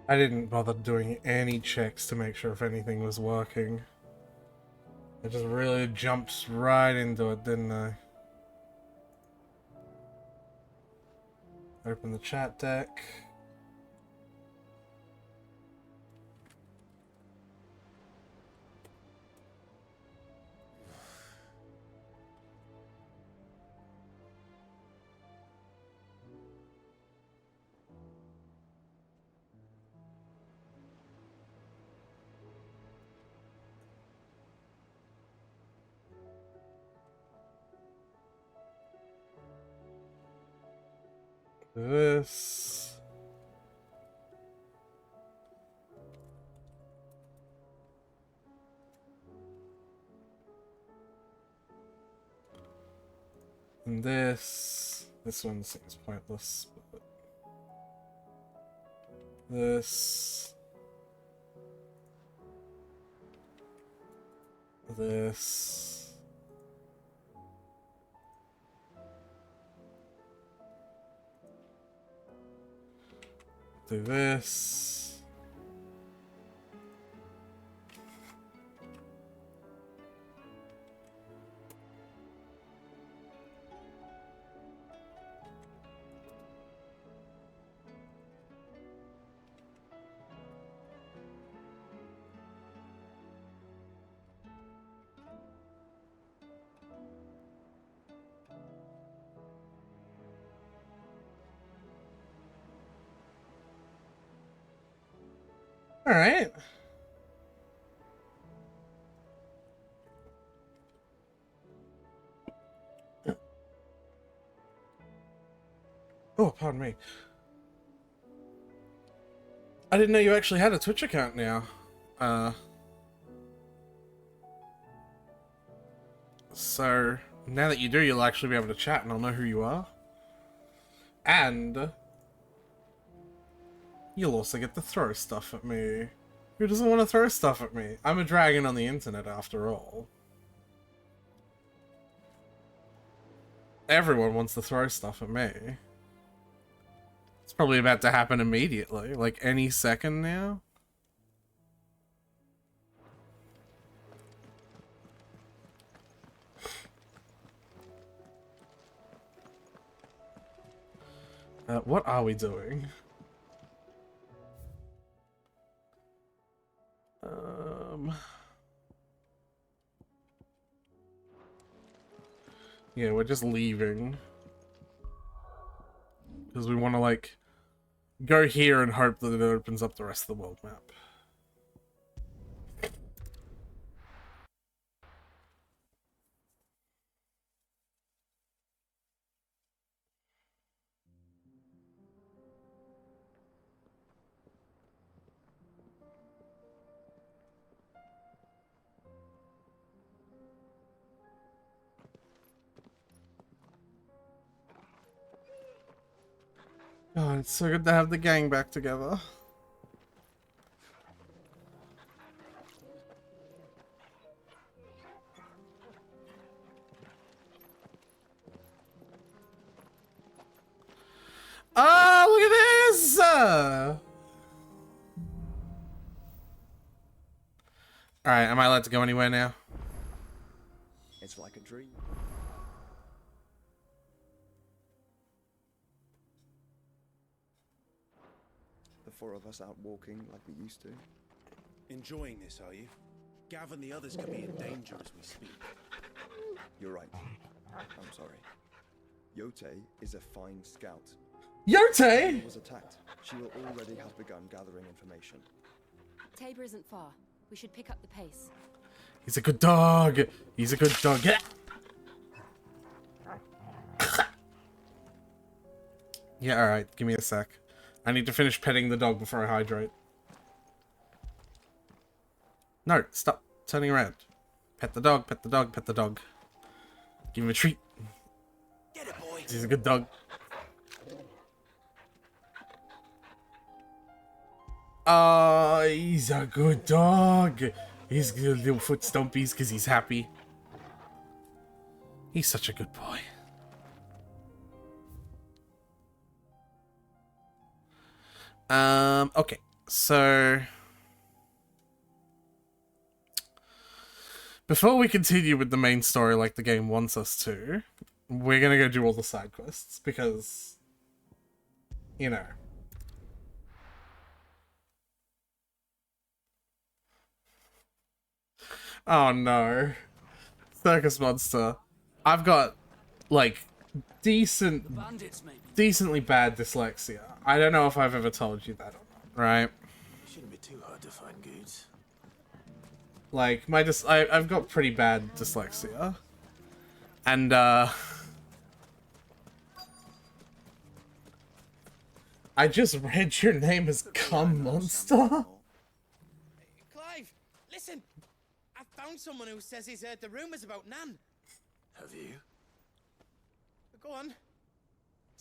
I didn't bother doing any checks to make sure if anything was working. I just really jumped right into it, didn't I? Open the chat deck. This. And this. This one seems pointless. But this. This. Do this. All right. Oh, pardon me. I didn't know you actually had a Twitch account now. So now that you do, you'll actually be able to chat and I'll know who you are. And you'll also get to throw stuff at me. Who doesn't want to throw stuff at me? I'm a dragon on the internet after all. Everyone wants to throw stuff at me. It's probably about to happen immediately, like any second now. What are we doing? Yeah, we're just leaving. Because we want to, like, go here and hope that it opens up the rest of the world map. Oh, it's so good to have the gang back together. Oh, look at this! Alright, am I allowed to go anywhere now? It's like a dream. The four of us out walking like we used to. Enjoying this, are you? Gav and the others could be in danger as we speak. You're right. I'm sorry. Yote is a fine scout. Yote! Was attacked. She will already have begun gathering information. Tabor isn't far. We should pick up the pace. He's a good dog! He's a good dog. Yeah. Yeah, alright. Give me a sec. I need to finish petting the dog before I hydrate. No, stop turning around. Pet the dog, pet the dog, pet the dog. Give him a treat. Get it, boy. He's a good dog. Oh, he's a good dog. He's got little foot stompies because he's happy. He's such a good boy. Okay. So before we continue with the main story like the game wants us to, we're gonna go do all the side quests because, you know. Oh no. Circus monster. I've got, like, decently bad dyslexia. I don't know if I've ever told you that or not, right? Shouldn't be too hard to find goods. Like, I've got pretty bad dyslexia. And, I just read your name as Cum Monster. Clive, listen! I found someone who says he's heard the rumors about Nan. Have you? Go on.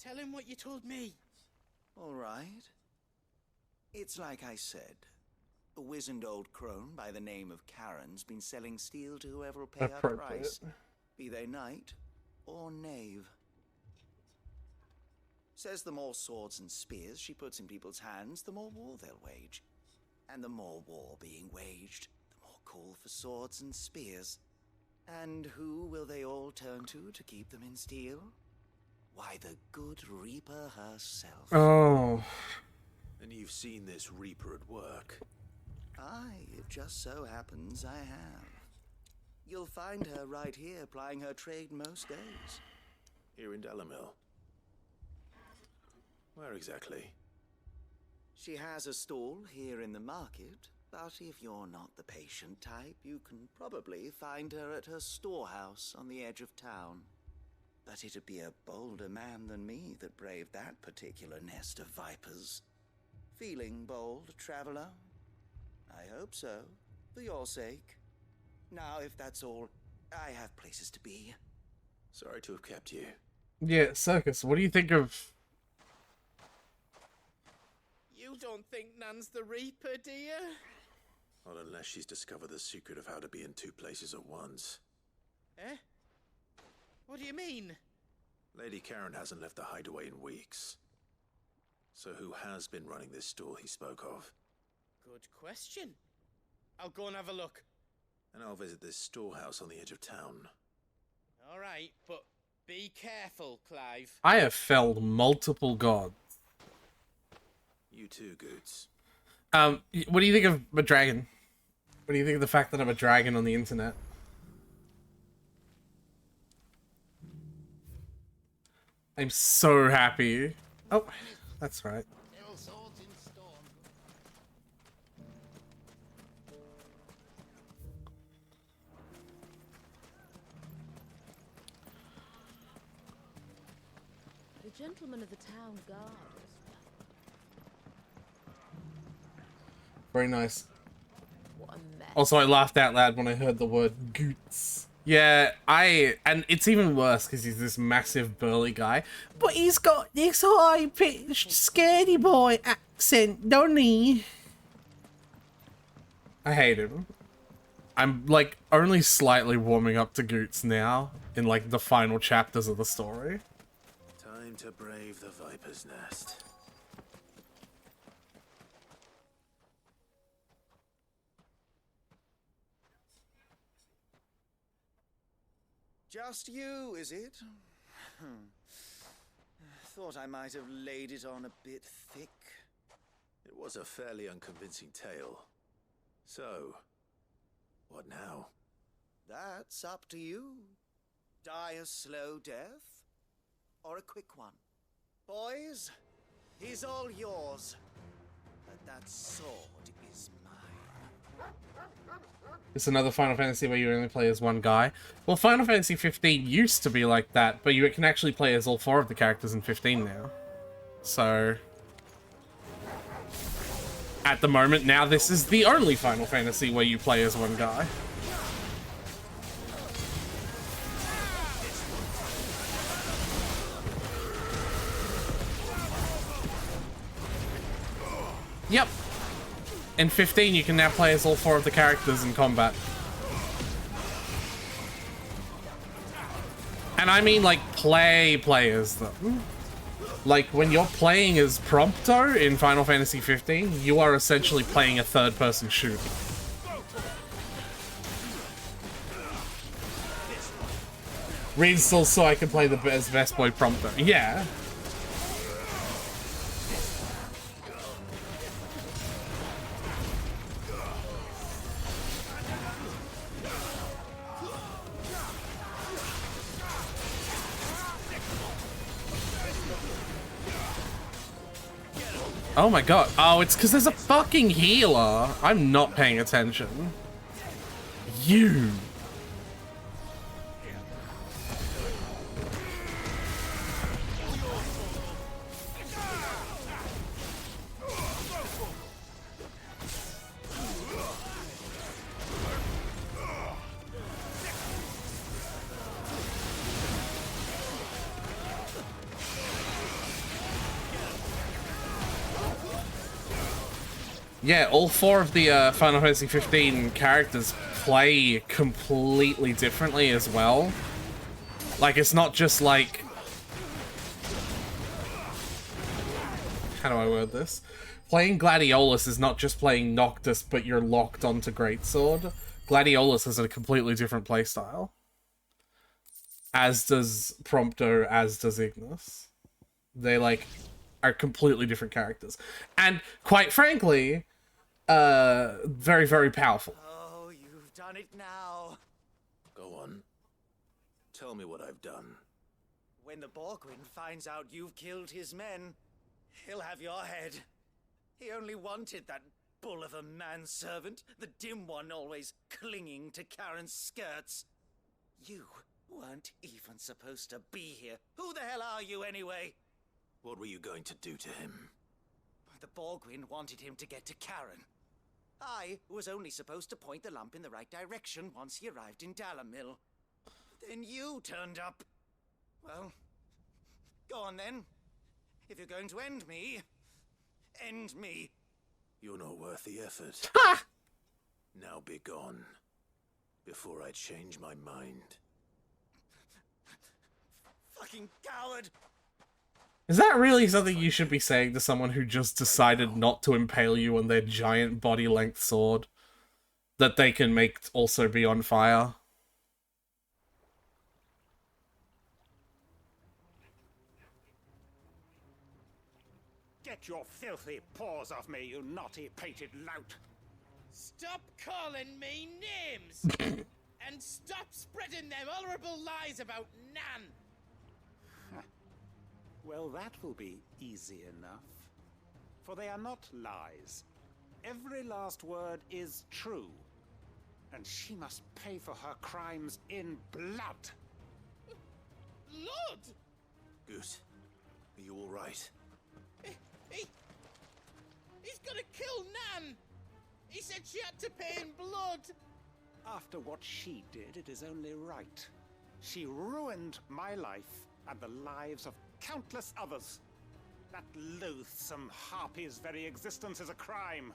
Tell him what you told me. All right. It's like I said. A wizened old crone by the name of Karen's been selling steel to whoever will pay her price, be they knight or knave. Says the more swords and spears she puts in people's hands, the more war they'll wage. And the more war being waged, the more call for swords and spears. And who will they all turn to keep them in steel? Why, the good Reaper herself. Oh. And you've seen this Reaper at work. Aye, it just so happens I have. You'll find her right here plying her trade most days. Here in Delamil. Where exactly? She has a stall here in the market, but if you're not the patient type, you can probably find her at her storehouse on the edge of town. But it'd be a bolder man than me that braved that particular nest of vipers. Feeling bold, traveler? I hope so, for your sake. Now, if that's all, I have places to be. Sorry to have kept you. Yeah, Circus, what do you think of... You don't think Nan's the Reaper, do you? Not unless she's discovered the secret of how to be in two places at once. Eh? What do you mean? Lady Karen hasn't left the hideaway in weeks. So who has been running this stall he spoke of? Good question. I'll go and have a look. And I'll visit this storehouse on the edge of town. All right, but be careful, Clive. I have felled multiple gods. You too, Goots. What do you think of a dragon? What do you think of the fact that I'm a dragon on the internet? I'm so happy. Oh, that's right. The gentleman of the town guard. Very nice. What a mess. Also, I laughed out loud when I heard the word goots. Yeah, and it's even worse because he's this massive burly guy, but he's got this high-pitched scaredy boy accent, don't he? I hate him. I'm, like, only slightly warming up to Goots now in, like, the final chapters of the story. Time to brave the Viper's Nest. Just you, is it? Thought I might have laid it on a bit thick. It was a fairly unconvincing tale. So, what now? That's up to you. Die a slow death, or a quick one. Boys, he's all yours. But that sword is mine. It's another Final Fantasy where you only play as one guy. Well, Final Fantasy 15 used to be like that, but you can actually play as all 4 of the characters in 15 now. So... at the moment, now this is the only Final Fantasy where you play as one guy. Yep. In 15, you can now play as all 4 of the characters in combat. And I mean, like, play as them. Like, when you're playing as Prompto in Final Fantasy 15, you are essentially playing a third-person shooter. Reinstall so I can play the best boy Prompto. Yeah. Oh my god. Oh, it's because there's a fucking healer. I'm not paying attention. You. Yeah, all four of the Final Fantasy 15 characters play completely differently as well. Like, it's not just like... How do I word this? Playing Gladiolus is not just playing Noctis, but you're locked onto Greatsword. Gladiolus has a completely different playstyle. As does Prompto, as does Ignis. They, like, are completely different characters. And, quite frankly... very, very powerful. Oh, you've done it now. Go on. Tell me what I've done. When the Borgwyn finds out you've killed his men, he'll have your head. He only wanted that bull of a manservant, the dim one always clinging to Karen's skirts. You weren't even supposed to be here. Who the hell are you anyway? What were you going to do to him? The Borgwyn wanted him to get to Karen. I was only supposed to point the lamp in the right direction once he arrived in Dalamil. Then you turned up. Well, go on then. If you're going to end me, end me. You're not worth the effort. Ha! Now be gone, before I change my mind. Fucking coward! Is that really something you should be saying to someone who just decided not to impale you on their giant body-length sword? That they can make also be on fire? Get your filthy paws off me, you naughty-pated lout! Stop calling me names! And stop spreading them horrible lies about Nan! Well, that will be easy enough. For they are not lies. Every last word is true. And she must pay for her crimes in blood. Lord! Goose, are you all right? He's gonna kill Nan! He said she had to pay in blood! After what she did, it is only right. She ruined my life and the lives of countless others. That loathsome harpy's very existence is a crime,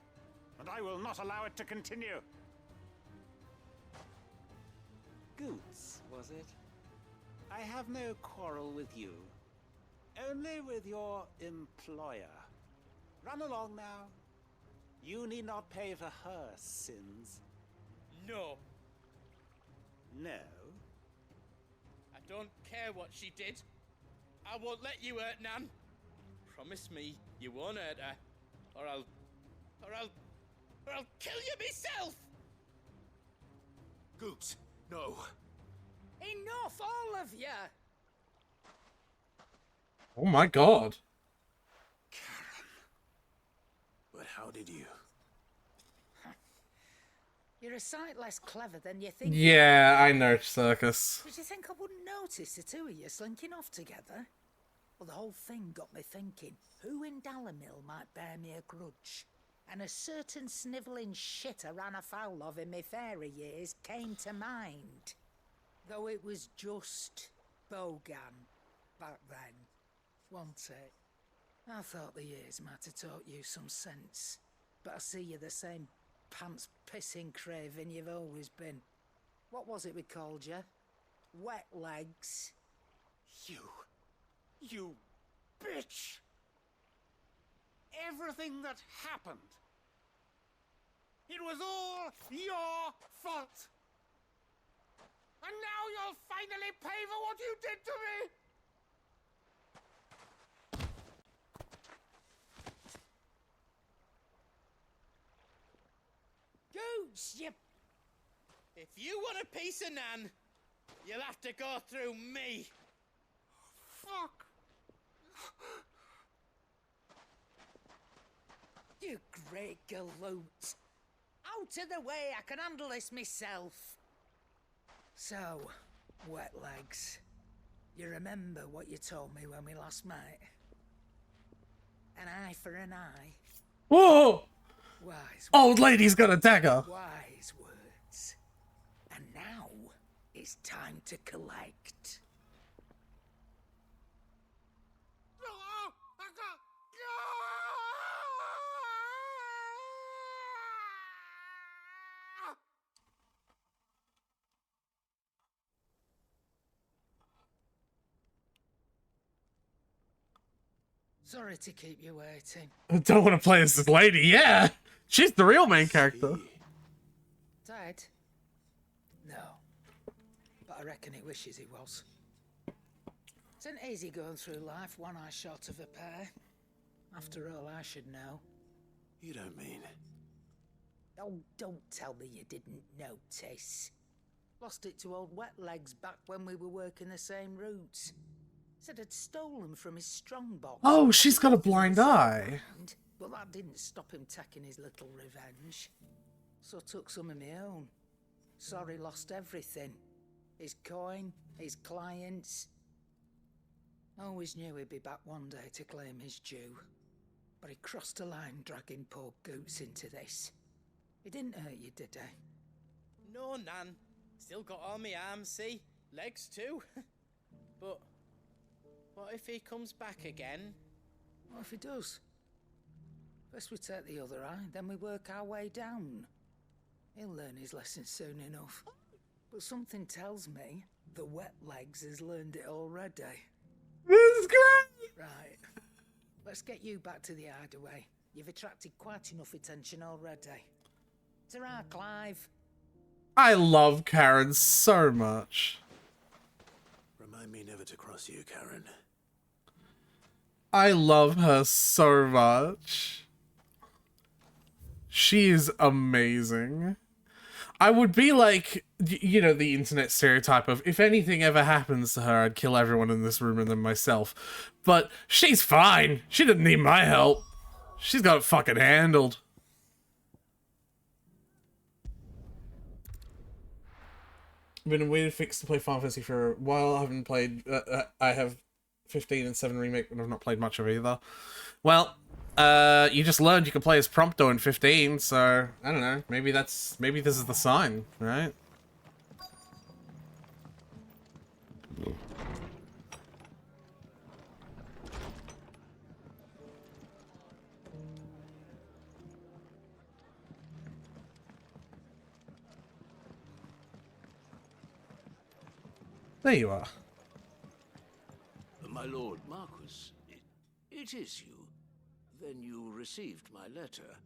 and I will not allow it to continue. Goots, was it? I have no quarrel with you. Only with your employer. Run along now. You need not pay for her sins. No. No? I don't care what she did. I won't let you hurt Nan. Promise me you won't hurt her, or I'll kill you myself. Goose, no. Enough, all of you. Oh my god. But how did you? You're a sight less clever than you think. Yeah, I know, Circus. Did you think I wouldn't notice the two of you slinking off together? Well, the whole thing got me thinking, who in Dalamil might bear me a grudge? And a certain snivelling shit I ran afoul of in my fairy years came to mind. Though it was just Bogan back then, wasn't it? I thought the years might have taught you some sense, but I see you're the same pants-pissing craven you've always been. What was it we called you? Wet legs? You bitch! Everything that happened, it was all your fault. And now you'll finally pay for what you did to me! Goots, you... If you want a piece of Nan, you'll have to go through me. Fuck! You great galoot. Out of the way, I can handle this myself. So, wet legs. You remember what you told me when we last met? An eye for an eye. Whoa! Wise Old lady's got a dagger. wise words. And now it's time to collect. Sorry to keep you waiting. I don't want to play as this lady. Yeah, she's the real main character. Dead? No. But I reckon he wishes he was. It's an easy going through life, one eye short of a pair. After all, I should know. You don't mean... Oh, don't tell me you didn't notice. Lost it to old Wet Legs back when we were working the same routes. Said I'd stolen from his strongbox. Oh, she's got a blind eye. But that didn't stop him taking his little revenge. So took some of my own. Sorry, lost everything. His coin, his clients. Always knew he'd be back one day to claim his due. But he crossed a line dragging poor Goots into this. He didn't hurt you, did he? No, Nan. Still got all my arms, see? Legs too. But what if he comes back again? What if he does? First we take the other eye, then we work our way down. He'll learn his lesson soon enough. But something tells me the Wet Legs has learned it already. This is great. Right. Let's get you back to the hideaway. You've attracted quite enough attention already. Ta-ra, Clive. I love Karen so much. Remind me never to cross you, Karen. I love her so much. She is amazing. I would be like, you know, the internet stereotype of, if anything ever happens to her, I'd kill everyone in this room and then myself. But she's fine. She didn't need my help. She's got it fucking handled. Been a weird fix to play Final Fantasy for a while. I haven't played. I have 15 and 7 remake, but I've not played much of either. Well, you just learned you can play as Prompto in 15, so I don't know. Maybe this is the sign, right? There you are. My lord Marquis, it is you. Then you received my letter.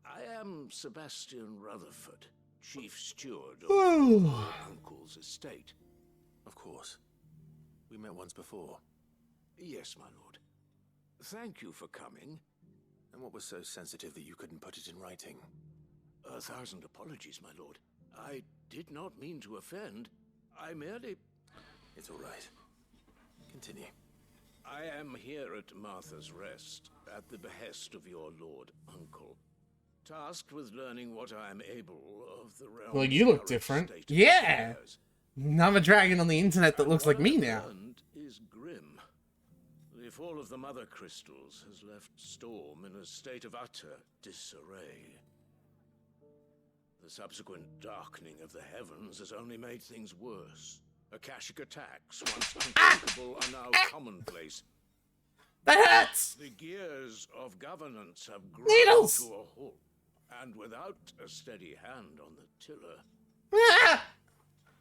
I am Sebastian Rutherford, chief steward of your uncle's estate. Of course. We met once before. Yes, my lord. Thank you for coming. And what was so sensitive that you couldn't put it in writing? 1,000 apologies, my lord. I did not mean to offend. I merely... It's all right. Continue. I am here at Martha's Rest, at the behest of your lord uncle, tasked with learning what I am able of the realm. Well, you look different. Yeah! I'm a dragon on the internet that looks like me now. What I've learned is grim. The fall of the Mother Crystals has left Storm in a state of utter disarray. The subsequent darkening of the heavens has only made things worse. Akashic attacks, once unthinkable, are now commonplace. That hurts! The gears of governance have ground Needles! to a halt, and without a steady hand on the tiller,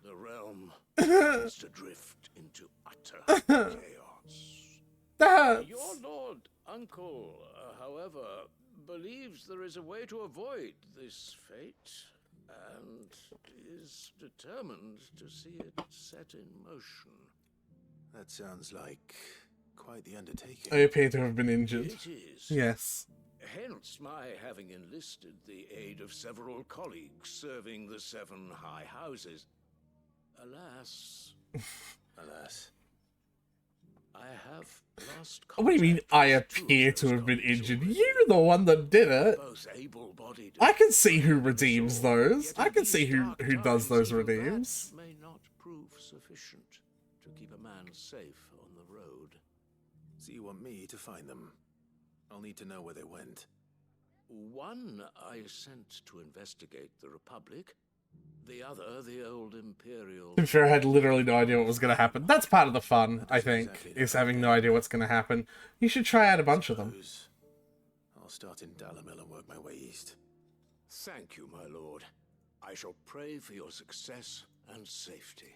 the realm is to drift into utter chaos. That's... Your lord uncle, however, believes there is a way to avoid this fate, and is determined to see it set in motion. That sounds like quite the undertaking. I appear to have been injured. It is. Yes. Hence my having enlisted the aid of several colleagues serving the 7 high houses. Alas, Alas. I have lost What do you mean, contact I with 2 appear of to those have been colleagues injured? already. You're the one that did it. Both able-bodied I and can see who capable, redeems so those. yet I in can these see who dark does times, those even that redeems. may not prove sufficient to keep a man safe on the road. So you want me to find them? I'll need to know where they went. One I sent to investigate the Republic, the other the old Imperial. To be fair, I had literally no idea what was going to happen. That's part of the fun, I think, is having no idea what's going to happen. You should try out a bunch of them. Suppose I'll start in Dalamil and work my way east. Thank you, my lord. I shall pray for your success and safety.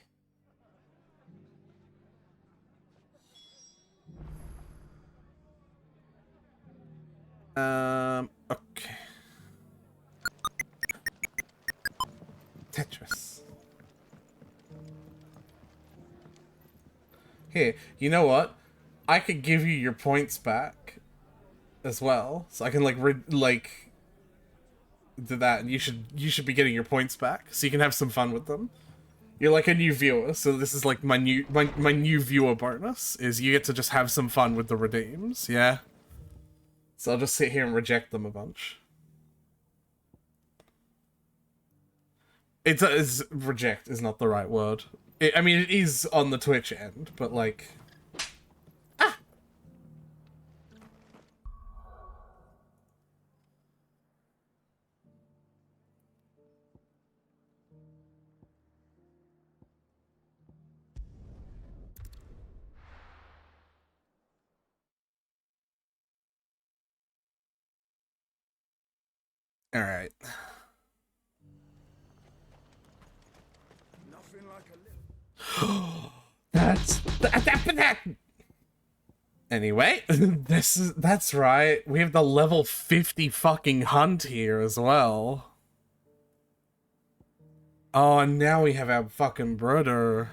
Okay. Tetris. Here, you know what? I could give you your points back as well, so I can do that, and you should be getting your points back, so you can have some fun with them. You're like a new viewer, so this is like my new viewer bonus is you get to just have some fun with the redeems, yeah. So I'll just sit here and reject them a bunch. It's reject is not the right word. I mean, it is on the Twitch end, but like... Ah! Alright. That. Anyway, that's right. We have the level 50 fucking hunt here as well. Oh, and now we have our fucking brother.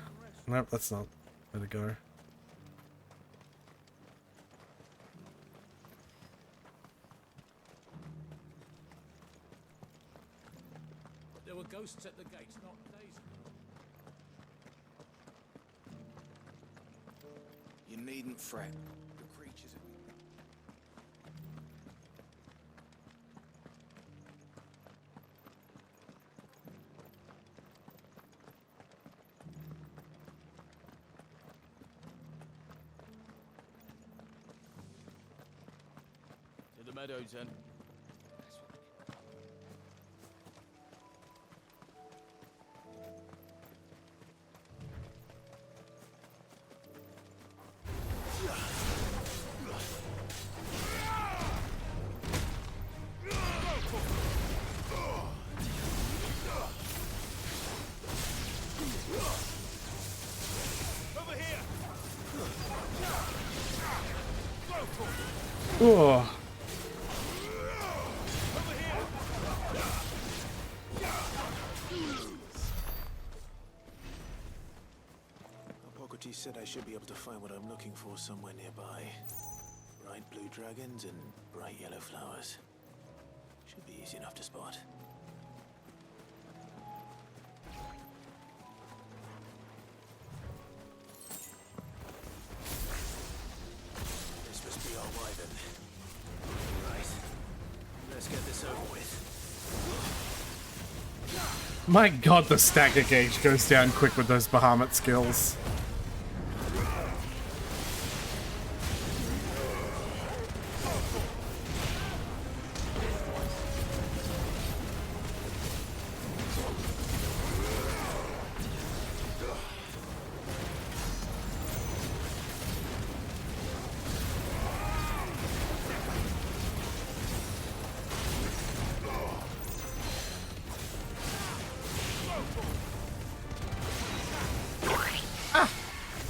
Nope, that's not where to go. There were ghosts at the gates, not days. You needn't fret. The creatures are... To the meadows, then. Oh. Hippocrates said I should be able to find what I'm looking for somewhere nearby. Bright blue dragons and bright yellow flowers. Should be easy enough to spot. This must be our wyvern. Right. Let's get this over with. My god, the stagger gauge goes down quick with those Bahamut skills.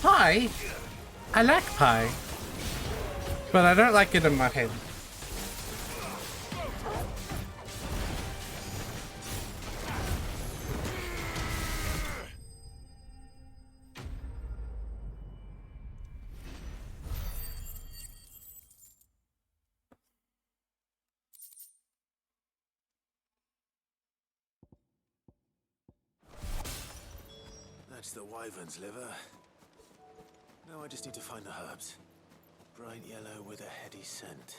Pie? I like pie. But I don't like it in my head. That's the wyvern's liver. Now I just need to find the herbs. Bright yellow with a heady scent.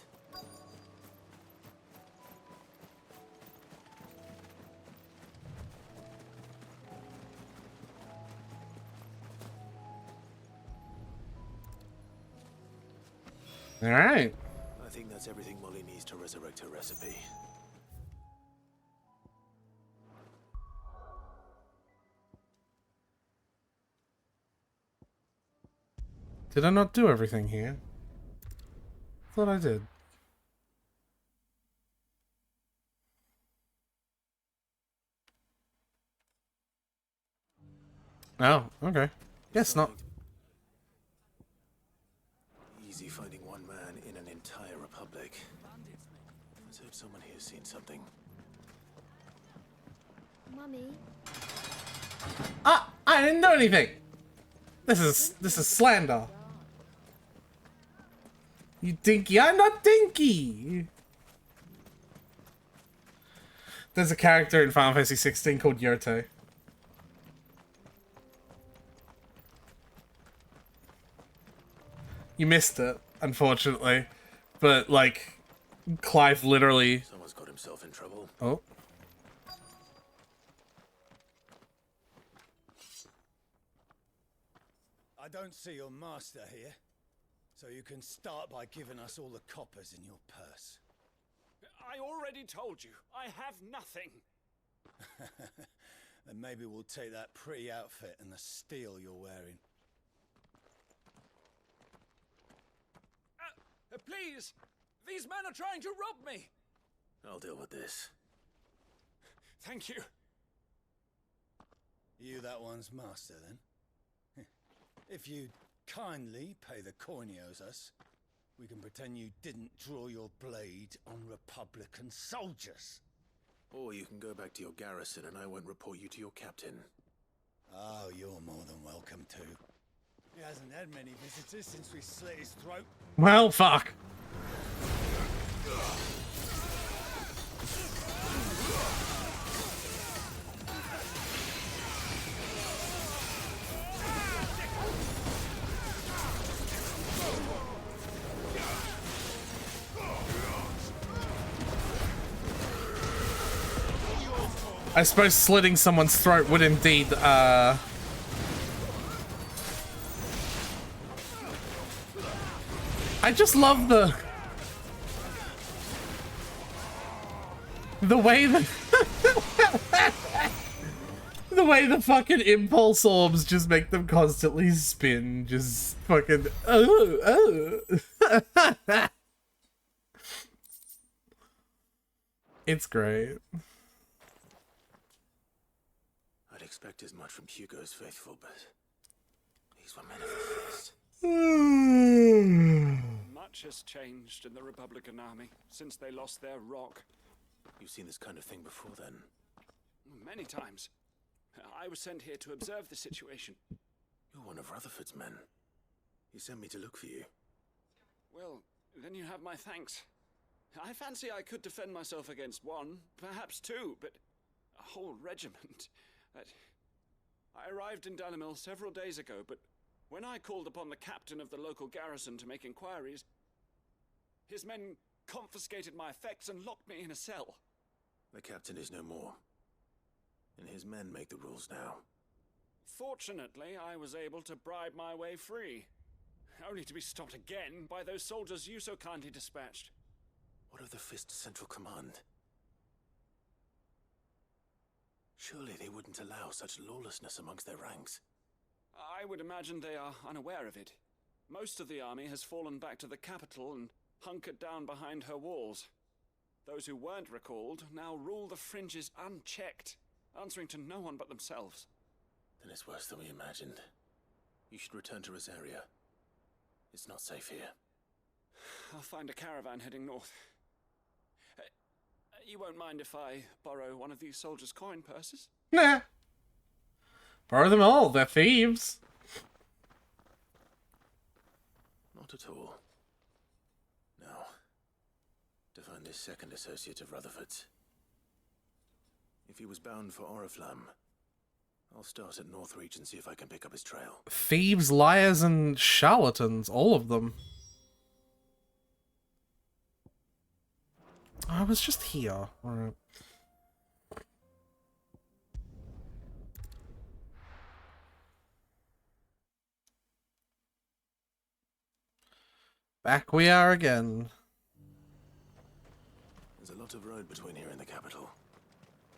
All right. I think that's everything Molly needs to resurrect her recipe. Did I not do everything here? Thought I did. Oh, okay. Guess not. Easy finding one man in an entire republic. Let's hope someone here's seen something. Mummy. Ah! I didn't do anything! This is slander. You dinky, I'm not dinky! There's a character in Final Fantasy 16 called Yote. You missed it, unfortunately. But, like, Clive literally... Someone's got himself in trouble. Oh. I don't see your master here, so you can start by giving us all the coppers in your purse. I already told you, I have nothing. Then maybe we'll take that pretty outfit and the steel you're wearing. Please! These men are trying to rob me! I'll deal with this. Thank you. You that one's master, then? If you'd kindly pay the coin he owes us, we can pretend you didn't draw your blade on Republican soldiers. Or you can go back to your garrison and I won't report you to your captain. Oh, you're more than welcome to. He hasn't had many visitors since we slit his throat. Well, fuck. I suppose slitting someone's throat would indeed, I just love the way the the way the fucking impulse orbs just make them constantly spin, just fucking It's great. I'd expect as much from Hugo's faithful, but these were men of the first. Much has changed in the Republican army since they lost their rock. You've seen this kind of thing before, then? Many times. I was sent here to observe the situation. You're one of Rutherford's men. He sent me to look for you. Well, then you have my thanks. I fancy I could defend myself against one, perhaps two, but a whole regiment. I arrived in Dalimil several days ago, but when I called upon the captain of the local garrison to make inquiries, his men confiscated my effects and locked me in a cell. The captain is no more, and his men make the rules now. Fortunately, I was able to bribe my way free, only to be stopped again by those soldiers you so kindly dispatched. What of the Fist Central Command? Surely they wouldn't allow such lawlessness amongst their ranks. I would imagine they are unaware of it. Most of the army has fallen back to the capital and hunkered down behind her walls. Those who weren't recalled now rule the fringes unchecked, answering to no one but themselves. Then it's worse than we imagined. You should return to Rosaria. It's not safe here. I'll find a caravan heading north. You won't mind if I borrow one of these soldiers' coin purses? Nah. Borrow them all. They're thieves. Not at all. Now, to find this second associate of Rutherford's. If he was bound for Oriflamme, I'll start at Northreach and see if I can pick up his trail. Thieves, liars, and charlatans. All of them. I was just here. Alright. Back we are again. There's a lot of road between here and the capital.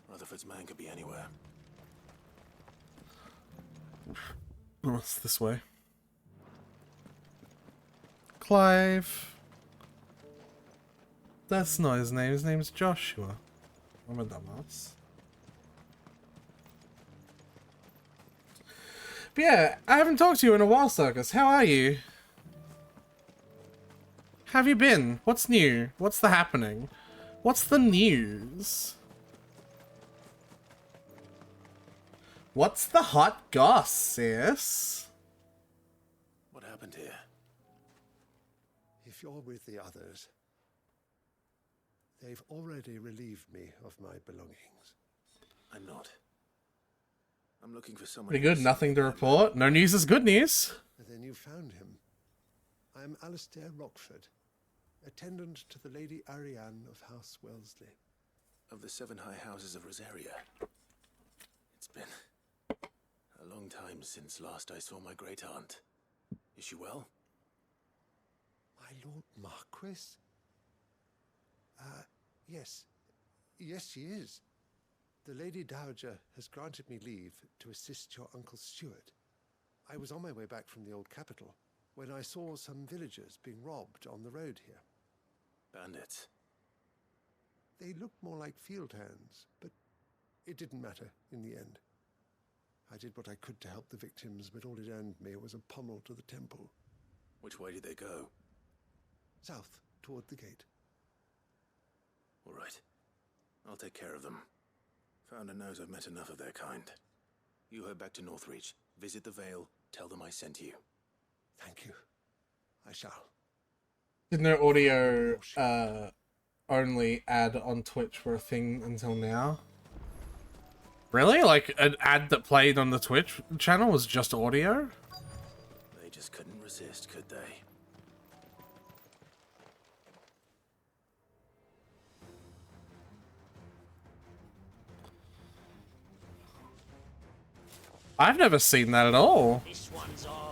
Rutherford's man could be anywhere. Oh, it's this way. Clive. That's not his name. His name's Joshua. I'm a dumbass. But yeah, I haven't talked to you in a while, Circus. How are you? How have you been? What's new? What's the happening? What's the news? What's the hot goss, sis? What happened here? If you're with the others, they've already relieved me of my belongings. I'm not. I'm looking for someone. Pretty good. Nothing to report. No news is good news. Then you found him. I am Alistair Rockford, attendant to the Lady Ariane of House Wellesley. Of the 7 high houses of Rosaria. It's been a long time since last I saw my great aunt. Is she well? My Lord Marquis? Yes. Yes, she is. The Lady Dowager has granted me leave to assist your Uncle Stuart. I was on my way back from the old capital when I saw some villagers being robbed on the road here. Bandits? They looked more like field hands, but it didn't matter in the end. I did what I could to help the victims, but all it earned me was a pommel to the temple. Which way did they go? South, toward the gate. All right. I'll take care of them. Founder knows I've met enough of their kind. You head back to Northreach, visit the Vale, tell them I sent you. Thank you. I shall. Did no audio only ad on Twitch were a thing until now? Really? Like, an ad that played on the Twitch channel was just audio? They just couldn't resist, could they? I've never seen that at all. This one's ours.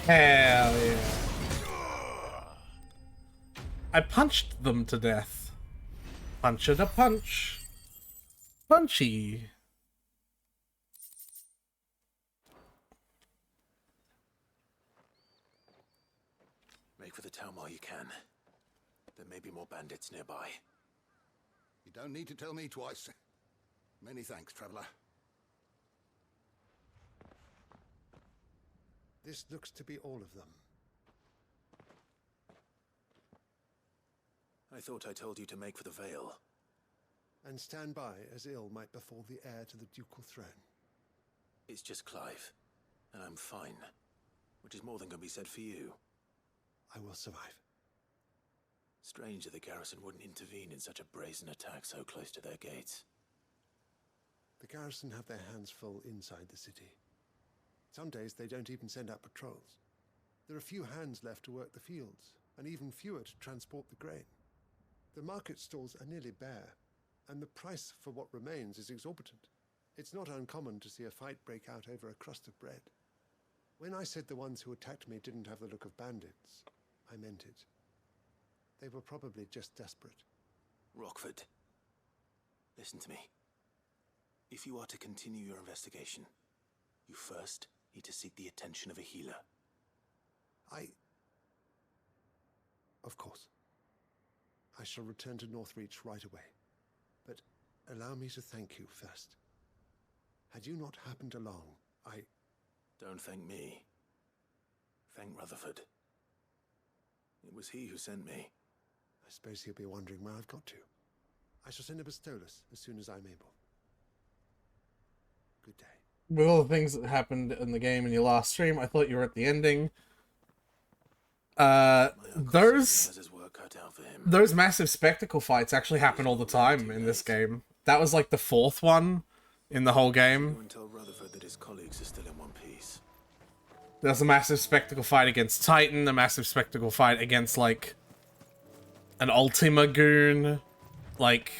Hell yeah. I punched them to death. Punch it a punch. Punchy. Make for the town while you can. There may be more bandits nearby. You don't need to tell me twice. Many thanks, traveler. This looks to be all of them. I thought I told you to make for the Vale. And stand by as ill might befall the heir to the ducal throne. It's just Clive, and I'm fine. Which is more than can be said for you. I will survive. Strange that the garrison wouldn't intervene in such a brazen attack so close to their gates. The garrison have their hands full inside the city. Some days they don't even send out patrols. There are few hands left to work the fields, and even fewer to transport the grain. The market stalls are nearly bare, and the price for what remains is exorbitant. It's not uncommon to see a fight break out over a crust of bread. When I said the ones who attacked me didn't have the look of bandits, I meant it. They were probably just desperate. Rockford, listen to me. If you are to continue your investigation, you first need to seek the attention of a healer. Of course. I shall return to Northreach right away. But allow me to thank you first. Had you not happened along, Don't thank me. Thank Rutherford. It was he who sent me. I suppose he'll be wondering where I've got to. I shall send a Pistolus as soon as I'm able. Good day. With all the things that happened in the game in your last stream, I thought you were at the ending. Those massive spectacle fights actually happen all the time in this game. That was like the 4th one in the whole game. Tell Rutherford that his colleagues are still in one piece. There's a massive spectacle fight against Titan, a massive spectacle fight against like an Ultima goon. Like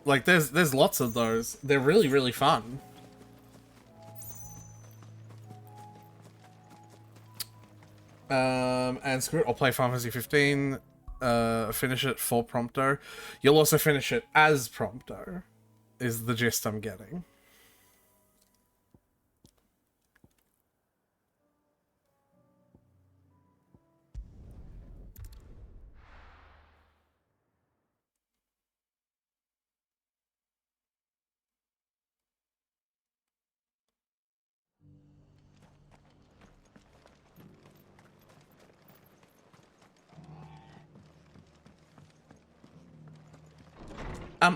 there's lots of those. They're really, really fun. And screw it, I'll play Fantasy 15, finish it for Prompto. You'll also finish it as Prompto, is the gist I'm getting.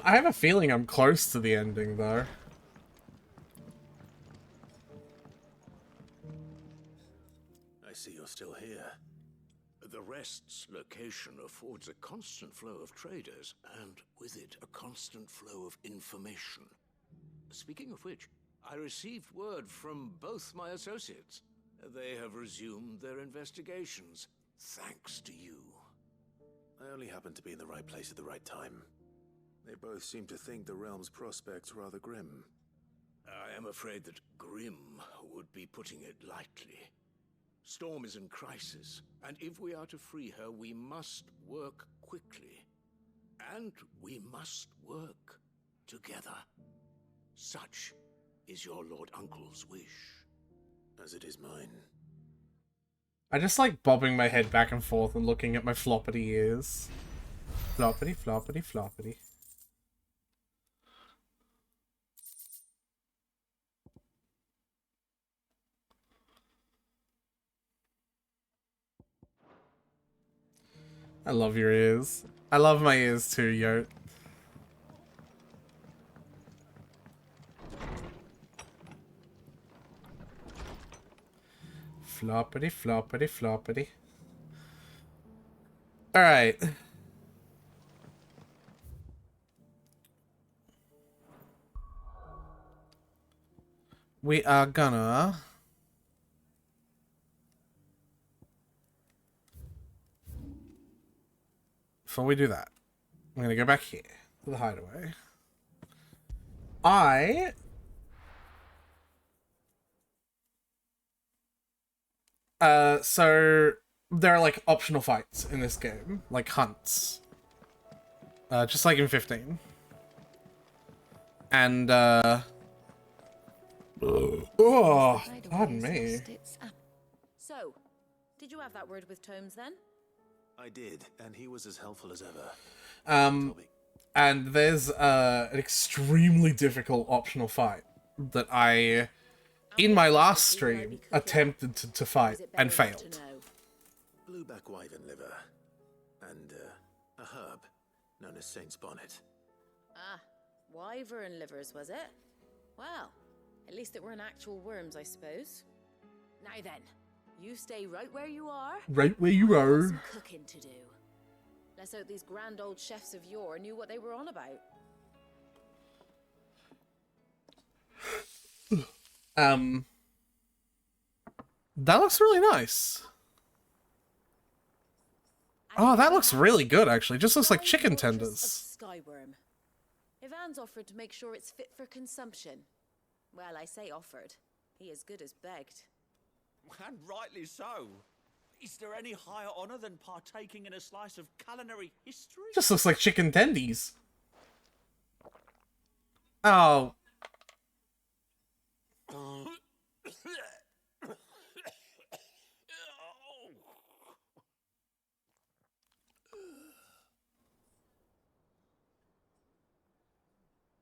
I have a feeling I'm close to the ending, though. I see you're still here. The Rest's location affords a constant flow of traders, and with it, a constant flow of information. Speaking of which, I received word from both my associates. They have resumed their investigations, thanks to you. I only happened to be in the right place at the right time. They both seem to think the realm's prospects rather grim. I am afraid that grim would be putting it lightly. Storm is in crisis, and if we are to free her, we must work quickly. And we must work together. Such is your Lord Uncle's wish. As it is mine. I just like bobbing my head back and forth and looking at my floppity ears. Floppity, floppity, floppity. I love your ears. I love my ears too, yo. Floppity, floppity, floppity. Alright. We are gonna... Before we do that, I'm gonna go back here to the hideaway. So there are like optional fights in this game, like hunts. Just like in 15. And oh, pardon me. So, did you have that word with Tomes then? I did, and he was as helpful as ever. And there's an extremely difficult optional fight that I, in my last stream, attempted to fight and failed. Blueback wyvern liver, and a herb known as Saint's Bonnet. Ah, wyvern livers, was it? Well, At least it weren't actual worms, I suppose. Now then, you stay right where you are. Right where you I've got are. some cooking to do. Let's hope these grand old chefs of yore knew what they were on about. That looks really nice. Oh, that looks really good, actually. Just looks like chicken tenders. Skyworm. Ivan's offered to make sure it's fit for consumption. Well, I say offered. He as good as begged. And rightly so. Is there any higher honor than partaking in a slice of culinary history? Just looks like chicken tendies. Oh.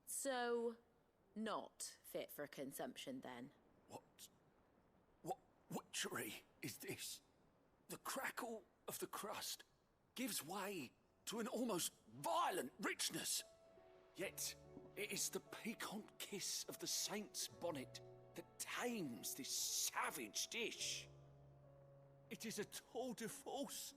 So, not fit for consumption then? What witchery is this? The crackle of the crust gives way to an almost violent richness. Yet, it is the piquant kiss of the saint's bonnet that tames this savage dish. It is a tour de force,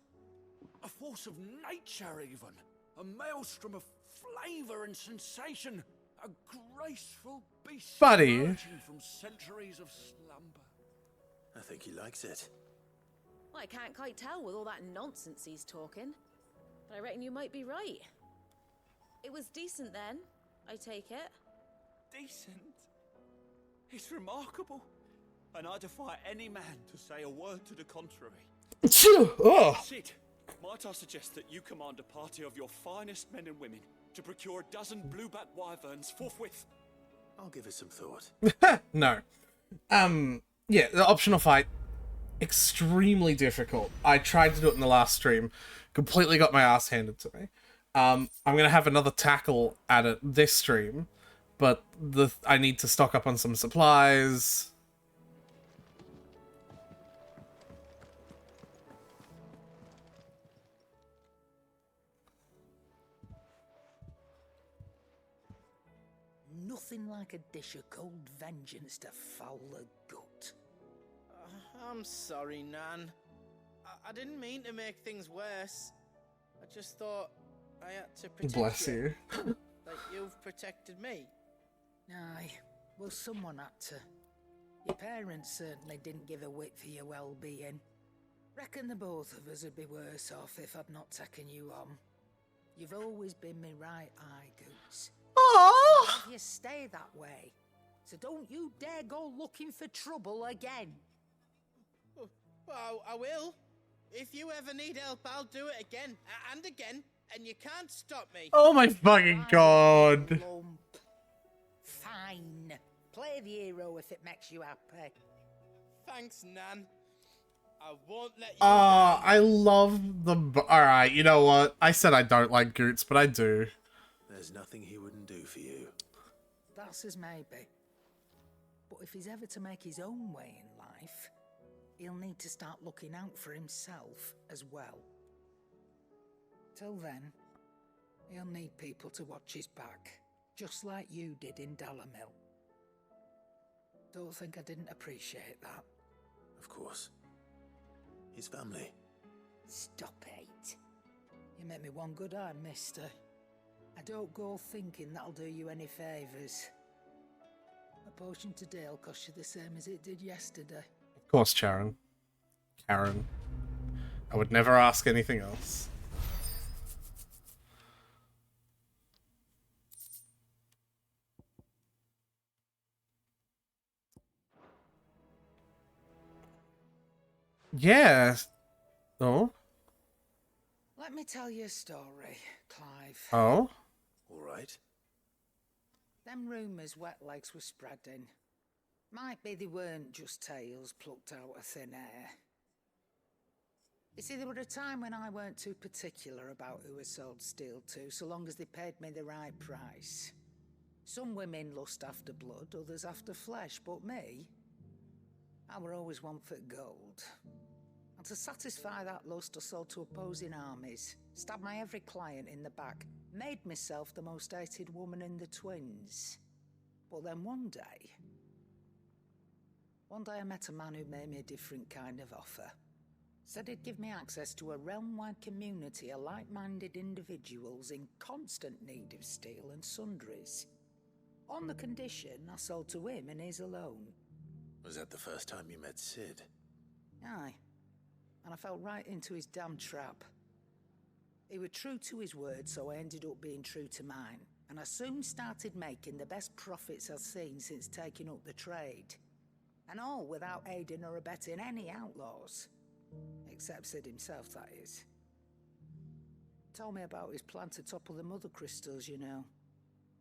a force of nature even, a maelstrom of flavor and sensation, a graceful beast Buddy. emerging from centuries of slumber. I think he likes it. Well, I can't quite tell with all that nonsense he's talking. But I reckon you might be right. It was decent then, I take it. Decent? It's remarkable. And I defy any man to say a word to the contrary. Oh. Sid, might I suggest that you command a party of your finest men and women to procure a dozen bluebat wyverns forthwith? I'll give it some thought. No. Yeah, the optional fight, extremely difficult. I tried to do it in the last stream, completely got my ass handed to me. I'm gonna have another tackle at it this stream, but I need to stock up on some supplies. Nothing like a dish of cold vengeance to foul the gut. I'm sorry, Nan. I didn't mean to make things worse. I just thought I had to protect Bless you. Like you've protected me. Aye, well, someone had to. Your parents certainly didn't give a whit for your well-being. Reckon the both of us would be worse off if I'd not taken you on. You've always been me right eye, Goots. Aww! Have you stay that way. So don't you dare go looking for trouble again. Well, I will. If you ever need help, I'll do it again and again, and you can't stop me. Oh my fucking god. Lump. Fine. Play the hero if it makes you happy. Thanks, Nan. I won't let you. I love the. Alright, you know what? I said I don't like Goots, but I do. There's nothing he wouldn't do for you. That's as maybe. But if he's ever to make his own way in life, he'll need to start looking out for himself as well. Till then, he'll need people to watch his back, just like you did in Dalamil. Don't think I didn't appreciate that. Of course. His family. Stop it. You make me one good eye, mister. I don't go thinking that'll do you any favours. A potion today'll cost you the same as it did yesterday. Of course, Charon. Karen. I would never ask anything else. Yeah. Oh? Let me tell you a story, Clive. Oh? All right. Them rumours wet legs were spreading. Might be they weren't just tales plucked out of thin air. You see, there were a time when I weren't too particular about who I sold steel to, so long as they paid me the right price. Some women lust after blood, others after flesh, but me, I were always one for gold. And to satisfy that lust, I sold to opposing armies, stabbed my every client in the back, made myself the most hated woman in the twins. But then one day, One day I met a man who made me a different kind of offer. Said he'd give me access to a realm-wide community of like-minded individuals in constant need of steel and sundries. On the condition I sold to him and his alone. Was that the first time you met Sid? Aye. And I fell right into his damn trap. He was true to his word, so I ended up being true to mine. And I soon started making the best profits I've seen since taking up the trade. And all without aiding or abetting any outlaws. Except Sid himself, that is. Told me about his plan to topple the mother crystals, you know.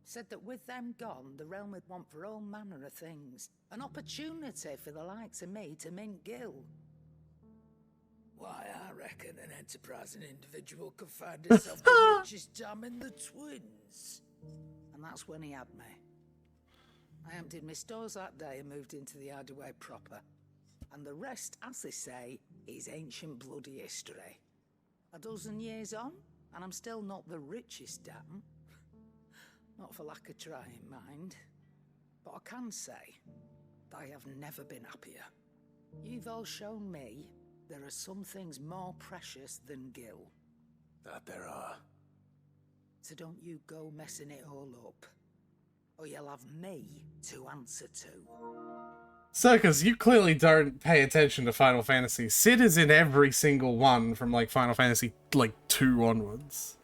Said that with them gone, the realm would want for all manner of things. An opportunity for the likes of me to mint gil. Why, I reckon an enterprising individual could find himself the richest dam in the twins. And that's when he had me. I emptied my stores that day and moved into the Hideaway proper. And the rest, as they say, is ancient bloody history. A dozen years on, and I'm still not the richest dam. Not for lack of trying, mind. But I can say, I have never been happier. You've all shown me there are some things more precious than gil. That there are. So don't you go messing it all up. Or you'll have me to answer to. Circus, you clearly don't pay attention to Final Fantasy. Sid is in every single one from, like, Final Fantasy, like, 2 onwards.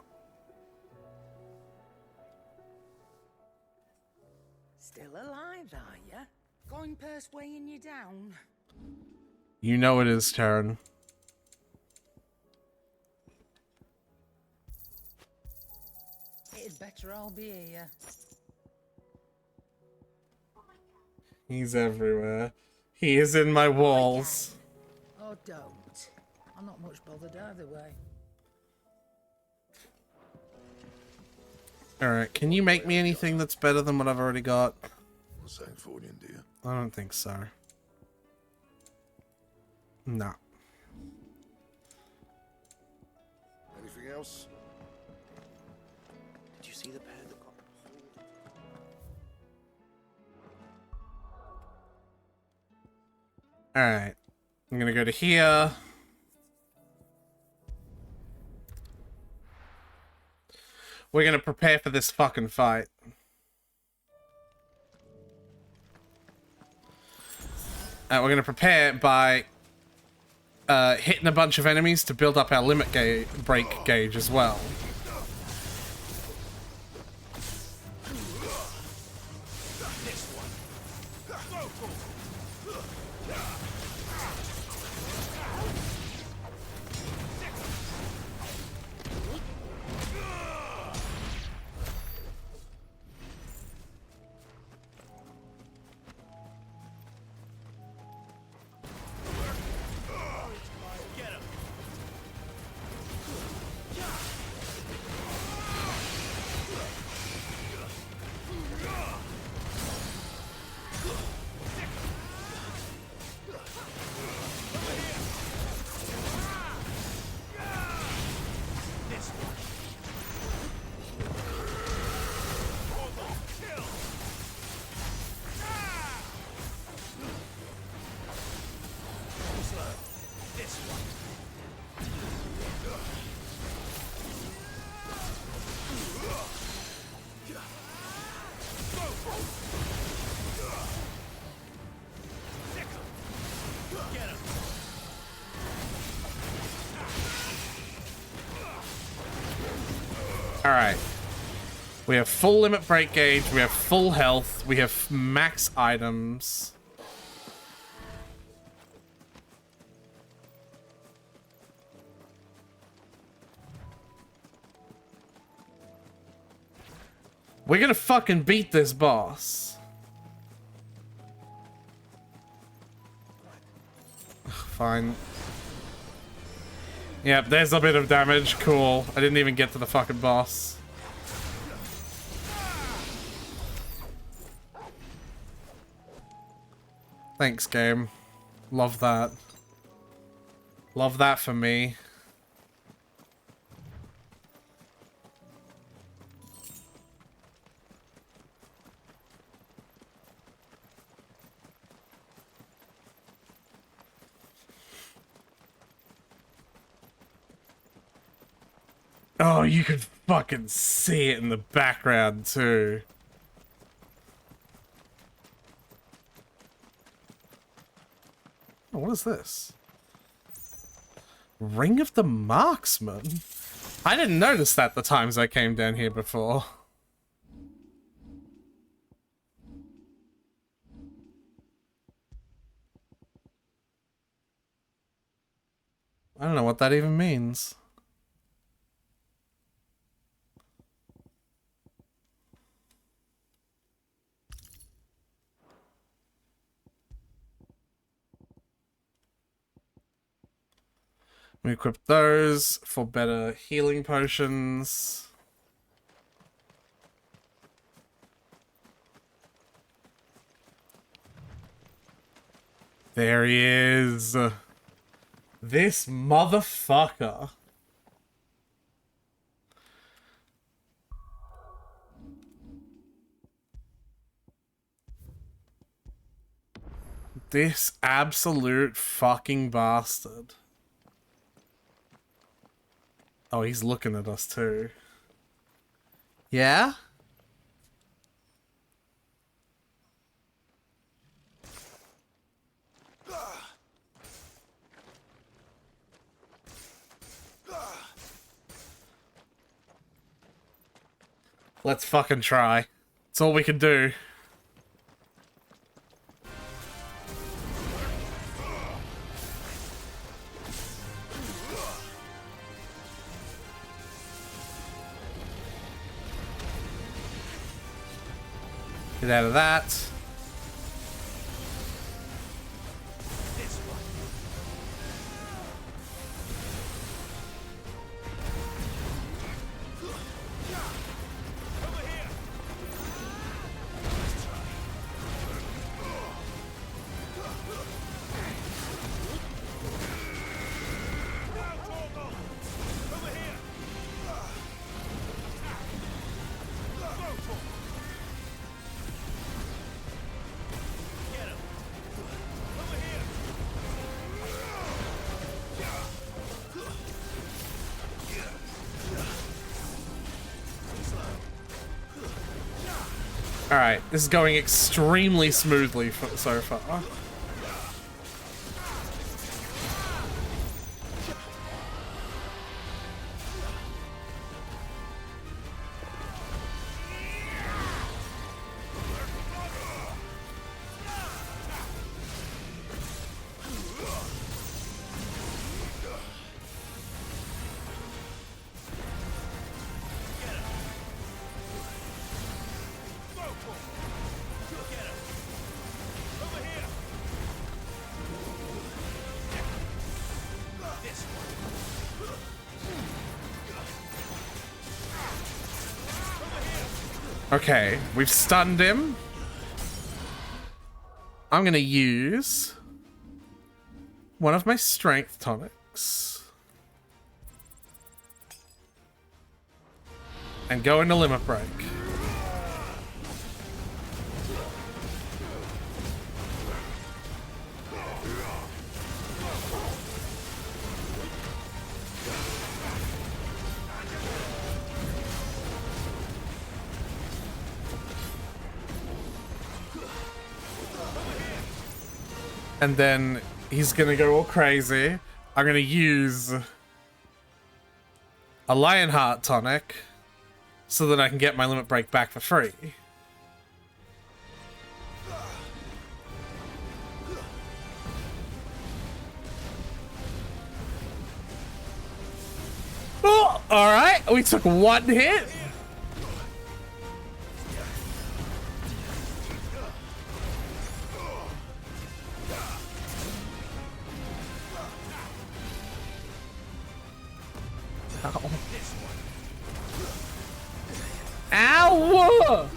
Still alive, are ya? Coin purse weighing you down? You know it is, Taryn. It'd better all be here. He's everywhere. He is in my walls. Or don't. I'm not much bothered either way. Alright, can you make me anything that's better than what I've already got? Sancfordian, do you? I don't think so. No. Anything else? Did you see the pair that got Alright. I'm gonna go to here. We're gonna prepare for this fucking fight. We're gonna prepare by hitting a bunch of enemies to build up our limit break gauge as well. Alright. We have full limit break gauge, we have full health, we have max items. We're gonna fucking beat this boss. Fine. Yep, there's a bit of damage. Cool. I didn't even get to the fucking boss. Thanks, game. Love that. Love that for me. Oh, you could fucking see it in the background too. Oh, what is this? Ring of the Marksman? I didn't notice that the times I came down here before. I don't know what that even means. We equip those for better healing potions. There he is. This motherfucker. This absolute fucking bastard. Oh, he's looking at us too. Yeah? Let's fucking try. It's all we can do. Get out of that. Alright, this is going extremely smoothly so far. Okay, we've stunned him. I'm gonna use one of my strength tonics and go into limit break. And then he's gonna go all crazy. I'm gonna use a Lionheart tonic so that I can get my limit break back for free. Oh, alright, we took one hit. Ow!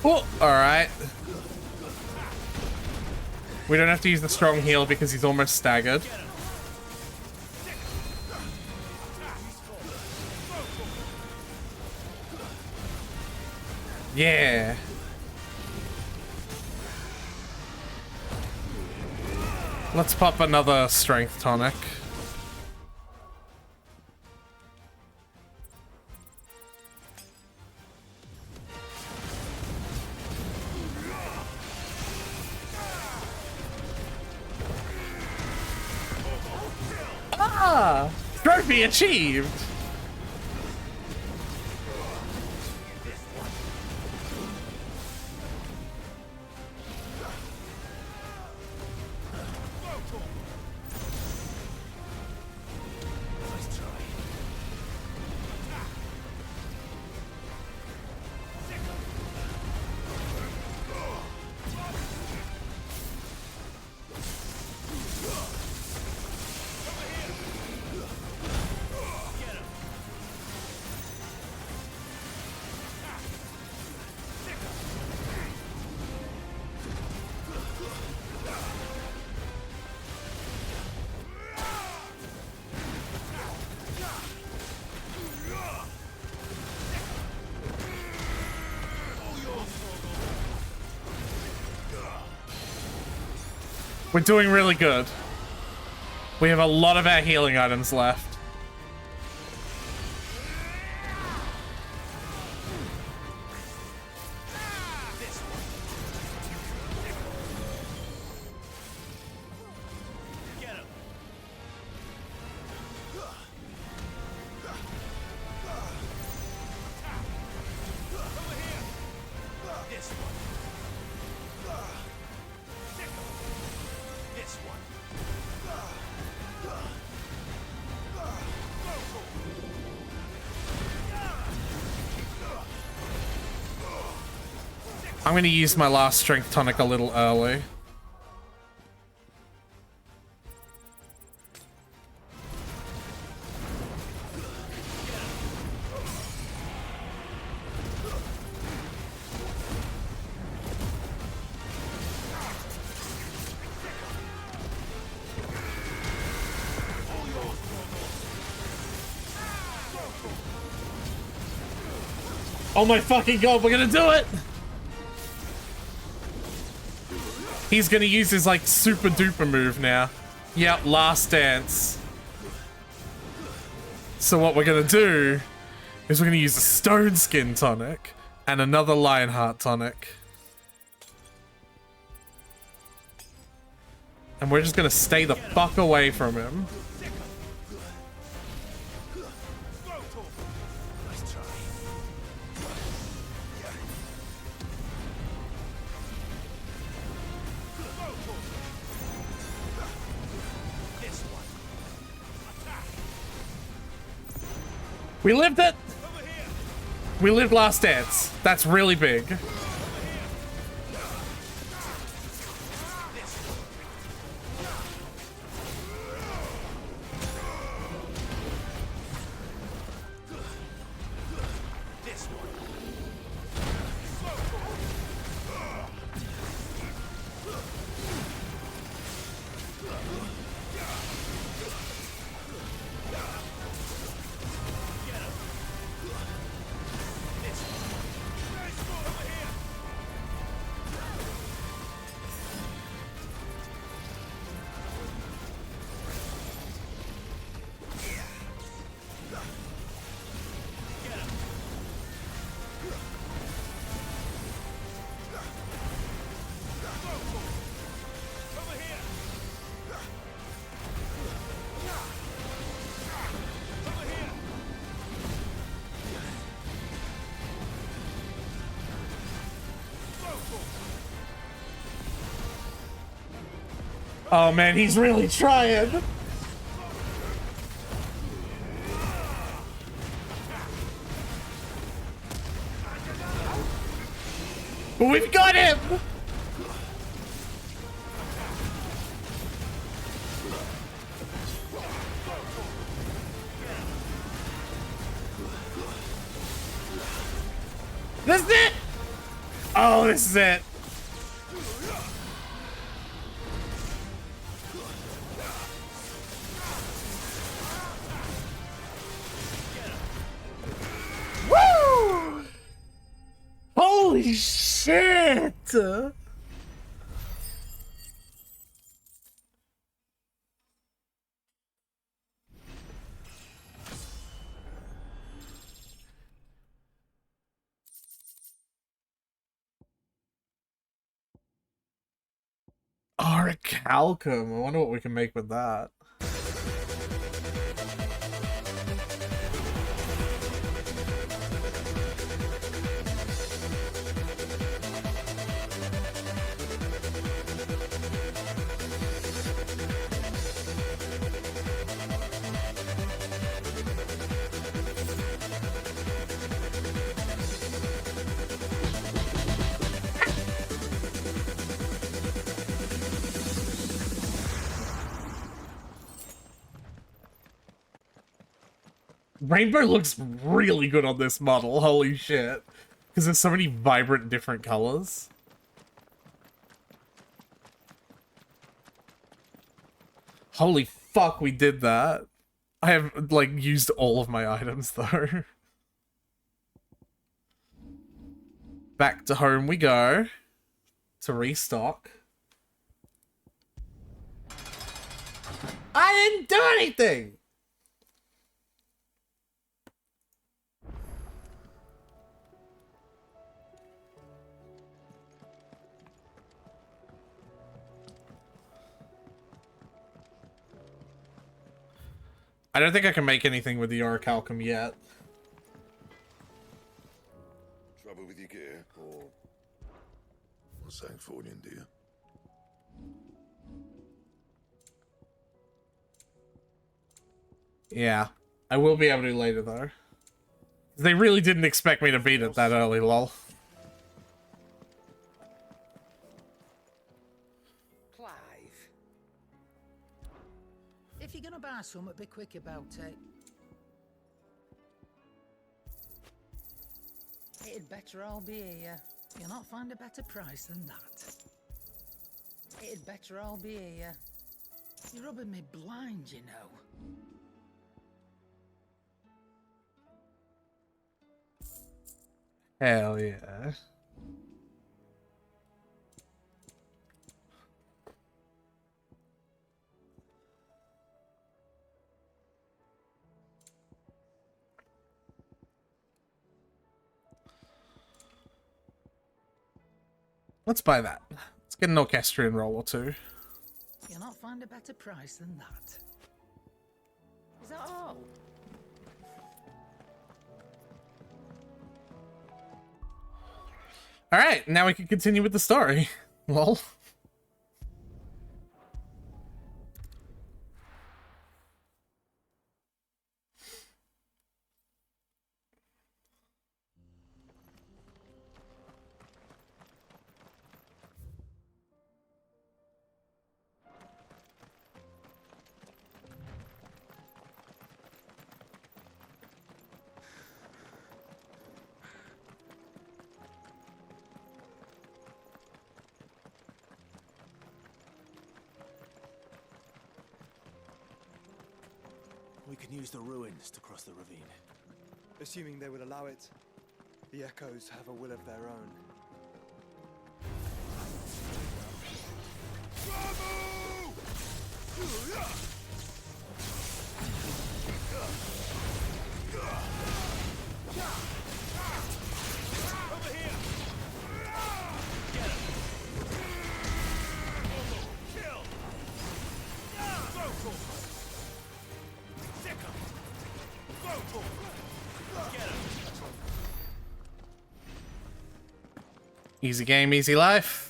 Oh, alright. We don't have to use the strong heal because he's almost staggered. Yeah. Let's pop another strength tonic. Ah! Trophy achieved! We're doing really good. We have a lot of our healing items left. I'm going to use my last strength tonic a little early. Oh my fucking god, we're gonna do it! He's gonna use his, like, super duper move now. Yep, last dance. So what we're gonna do is we're gonna use a stone skin tonic and another lionheart tonic. And we're just gonna stay the fuck away from him. We lived it! We lived last dance. That's really big. Oh man, he's really trying. But we've got him! This is it! Oh, this is it. Woo! Holy shit! Orichalcum. I wonder what we can make with that. Rainbow looks really good on this model, holy shit. Because there's so many vibrant different colors. Holy fuck, we did that. I have, like, used all of my items, though. Back to home we go. To restock. I didn't do anything! I don't think I can make anything with the Orichalcum yet. Trouble with your gear, or something for you, dear? Yeah. I will be able to later, though. They really didn't expect me to beat it that early, lol. Clive. If you're gonna buy something, be quick about it. It'd better all be here. You'll not find a better price than that. It'd better all be here. You're rubbing me blind, you know. Hell yeah. Let's buy that. Let's get an orchestrion roll or two. You'll not find a better price than that. Is that all? Alright, now we can continue with the story. Lol. We can use the ruins to cross the ravine. Assuming they would allow it. The echoes have a will of their own. Over here! Get him! Kill! Vocal! Sick him! Vocal! Get him! Easy game, easy life.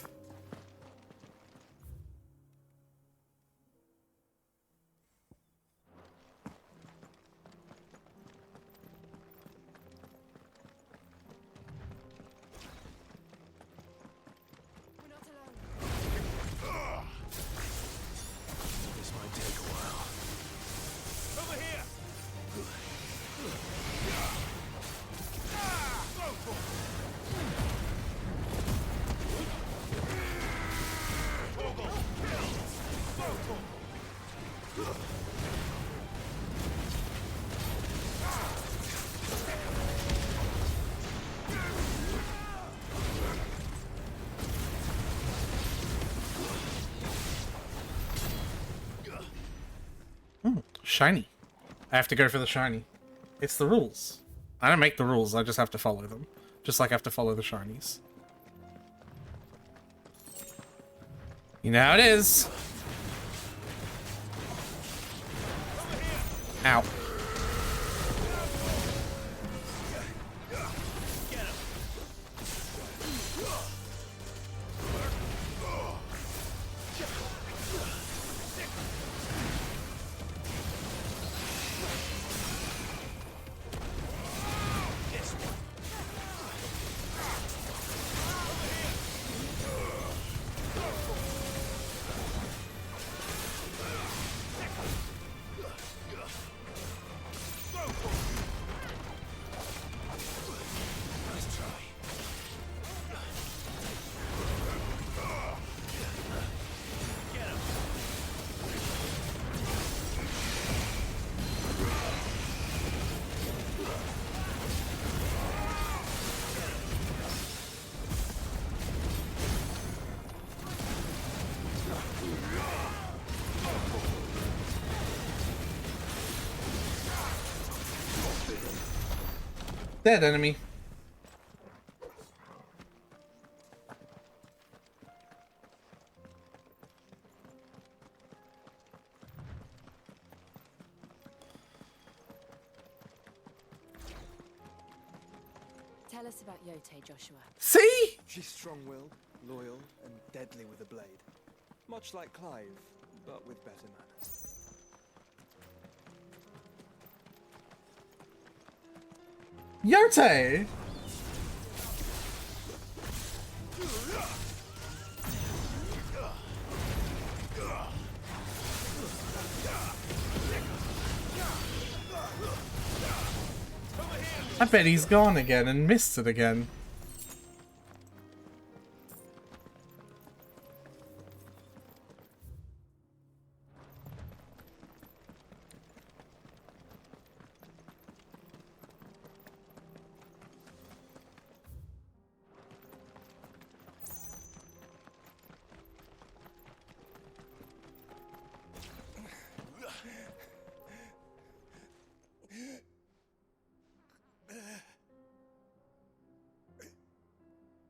This might take a while. Over here! Vocal! Shiny. I have to go for the shiny. It's the rules. I don't make the rules, I just have to follow them. Just like I have to follow the shinies. You know how it is. Ow. Dead enemy. Tell us about Yote, Joshua. See? She's strong-willed, loyal, and deadly with a blade. Much like Clive, but with better manners. Yote! I bet he's gone again and missed it again.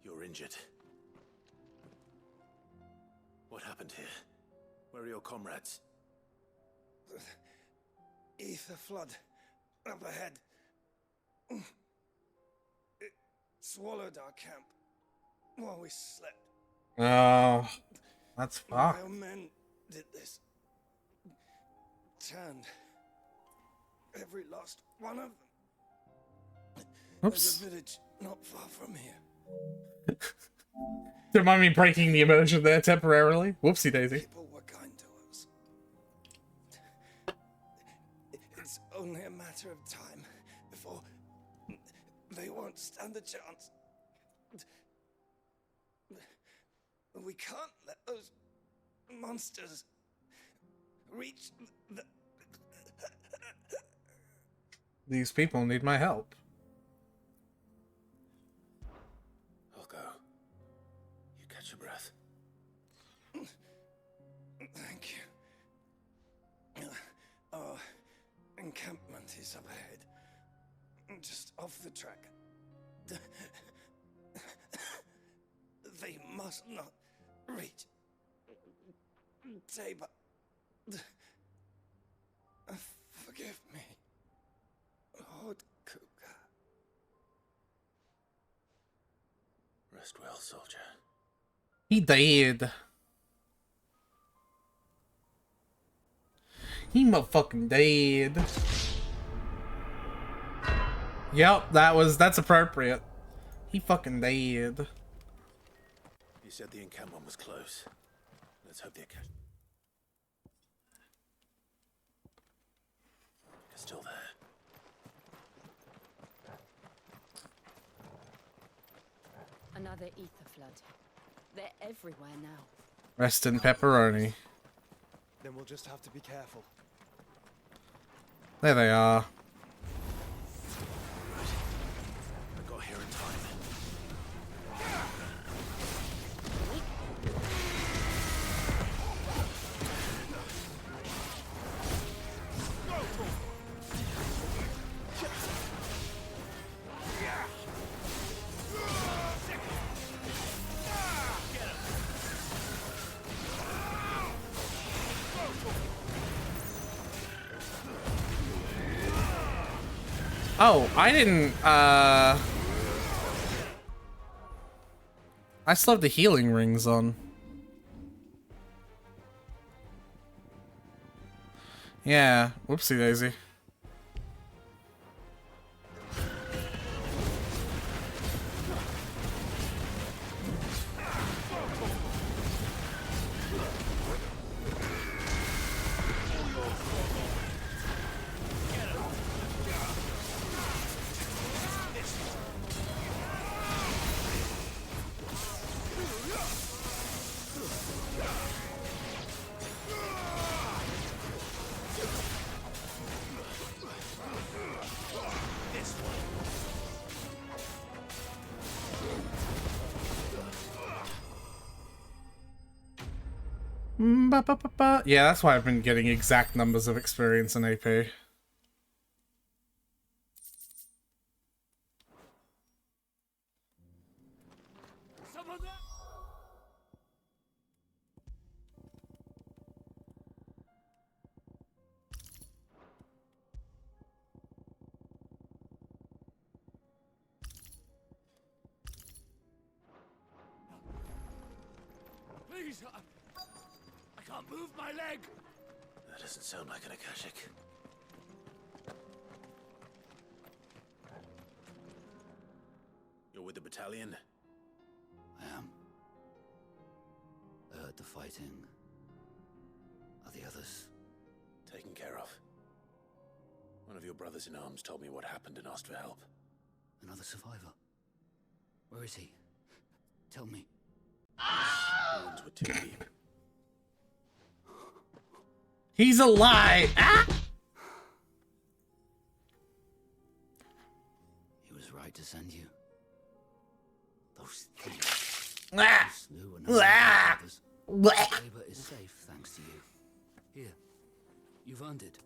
You're injured. What happened here? Where are your comrades? Ether flood up ahead. It swallowed our camp while we slept. Oh, that's fucked. My own men did this. Turned every last one of them. Oops. There's a village not far from here. Don't mind me breaking the emotion there temporarily. Whoopsie daisy. People were kind to us. It's only a matter of time before they won't stand a chance. We can't let those monsters reach the... These people need my help. I'll go. You catch your breath. Thank you. Our encampment is up ahead. Just off the track. They must not reach. Tabor. Forgive me, Lord Kuka. Rest well, soldier. He died. He motherfucking dead. Yep, that's appropriate. He fucking dead. You said the encampment was close. Let's hope the account is still there. Another ether flood. They're everywhere now. Rest in pepperoni. Then we'll just have to be careful. There they are. I got here in time. Oh, I didn't, I still have the healing rings on. Yeah, whoopsie daisy. Yeah, that's why I've been getting exact numbers of experience and AP. Please, I can't move my leg. That doesn't sound like an Akashic. You're with the battalion? I am. I heard the fighting. Are the others? Taken care of. One of your brothers in arms told me what happened and asked for help. Another survivor? Where is he? Tell me. His wounds were too deep. He's alive! Ah! He was right to send you. Those thieves. Ah! Slew another Ah! others. Ah! Labor is safe thanks to you. Here, you've earned it.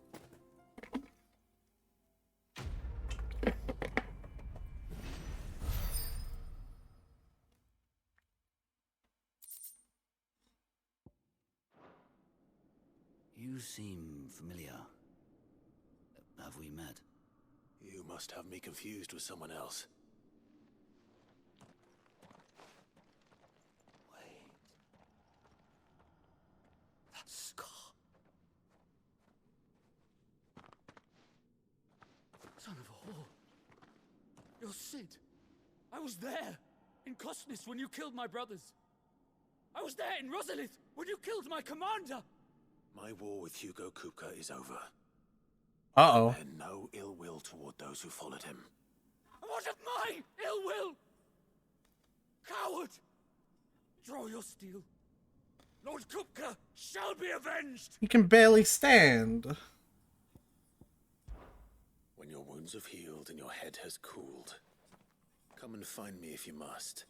You seem familiar. Have we met? You must have me confused with someone else. Wait. That scar. Son of a whore. You're Sid. I was there in Cosnes when you killed my brothers. I was there in Rosalith when you killed my commander. My war with Hugo Kupka is over. Uh-oh. And no ill will toward those who followed him. What of my ill will? Coward! Draw your steel. Lord Kupka shall be avenged! He can barely stand. When your wounds have healed and your head has cooled, come and find me if you must.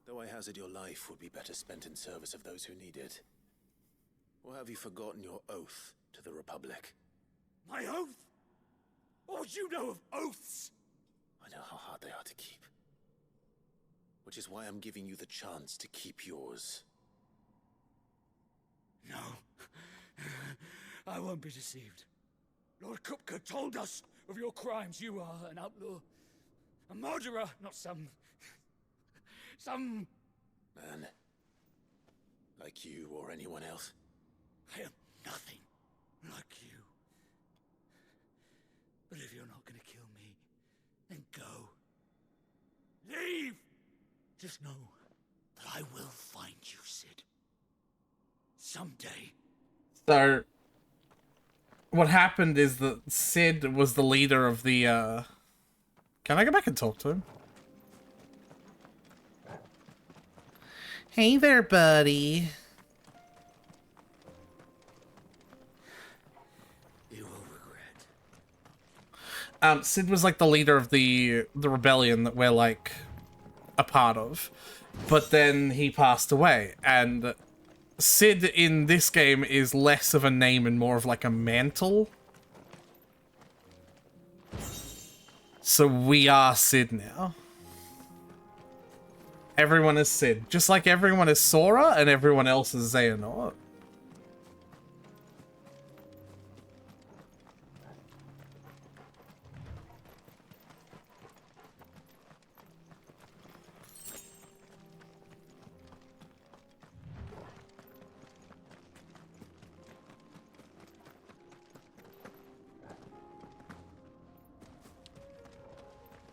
Though I hazard your life would be better spent in service of those who need it. Or have you forgotten your oath to the Republic? My oath? What would you know of oaths? I know how hard they are to keep. Which is why I'm giving you the chance to keep yours. No. I won't be deceived. Lord Kupka told us of your crimes. You are an outlaw. A murderer, not some man. Like you or anyone else. I am nothing like you. But if you're not gonna kill me, then go. Leave! Just know that I will find you, Sid. Someday. So, what happened is that Sid was the leader of the, Can I go back and talk to him? Hey there, buddy. Sid was like the leader of the rebellion that we're like a part of, but then he passed away, and Sid in this game is less of a name and more of like a mantle. So we are Sid now. Everyone is Sid, just like everyone is Sora and everyone else is Xehanort.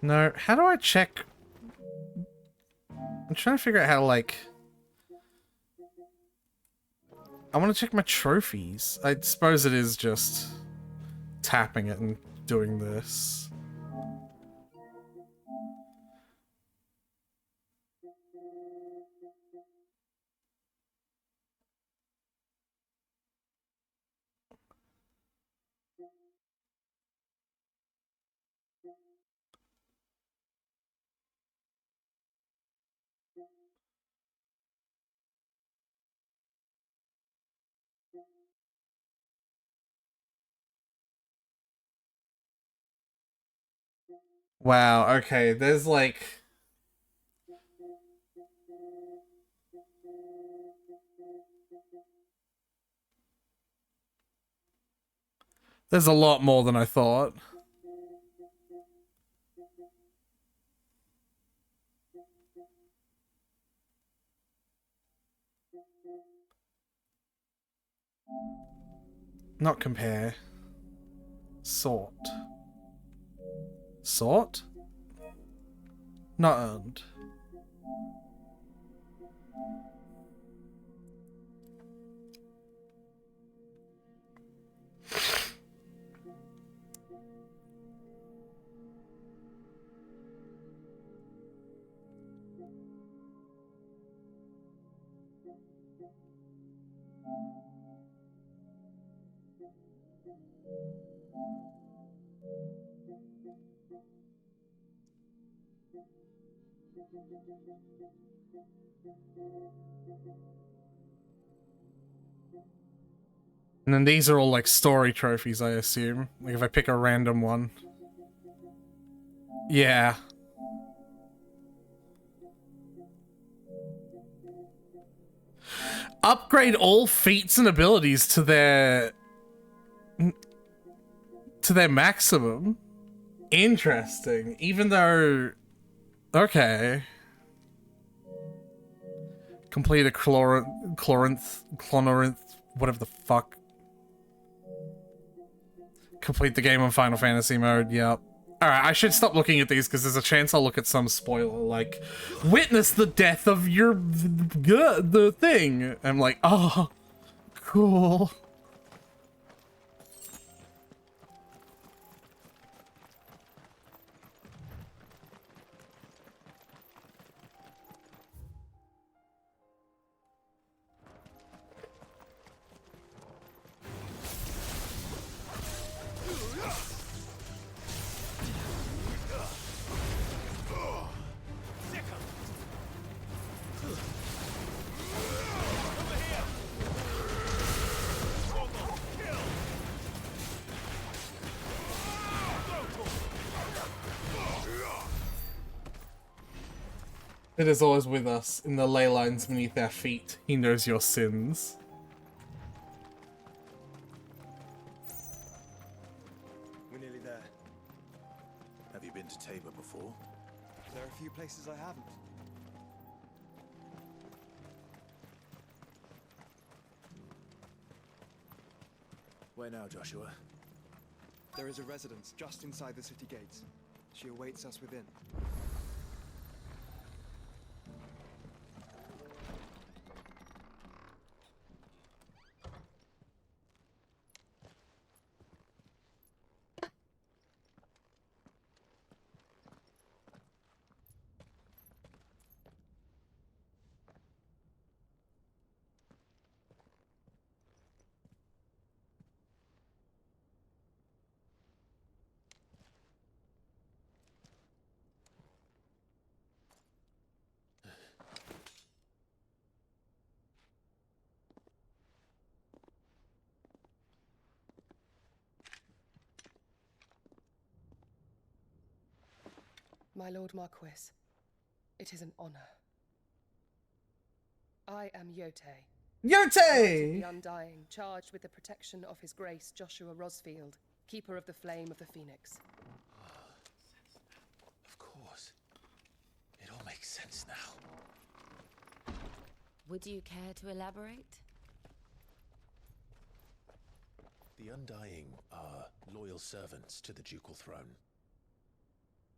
No, how do I check? I'm trying to figure out how to, like... I want to check my trophies. I suppose it is just tapping it and doing this. Wow, okay, there's like... There's a lot more than I thought. Not compare. Sort. Sort? Not earned. And then these are all like story trophies, I assume. Like if I pick a random one. Yeah. Upgrade all feats and abilities to their maximum. Interesting. Even though... Okay. Complete a clonorinth, whatever the fuck. Complete the game on Final Fantasy mode, yep. Alright, I should stop looking at these because there's a chance I'll look at some spoiler, like, witness the death of your... the thing. I'm like, oh, cool. It is always with us, in the ley lines beneath our feet. He knows your sins. We're nearly there. Have you been to Tabor before? There are a few places I haven't. Where now, Joshua? There is a residence just inside the city gates. She awaits us within. My Lord Marquis, it is an honor. I am Yote. Yote! The Undying, charged with the protection of His Grace Joshua Rosfield, Keeper of the Flame of the Phoenix. Of course. It all makes sense now. Would you care to elaborate? The Undying are loyal servants to the ducal throne.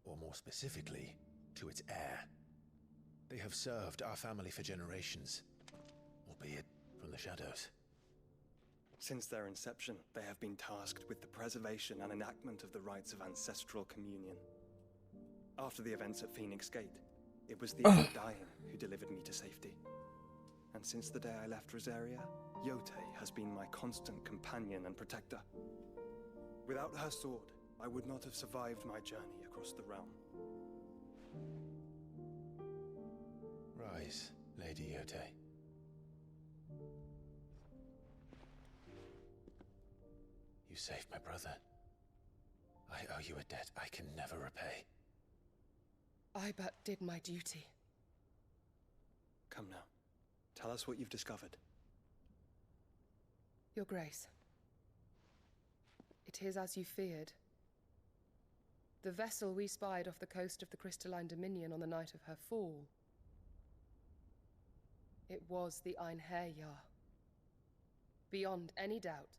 or more specifically, to its heir. They have served our family for generations, albeit from the shadows. Since their inception, they have been tasked with the preservation and enactment of the rites of ancestral communion. After the events at Phoenix Gate, it was the Undying who delivered me to safety. And since the day I left Rosaria, Yote has been my constant companion and protector. Without her sword, I would not have survived my journey across the realm. Rise, Lady Yote. You saved my brother. I owe you a debt I can never repay. I but did my duty. Come now. Tell us what you've discovered. Your Grace. It is as you feared. The vessel we spied off the coast of the Crystalline Dominion on the night of her fall. It was the Einherjar. Beyond any doubt.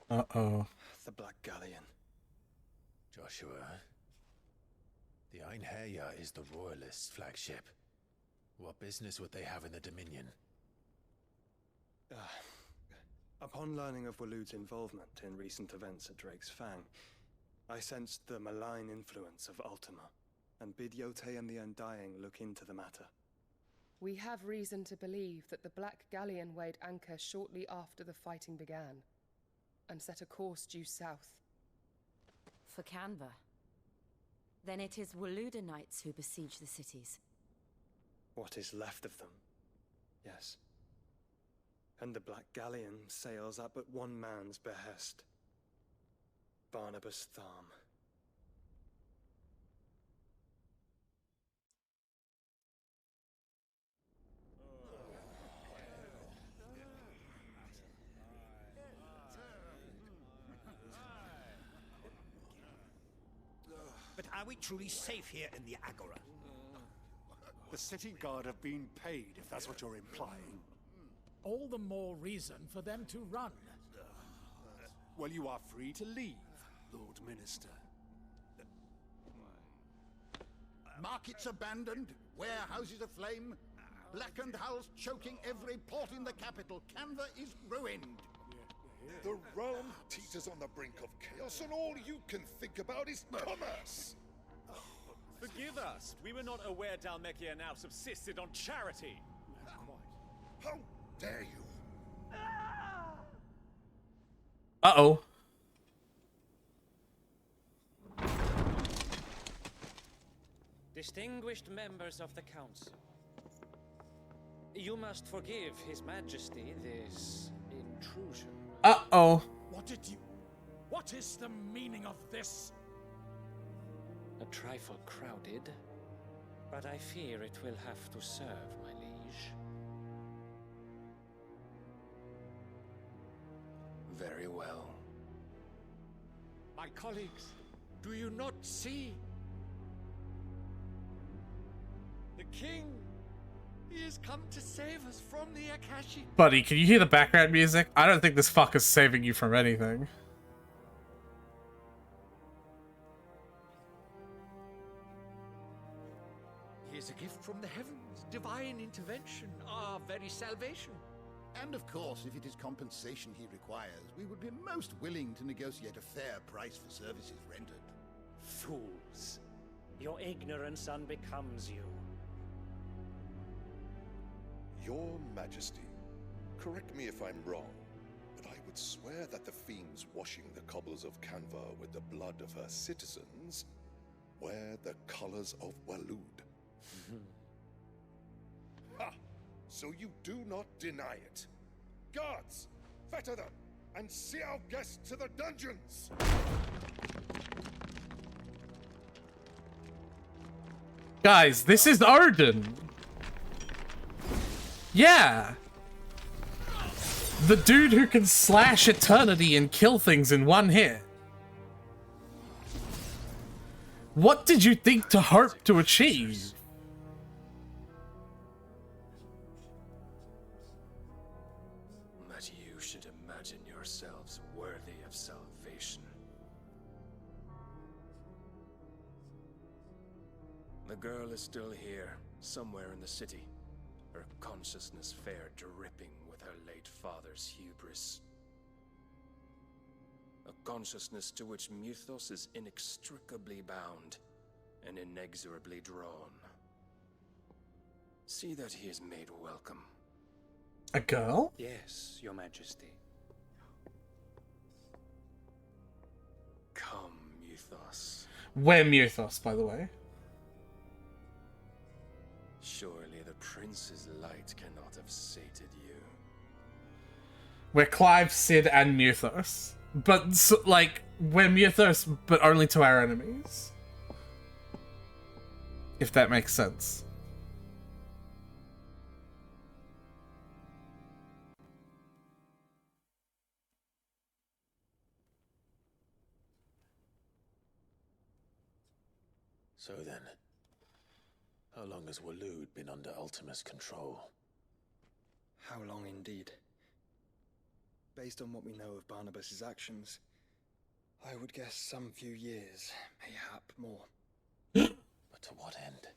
Uh-oh. The Black Galleon. Joshua, the Einherjar is the Royalists' flagship. What business would they have in the Dominion? Upon learning of Waloed's involvement in recent events at Drake's Fang, I sensed the malign influence of Ultima, and bid Yote and the Undying look into the matter. We have reason to believe that the Black Galleon weighed anchor shortly after the fighting began, and set a course due south. For Canva. Then it is Waloed knights who besiege the cities. What is left of them, yes. And the Black Galleon sails at but one man's behest. Barnabas Tharm. But are we truly safe here in the Agora? The city guard have been paid, if that's what you're implying. All the more reason for them to run. Well, you are free to leave, Lord Minister. Markets abandoned, warehouses aflame, blackened hulls choking every port in the capital. Canva is ruined. The realm teeters on the brink of chaos, and all you can think about is commerce. Forgive us. We were not aware Dhalmekia now subsisted on charity. How dare you? Uh-oh. Distinguished members of the Council, you must forgive His Majesty this intrusion. Uh-oh. What is the meaning of this? A trifle crowded, but I fear it will have to serve, my liege. Very well. My colleagues, do you not see? The king, he has come to save us from the Akashi. Buddy, can you hear the background music? I don't think this fucker's saving you from anything. He is a gift from the heavens, divine intervention, our very salvation. And of course, if it is compensation he requires, we would be most willing to negotiate a fair price for services rendered. Fools. Your ignorance unbecomes you. Your Majesty, correct me if I'm wrong, but I would swear that the fiends washing the cobbles of Canva with the blood of her citizens wear the colors of Waloed. Ha! So you do not deny it. Guards, fetter them, and see our guests to the dungeons! Guys, this is Odin. Yeah. The dude who can slash eternity and kill things in one hit. What did you think to hope to achieve? That you should imagine yourselves worthy of salvation. The girl is still here, somewhere in the city. Her consciousness fair dripping with her late father's hubris. A consciousness to which Mythos is inextricably bound and inexorably drawn. See that he is made welcome. A girl? Yes, Your Majesty. Come, Mythos. We're Mythos, by the way. Surely the prince's light cannot have sated you. We're Clive, Sid, and Mythos. But, like, we're Mythos, but only to our enemies. If that makes sense. So then, how long has Waloed been under Ultima's control? How long indeed? Based on what we know of Barnabas's actions, I would guess some few years, mayhap more. But to what end?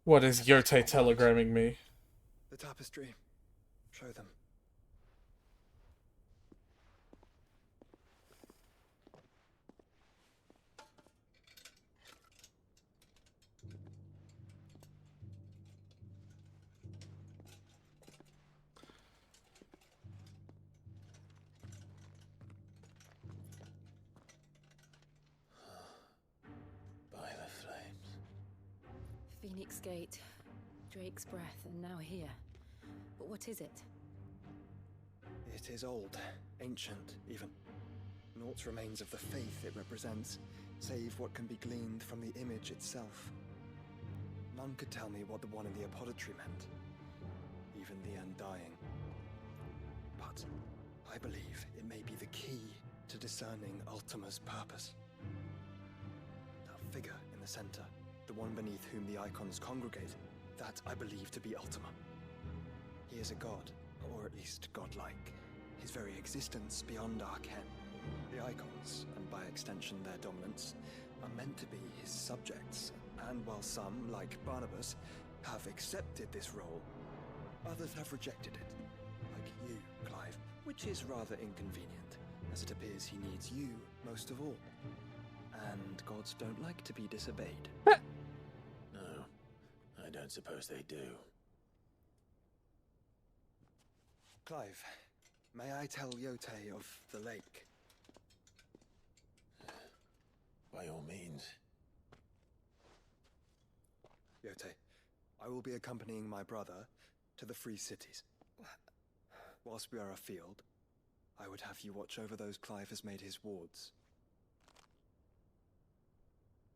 What is Yote telegramming me? The tapestry. Show them. By the flames. Phoenix Gate, Drake's Breath, and now here. But what is it? It is old, ancient, even. Naught remains of the faith it represents, save what can be gleaned from the image itself. None could tell me what the one in the apothecary meant, even the Undying. But I believe it may be the key to discerning Ultima's purpose. That figure in the center, the one beneath whom the icons congregate, that I believe to be Ultima. He is a god, or at least godlike. His very existence beyond our ken. The icons, and by extension their dominants, are meant to be his subjects, and while some, like Barnabas, have accepted this role, others have rejected it, like you, Clive, which is rather inconvenient, as it appears he needs you most of all. And gods don't like to be disobeyed. No, I don't suppose they do. Clive, may I tell Yote of the lake? By all means. Yote, I will be accompanying my brother to the Free Cities. Whilst we are afield, I would have you watch over those Clive has made his wards.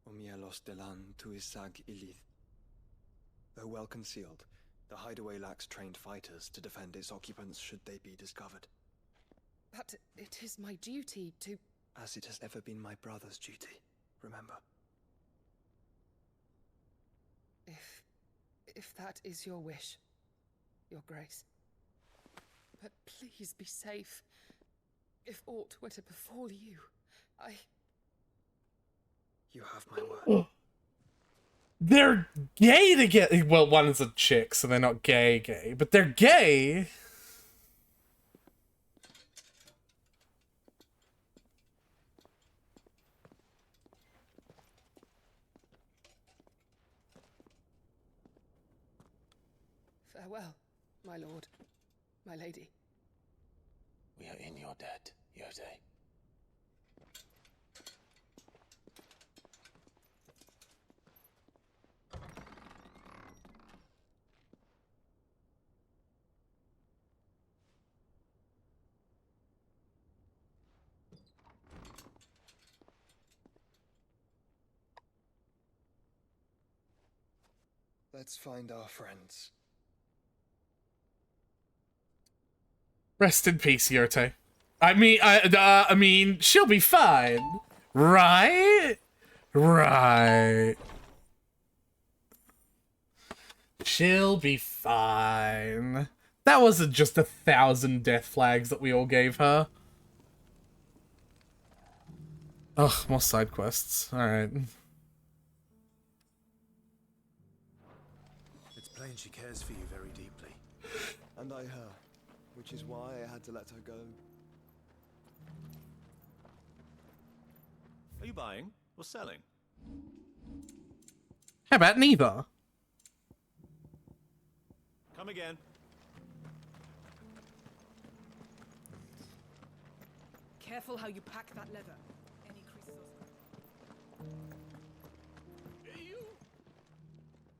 Umielos delan tuisag ilith. Though well concealed, the hideaway lacks trained fighters to defend its occupants should they be discovered. But it is my duty to... As it has ever been my brother's duty, remember. If that is your wish, Your Grace. But please be safe. If aught were to befall you, You have my word. They're gay together. Well, one is a chick, so they're not gay, but they're gay. Farewell, my lord, my lady. We are in your debt, Yote. Let's find our friends. Rest in peace, Yote. I mean, she'll be fine, right? Right. She'll be fine. That wasn't just 1,000 death flags that we all gave her. Ugh, more side quests. Alright. imagine she cares for you very deeply. And I her, which is why I had to let her go. Are you buying or selling? How about neither? Come again. Careful how you pack that leather. Any creases You...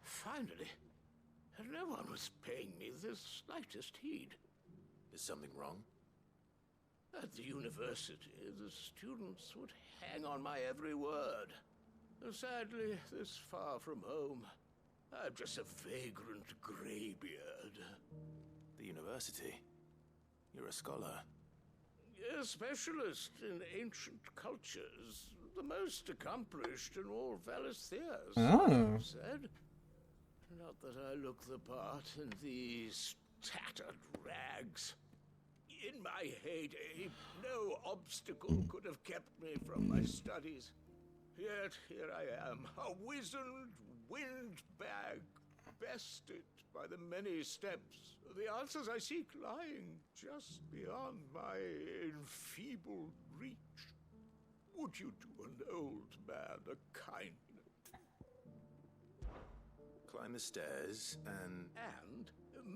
Finally. No one was paying me the slightest heed. Is something wrong? At the university, the students would hang on my every word. Sadly, this far from home, I'm just a vagrant greybeard. The university? You're a scholar. A specialist in ancient cultures, the most accomplished in all Valistheas, Oh. said. Not that I look the part in these tattered rags. In my heyday, no obstacle could have kept me from my studies. Yet here I am, a wizened windbag, bested by the many steps, the answers I seek lying just beyond my enfeebled reach. Would you do an old man a kindness? Climb the stairs and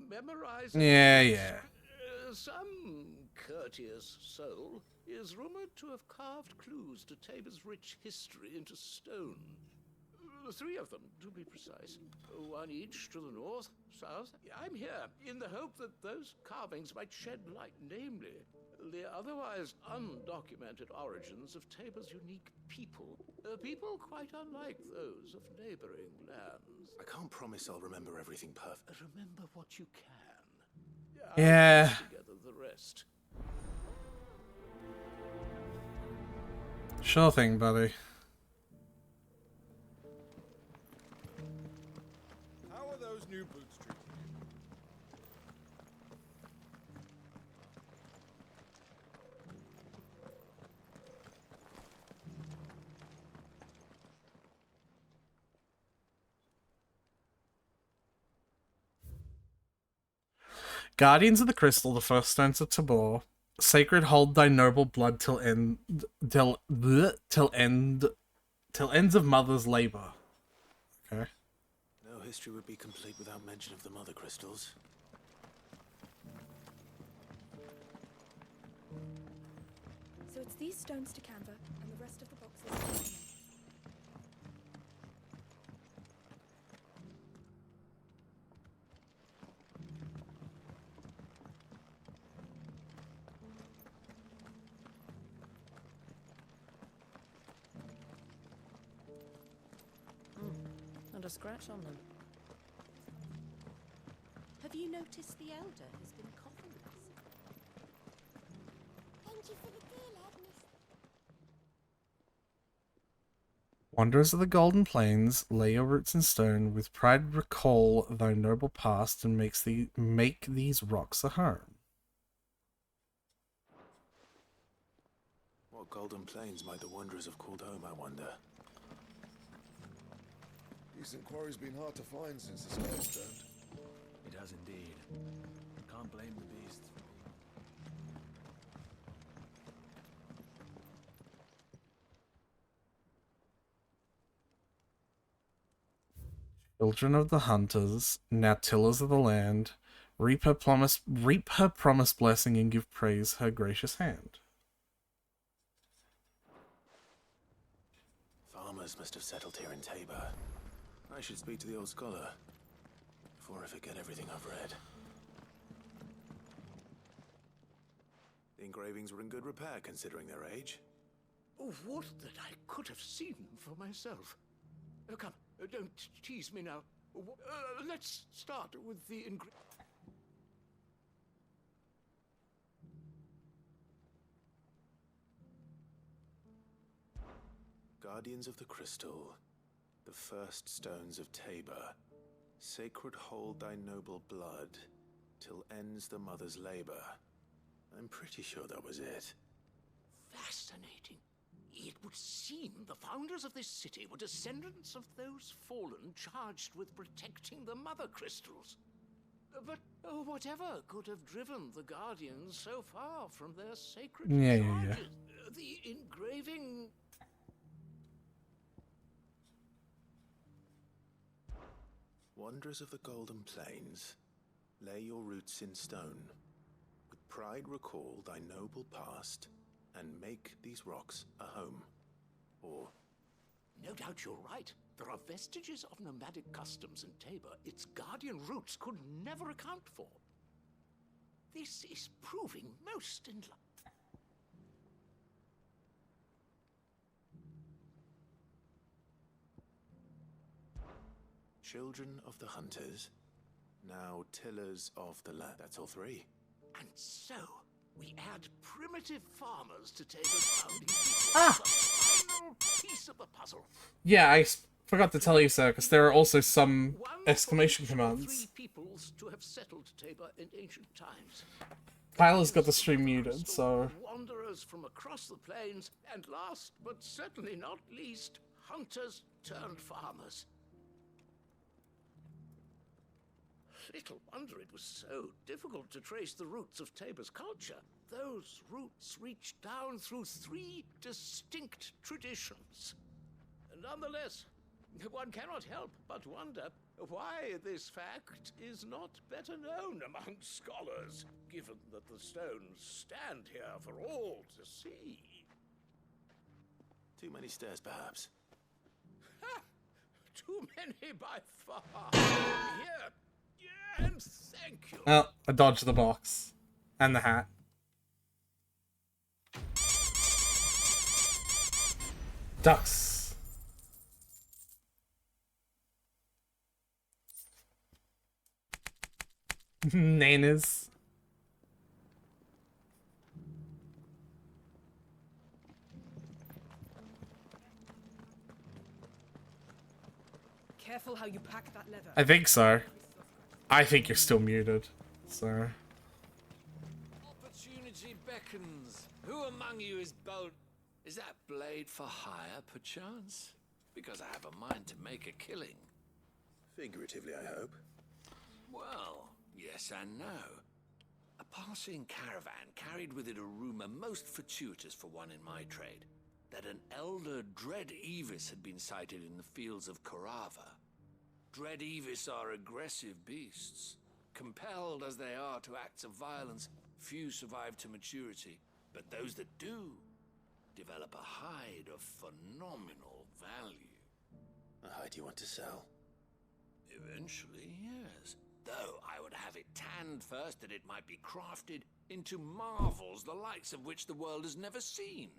Memorize. Yeah. Some courteous soul is rumored to have carved clues to Tabor's rich history into stone. 3 of them, to be precise. 1 each to the north, south. I'm here in the hope that those carvings might shed light, namely, the otherwise undocumented origins of Tabor's unique people. People quite unlike those of neighboring lands. I can't promise I'll remember everything perfect. Remember what you can. Yeah. I'll piece together the rest. Sure thing, buddy. How are those new boots treating you? Guardians of the Crystal, the first stones of Tabor. Sacred, hold thy noble blood till ends of mother's labor. Okay. No history would be complete without mention of the mother crystals. So it's these stones to Canva, and the rest of the boxes. Not a scratch on them. Have you noticed the Elder has been coffinless? Thank you for the deal, Agnes. Wanderers of the Golden Plains, lay your roots in stone. With pride recall thy noble past, and make these rocks a home. What golden plains might the wanderers have called home, I wonder? Decent quarry's been hard to find since the sky turned. It has indeed. Can't blame the beasts for Children of the hunters, now tillers of the land, reap her promised blessing and give praise her gracious hand. Farmers must have settled here in Tabor. I should speak to the old scholar before I forget everything I've read. The engravings were in good repair considering their age. Oh, would that I could have seen for myself. Come, don't tease me now. Let's start with the Guardians of the Crystal, the first stones of Tabor, sacred hold thy noble blood, till ends the mother's labor. I'm pretty sure that was it. Fascinating. It would seem the founders of this city were descendants of those fallen charged with protecting the mother crystals. But whatever could have driven the Guardians so far from their sacred charges? The engraving... Wanderers of the Golden Plains, lay your roots in stone. With pride recall thy noble past, and make these rocks a home. Or... No doubt you're right. There are vestiges of nomadic customs in Tabor its guardian roots could never account for. This is proving most enlightening. Children of the Hunters, now tillers of the land. That's all three. And so, we add primitive farmers to Tabor's founding people. The final piece of the puzzle. Yeah, I forgot to tell you, sir, because there are also some exclamation commands. Three peoples to have settled Tabor in ancient times. Tyler's got the stream muted, so... Wanderers from across the plains, and last, but certainly not least, hunters turned farmers. Little wonder it was so difficult to trace the roots of Tabor's culture. Those roots reach down through three distinct traditions. Nonetheless, one cannot help but wonder why this fact is not better known among scholars, given that the stones stand here for all to see. Too many stairs, perhaps. Ha! Too many by far. Here. And thank you. Well, I dodged the box. And the hat. Ducks. Nanas. Careful how you pack that leather. I think so. I think you're still muted, so... Opportunity beckons. Who among you is bold? Is that blade for hire, perchance? Because I have a mind to make a killing. Figuratively, I hope. Well, yes and no. A passing caravan carried with it a rumor most fortuitous for one in my trade, that an elder Dread Evis had been sighted in the fields of Corava. Dread Evis are aggressive beasts. Compelled as they are to acts of violence, few survive to maturity, but those that do develop a hide of phenomenal value. A hide you want to sell? Eventually, yes. Though I would have it tanned first that it might be crafted into marvels the likes of which the world has never seen.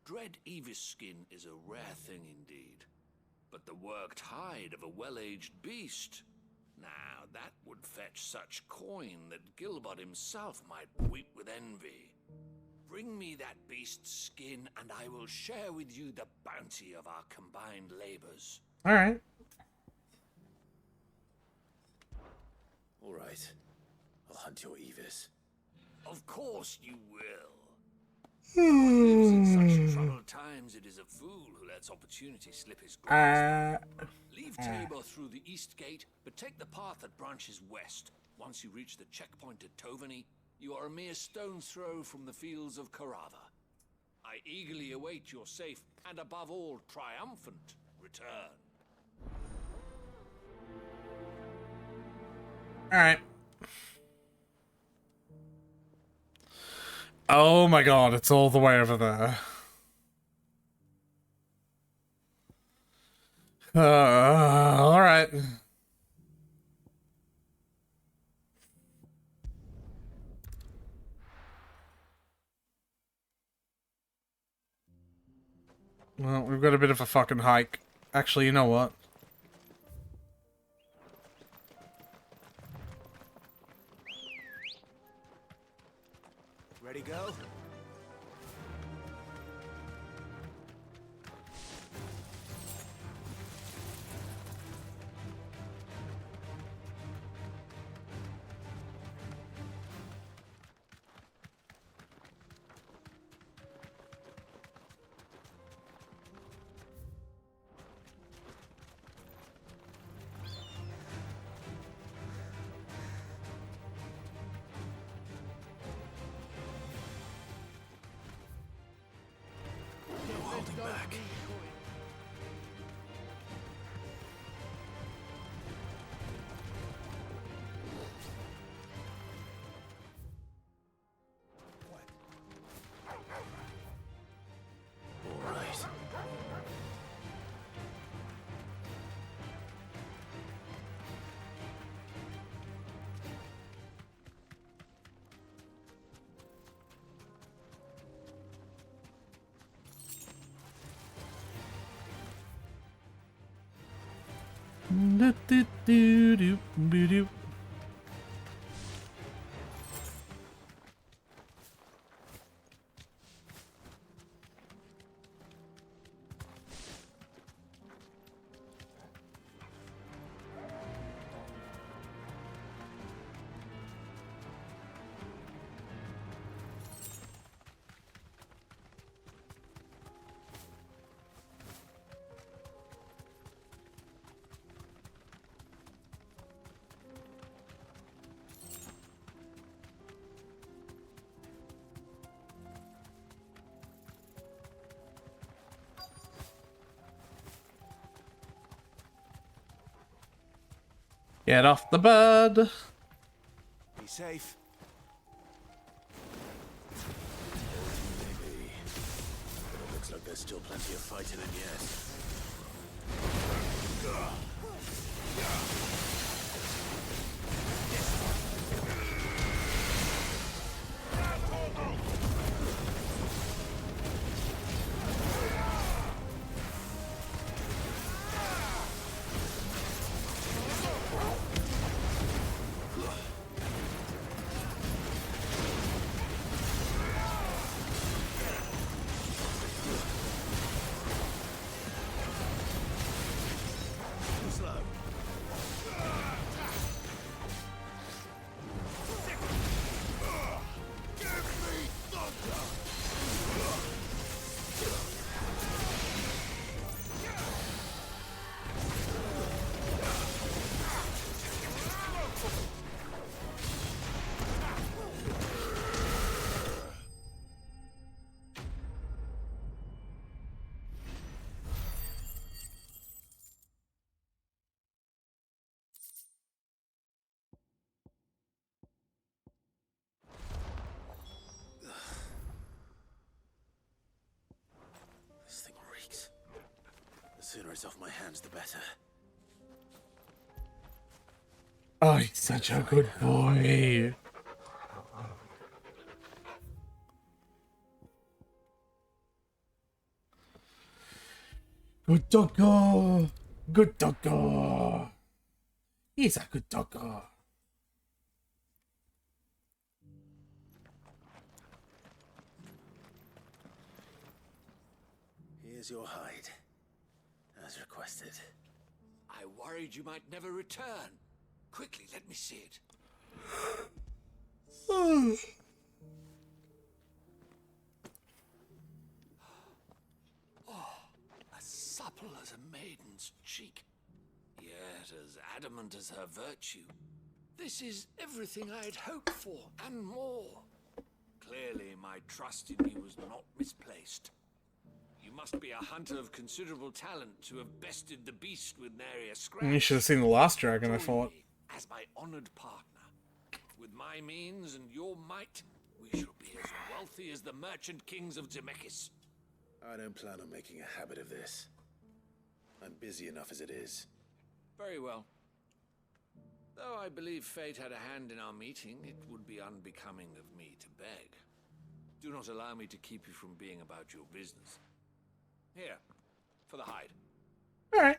Dread Evis skin is a rare thing indeed. But the worked hide of a well-aged beast, now that would fetch such coin that Gilbert himself might weep with envy. Bring me that beast's skin, and I will share with you the bounty of our combined labors. Alright. All right. I'll hunt your Evis. Of course you will. In such troubled times, it is a fool who lets opportunity slip his grasp. Leave Tabor through the east gate, but take the path that branches west. Once you reach the checkpoint at Tovany, you are a mere stone's throw from the fields of Corava. I eagerly await your safe and, above all, triumphant return. Alright. Oh my god, it's all the way over there. Alright. Well, we've got a bit of a fucking hike. Actually, you know what? Ready, go? holding back. All right. Do-do-do-do-do-do. Get off the bed. Be safe. Maybe. But it looks like there's still plenty of fighting in yet. This thing reeks. The sooner it's off my hands, the better. Oh, he's such a good boy. Good doggo. Good doggo. He's a good doggo. Here's your hide, as requested. I worried you might never return. Quickly, let me see it. Oh, as supple as a maiden's cheek, yet as adamant as her virtue. This is everything I'd hoped for, and more. Clearly, my trust in you was not misplaced. You must be a hunter of considerable talent to have bested the beast with nary a scratch. You should have seen the last dragon, I thought. As my honored partner. With my means and your might, we shall be as wealthy as the merchant kings of Zemeckis. I don't plan on making a habit of this. I'm busy enough as it is. Very well. Though I believe fate had a hand in our meeting, it would be unbecoming of me to beg. Do not allow me to keep you from being about your business. Here, for the hide. All right.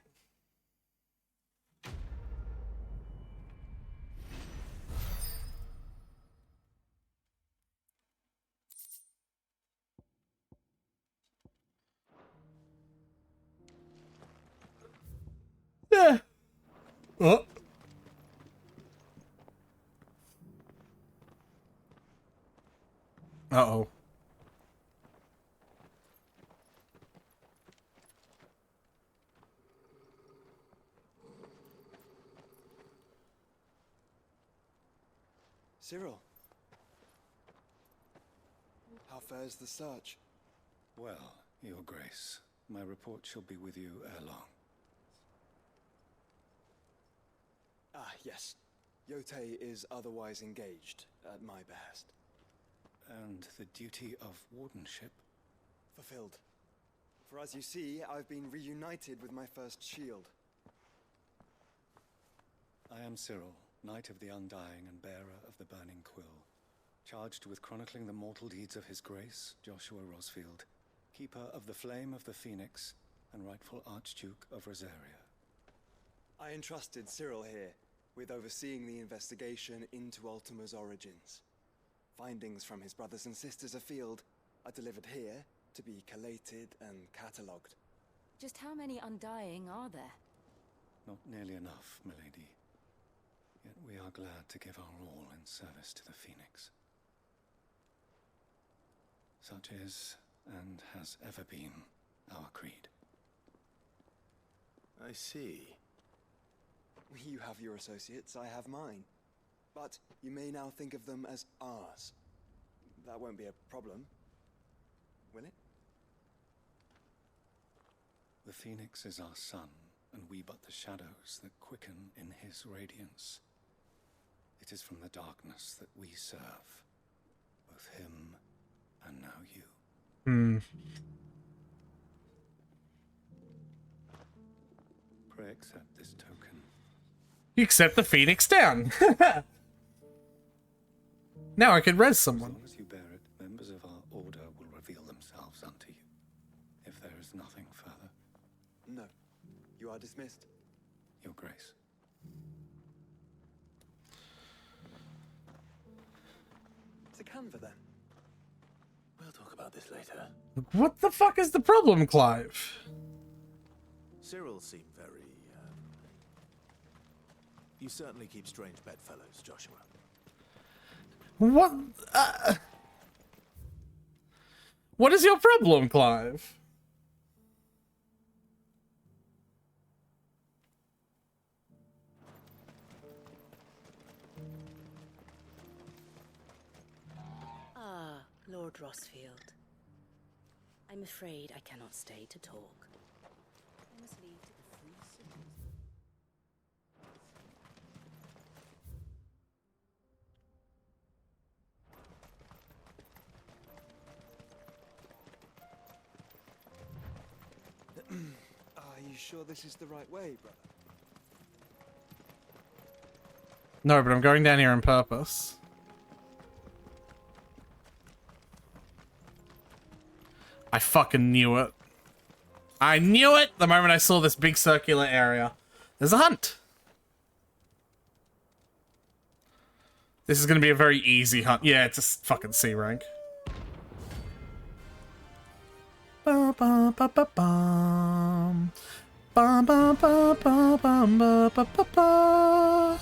Yeah. Oh. Uh-oh. Cyril. How fares the search? Well, Your Grace, my report shall be with you ere long. Ah, yes. Yotei is otherwise engaged, at my behest. And the duty of wardenship? Fulfilled. For as you see, I've been reunited with my first shield. I am Cyril, Knight of the Undying and bearer of the Burning Quill, charged with chronicling the mortal deeds of His Grace, Joshua Rosfield, keeper of the Flame of the Phoenix and rightful Archduke of Rosaria. I entrusted Cyril here with overseeing the investigation into Ultima's origins. Findings from his brothers and sisters afield are delivered here to be collated and catalogued. Just how many Undying are there? Not nearly enough, milady. Yet we are glad to give our all in service to the Phoenix. Such is, and has ever been, our creed. I see. You have your associates, I have mine. But you may now think of them as ours. That won't be a problem, will it? The Phoenix is our sun, and we but the shadows that quicken in his radiance. It is from the darkness that we serve, both him and now you. Pray accept this token. You accept the Phoenix down. Now I can res someone. As long as you bear it, members of our order will reveal themselves unto you. If there is nothing further. No. You are dismissed. Your Grace. To Canva, then. We'll talk about this later. What the fuck is the problem, Clive? Cyril seemed very, You certainly keep strange bedfellows, Joshua. What? What is your problem, Clive? Ah, Lord Rosfield. I'm afraid I cannot stay to talk. I must leave to the free citizens. Are you sure this is the right way, brother? No, but I'm going down here on purpose. I fucking knew it. I knew it the moment I saw this big circular area. There's a hunt. This is going to be a very easy hunt. Yeah, it's a fucking C rank. Ba ba ba ba bum. Ba ba ba ba bum ba ba ba ba.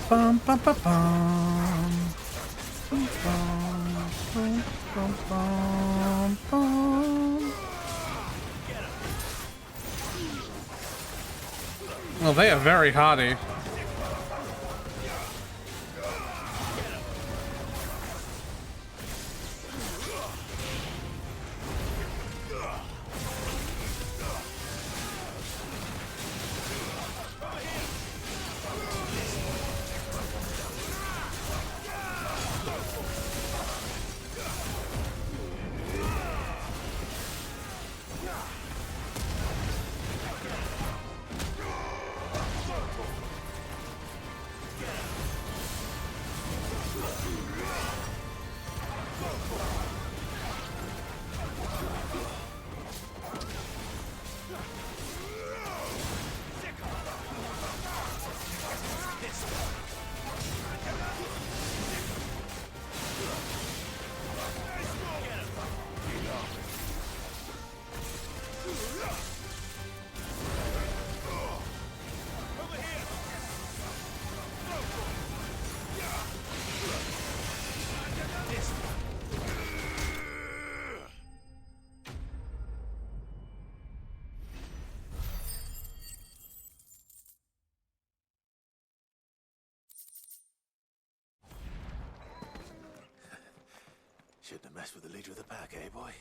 Bum bum bum bum. Bum bum bum bum bum. Well, they are very hardy. Shouldn't have messed with the leader of the pack, eh, boy?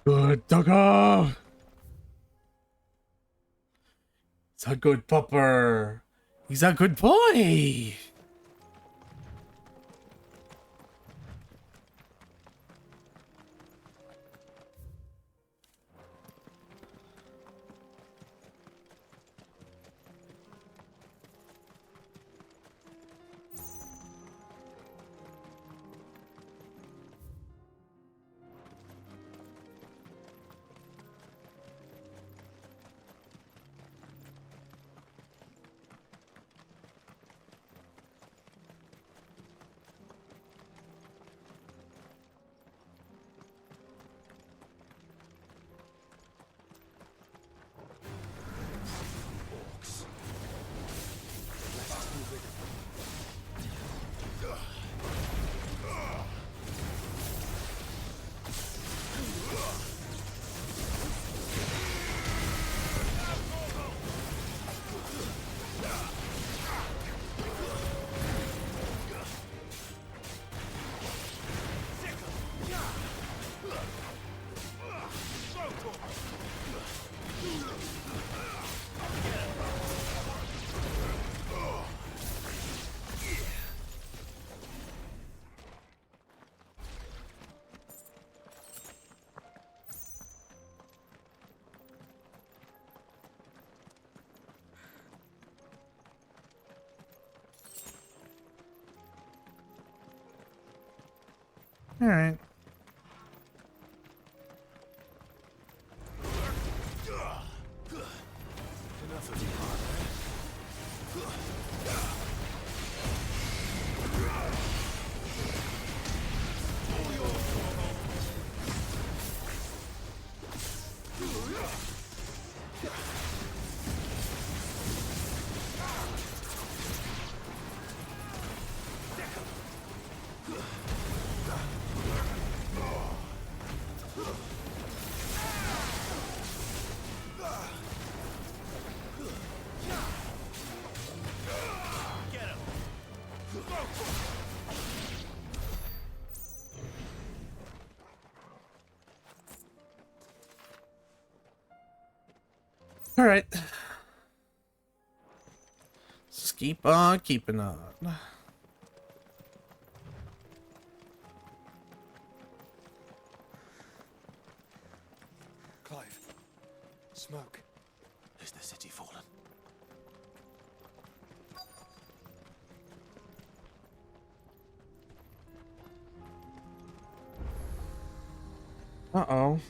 Good doggo. He's a good pupper. He's a good boy. All right. Enough of you, partner. All right. Just keep on keeping on. Clive. Smoke. Is the city fallen? Uh-oh.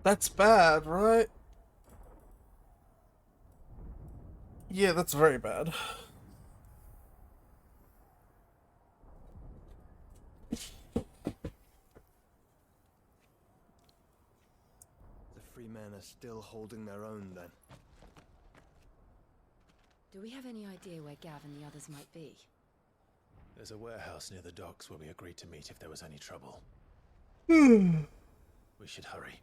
That's bad, right? Yeah, that's very bad. The free men are still holding their own, then. Do we have any idea where Gav and the others might be? There's a warehouse near the docks where we agreed to meet if there was any trouble. We should hurry.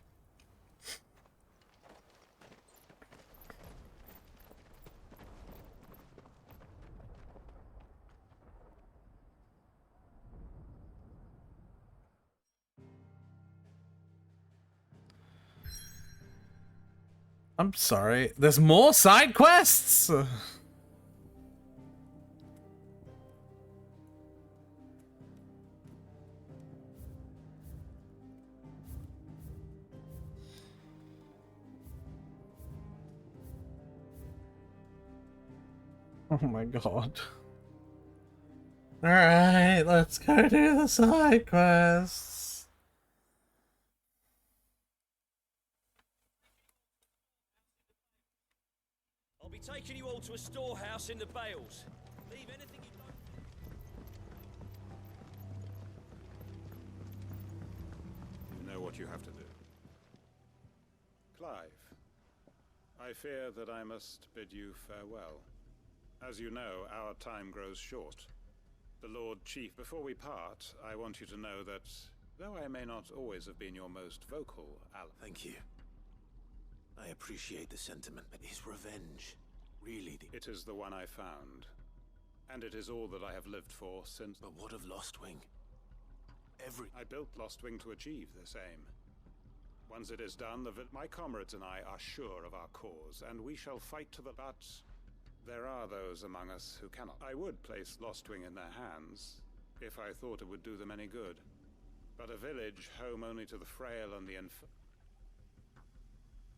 I'm sorry. There's more side quests? Oh my god. Alright, let's go do the side quests. I'll be taking you all to a storehouse in the Bales. Leave anything you don't... You know what you have to do. Clive, I fear that I must bid you farewell. As you know, our time grows short. The Lord Chief, before we part, I want you to know that, though I may not always have been your most vocal ally... Thank you. I appreciate the sentiment, but is revenge really the... It is the one I found. And it is all that I have lived for since... But what of Lostwing? I built Lostwing to achieve this aim. Once it is done, my comrades and I are sure of our cause, and we shall fight to the... But there are those among us who cannot. I would place Lostwing in their hands, if I thought it would do them any good. But a village home only to the frail and the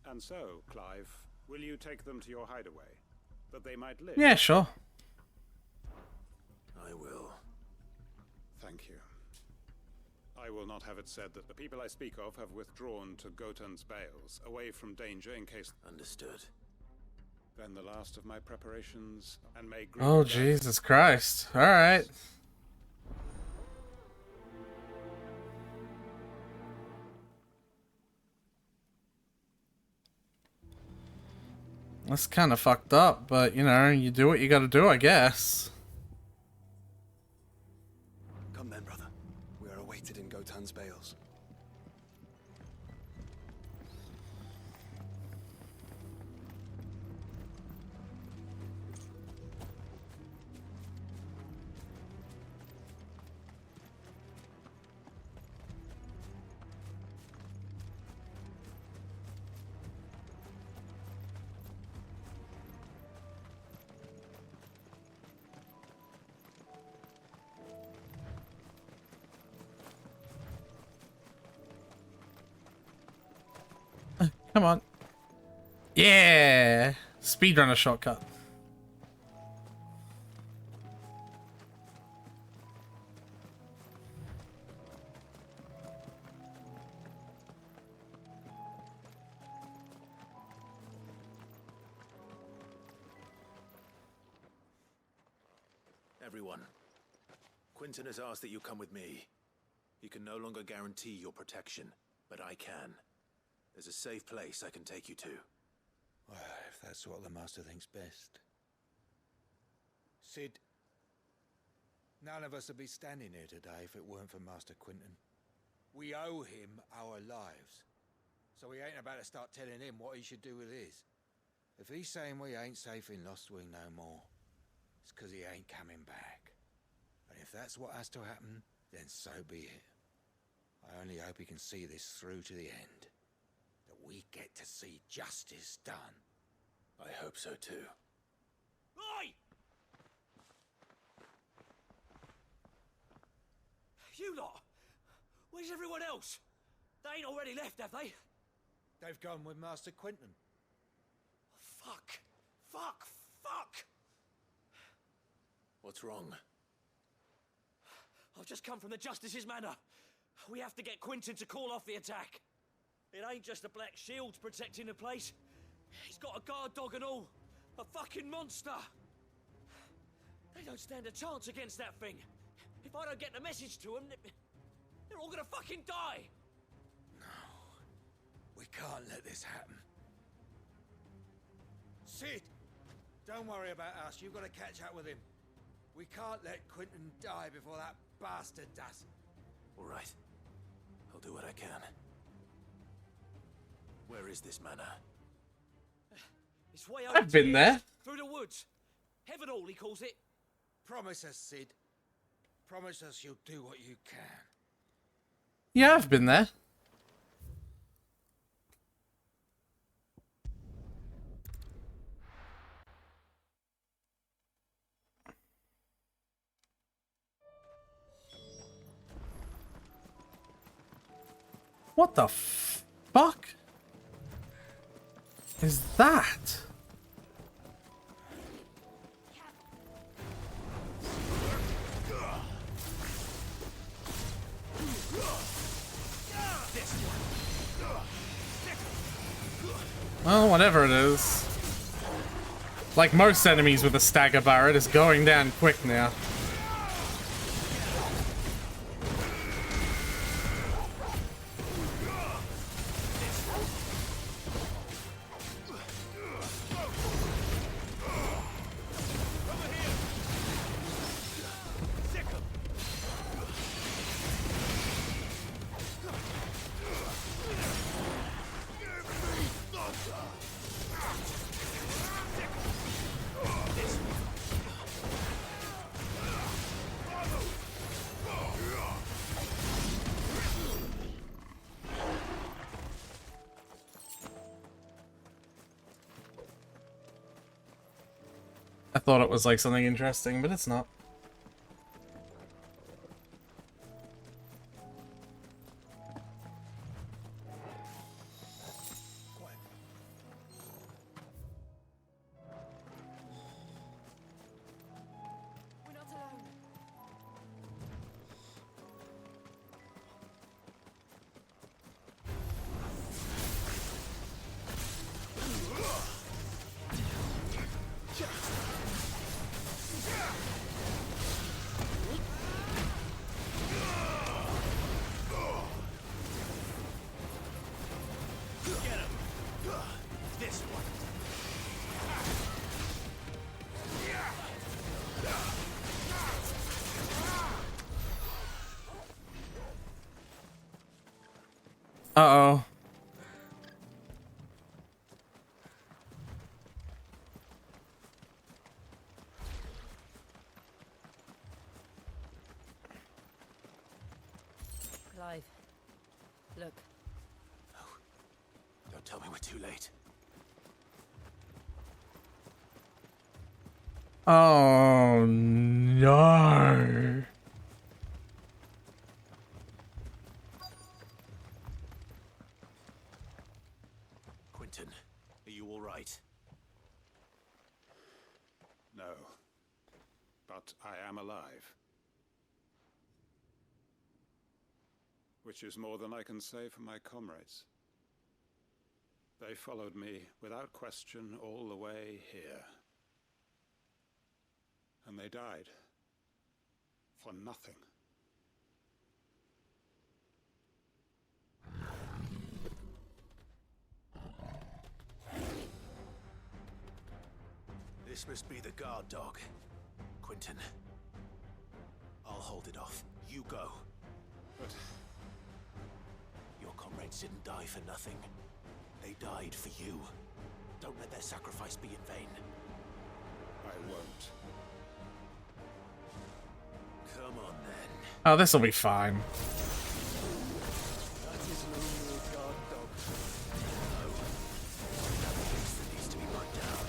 And so, Clive, will you take them to your hideaway, that they might live? Yeah, sure. I will. Thank you. I will not have it said that the people I speak of have withdrawn to Gotan's Bales, away from danger in case... Understood. Then the last of my preparations, and may... Oh, Jesus Christ. Alright. That's kind of fucked up, but, you know, you do what you gotta do, I guess. Come then, brother. We are awaited in Gotan's Bales. Come on. Yeah! Speedrunner shortcut. Everyone, Quinton has asked that you come with me. He can no longer guarantee your protection, but I can. There's a safe place I can take you to. Well, if that's what the Master thinks best. Sid, none of us would be standing here today if it weren't for Master Quinton. We owe him our lives. So we ain't about to start telling him what he should do with his. If he's saying we ain't safe in Lostwing no more, it's 'cause he ain't coming back. And if that's what has to happen, then so be it. I only hope he can see this through to the end. We get to see justice done. I hope so too. Oi! You lot! Where's everyone else? They ain't already left, have they? They've gone with Master Quinton. Fuck! Fuck! Fuck! What's wrong? I've just come from the Justice's Manor. We have to get Quinton to call off the attack. It ain't just the Black Shields protecting the place. He's got a guard dog and all. A fucking monster. They don't stand a chance against that thing. If I don't get the message to them, they're all gonna fucking die. No. We can't let this happen. Sid! Don't worry about us. You've got to catch up with him. We can't let Quinton die before that bastard does. All right. I'll do what I can. Where is this manor? It's way I've been there. Through the woods. Heaven Hall, he calls it. Promise us, Sid. Promise us you'll do what you can. Yeah, I've been there. What the fuck is that? Well, whatever it is. Like most enemies with a stagger bar, it is going down quick now. I thought it was like something interesting, but it's not. Uh-oh. Clive, look. No. Don't tell me we're too late. Oh, no. Quentin, are you all right? No. But I am alive. Which is more than I can say for my comrades. They followed me without question all the way here. And they died. For nothing. This must be the guard dog. Quentin. I'll hold it off. You go. But your comrades didn't die for nothing. They died for you. Don't let their sacrifice be in vain. I won't. Come on, then. Oh, this'll be fine. That isn't only a guard dog. No. That beast that needs to be run down.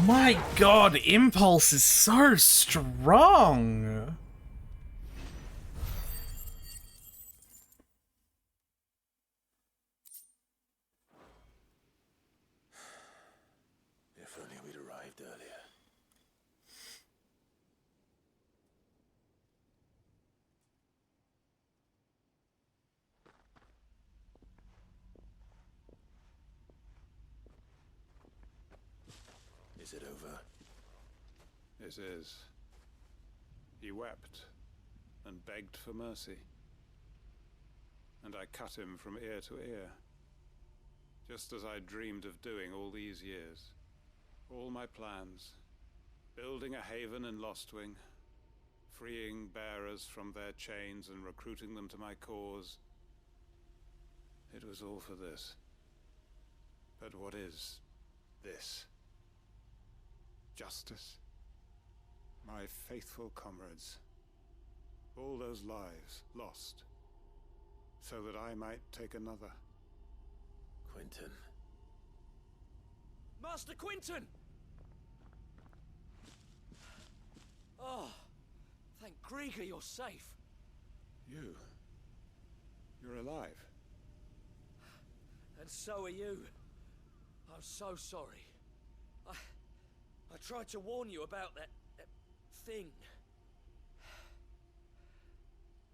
My god, Impulse is so strong! If only we'd arrived earlier. Is it over? it is. He wept and begged for mercy. And I cut him from ear to ear. Just as I dreamed of doing all these years. All my plans. Building a haven in Lostwing. Freeing bearers from their chains and recruiting them to my cause. It was all for this. But what is this? Justice? My faithful comrades. All those lives lost. So that I might take another. Quentin. Master Quentin! Oh, thank Grieger you're safe. You're alive. And so are you. I'm so sorry. I tried to warn you about that thing.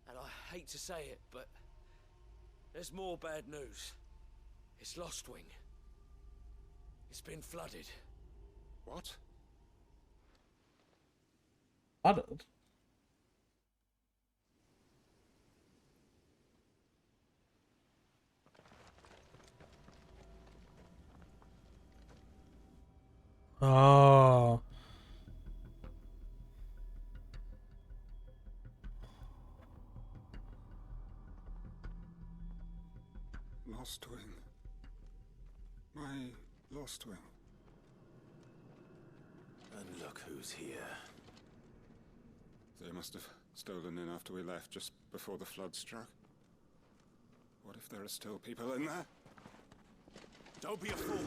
And I hate to say it, but there's more bad news. It's Lostwing. It's been flooded. What? Flooded? Oh. Lost wing. My lost wing. And look who's here. They must have stolen in after we left, just before the flood struck. What if there are still people in there? Don't be a fool.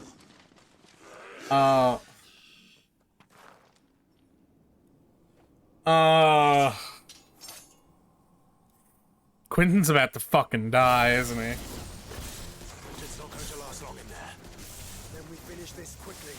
Quentin's about to fucking die, isn't he? It's not going to last long in there. Then we finish this quickly.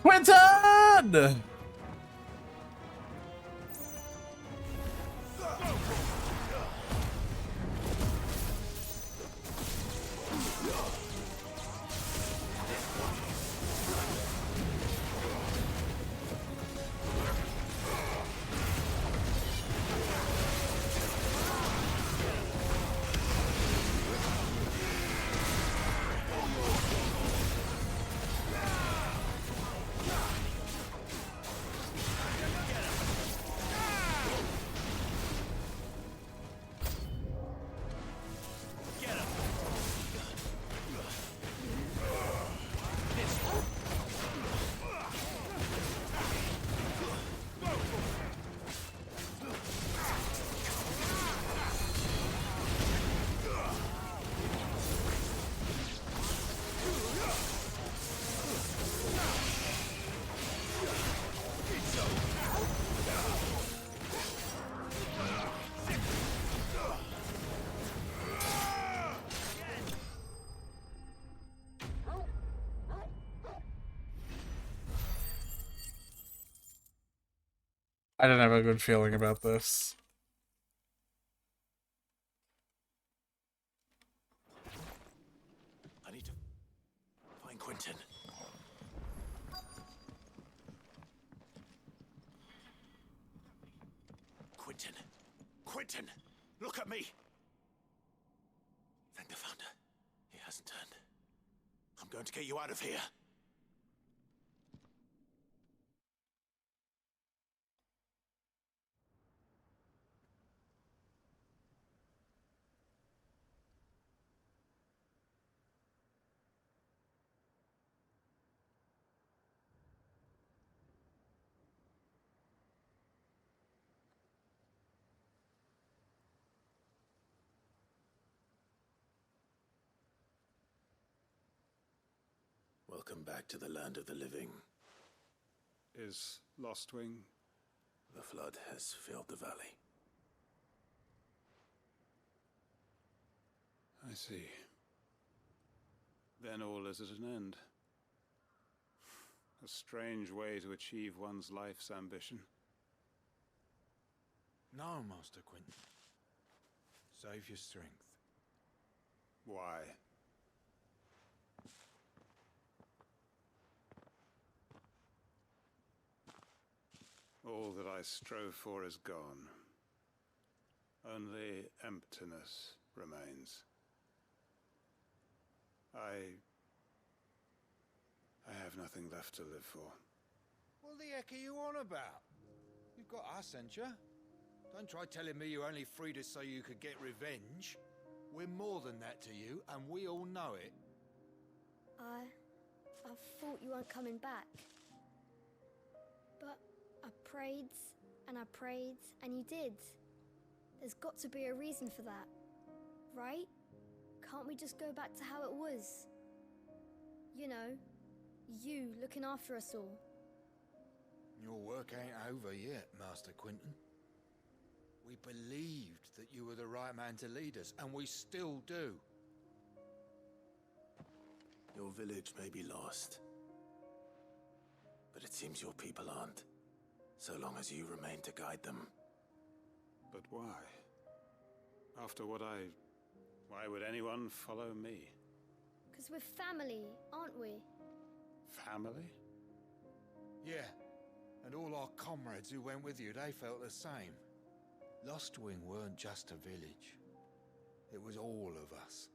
Quentin! I don't have a good feeling about this. I need to find Quentin. Quentin! Quentin! Look at me! Thank the Founder. He hasn't turned. I'm going to get you out of here. Welcome back to the land of the living. Is Lost Wing? The flood has filled the valley. I see. Then all is at an end. A strange way to achieve one's life's ambition. No, Master Quentin. Save your strength. Why? All that I strove for is gone. Only emptiness remains. I have nothing left to live for. What the heck are you on about? You've got us, ain't you? Don't try telling me you only freed us so you could get revenge. We're more than that to you, and we all know it. I thought you weren't coming back. But I prayed, and you did. There's got to be a reason for that, right? Can't we just go back to how it was? You know, you looking after us all. Your work ain't over yet, Master Quinton. We believed that you were the right man to lead us, and we still do. Your village may be lost, but it seems your people aren't, so long as you remain to guide them. But why? After what why would anyone follow me? 'Cause we're family, aren't we? Family? Yeah, and all our comrades who went with you, they felt the same. Lostwing weren't just a village. It was all of us.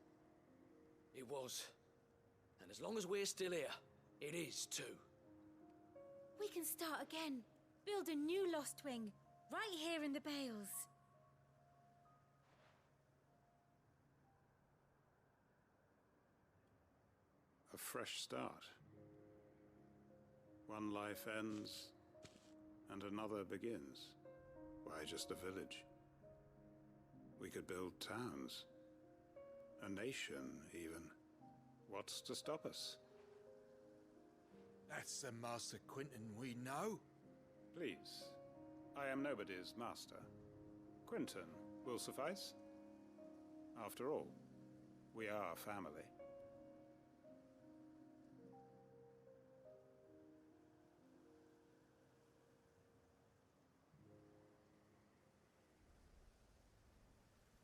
It was. And as long as we're still here, it is too. We can start again. Build a new Lost Wing, right here in the Bales. A fresh start. One life ends, and another begins. Why just a village? We could build towns. A nation, even. What's to stop us? That's the Master Quinton we know. Please. I am nobody's master. Quinton will suffice. After all, we are family.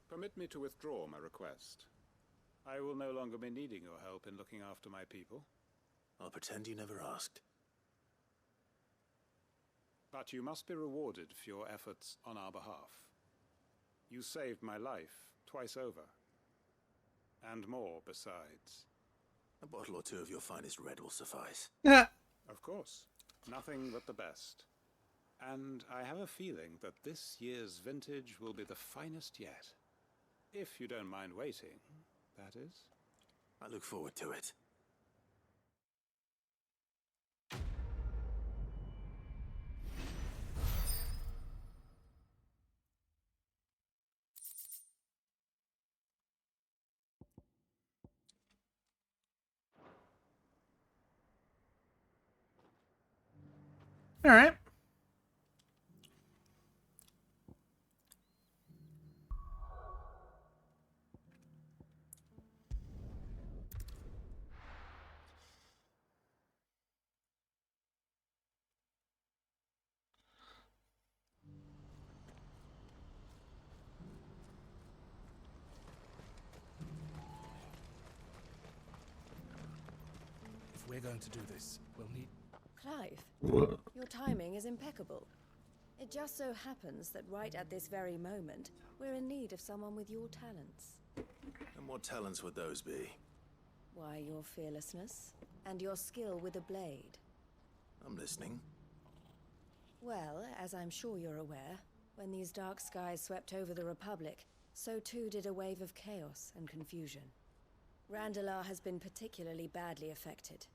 Permit me to withdraw my request. I will no longer be needing your help in looking after my people. I'll pretend you never asked. But you must be rewarded for your efforts on our behalf. You saved my life twice over. And more besides. A bottle or two of your finest red will suffice. Of course. Nothing but the best. And I have a feeling that this year's vintage will be the finest yet. If you don't mind waiting, that is. I look forward to it. All right. If we're going to do this, we'll need... Clive, What? your timing is impeccable. It just so happens that right at this very moment, we're in need of someone with your talents. And what talents would those be? Why, your fearlessness and your skill with a blade. I'm listening. Well, as I'm sure you're aware, when these dark skies swept over the Republic, so too did a wave of chaos and confusion. Randalar has been particularly badly affected.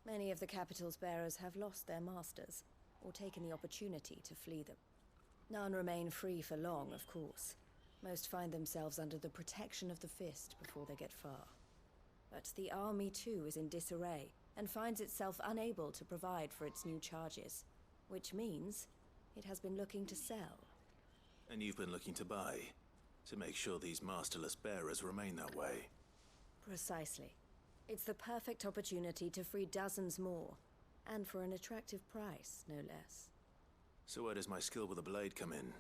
Many of the capital's bearers have lost their masters, or taken the opportunity to flee them. None remain free for long, of course. Most find themselves under the protection of the Fist before they get far. But the army too is in disarray, and finds itself unable to provide for its new charges, which means it has been looking to sell. And you've been looking to buy, to make sure these masterless bearers remain that way. Precisely. It's the perfect opportunity to free dozens more, and for an attractive price, no less. So where does my skill with a blade come in?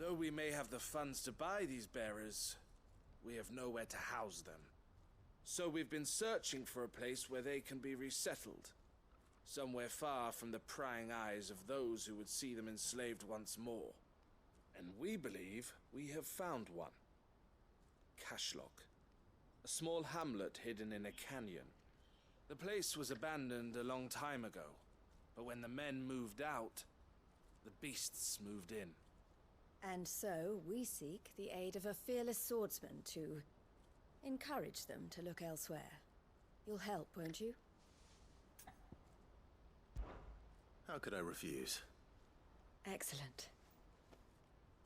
Though we may have the funds to buy these bearers, we have nowhere to house them. So we've been searching for a place where they can be resettled. Somewhere far from the prying eyes of those who would see them enslaved once more. And we believe we have found one. Cashlock. A small hamlet hidden in a canyon. The place was abandoned a long time ago, but when the men moved out, the beasts moved in. And so we seek the aid of a fearless swordsman to encourage them to look elsewhere. You'll help, won't you? How could I refuse? Excellent.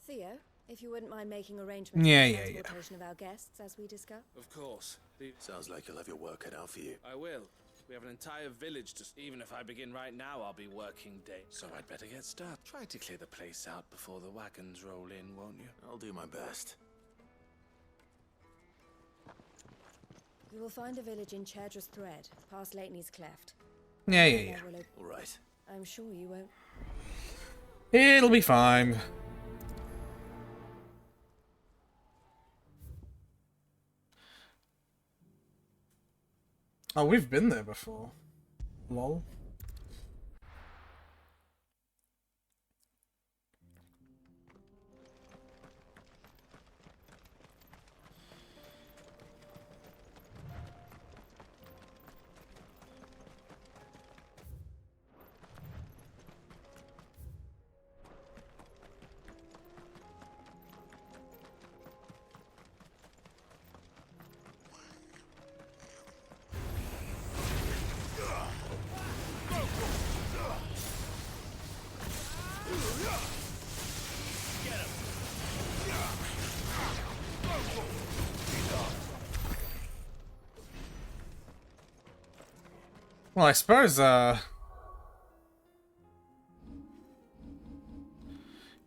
Theo, if you wouldn't mind making arrangements Yeah, for the yeah, yeah. transportation of our guests as we discussed. Of course. Sounds like you'll have your work cut out for you. I will. We have an entire village to... Even if I begin right now, I'll be working day. So I'd better get started. Try to clear the place out before the wagons roll in, won't you? I'll do my best. You will find a village in Chaidra's Thread, past Lateney's Cleft. Yeah. All right. I'm sure you won't. It'll be fine. Oh, we've been there before. Lol. Well, I suppose,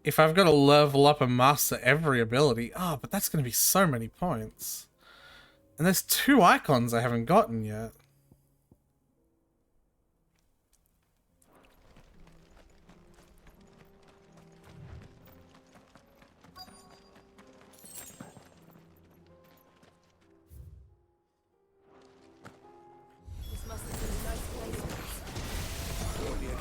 if I've got to level up and master every ability... Oh, but that's going to be so many points. And there's 2 icons I haven't gotten yet. This must have been a nice place. Warn you again.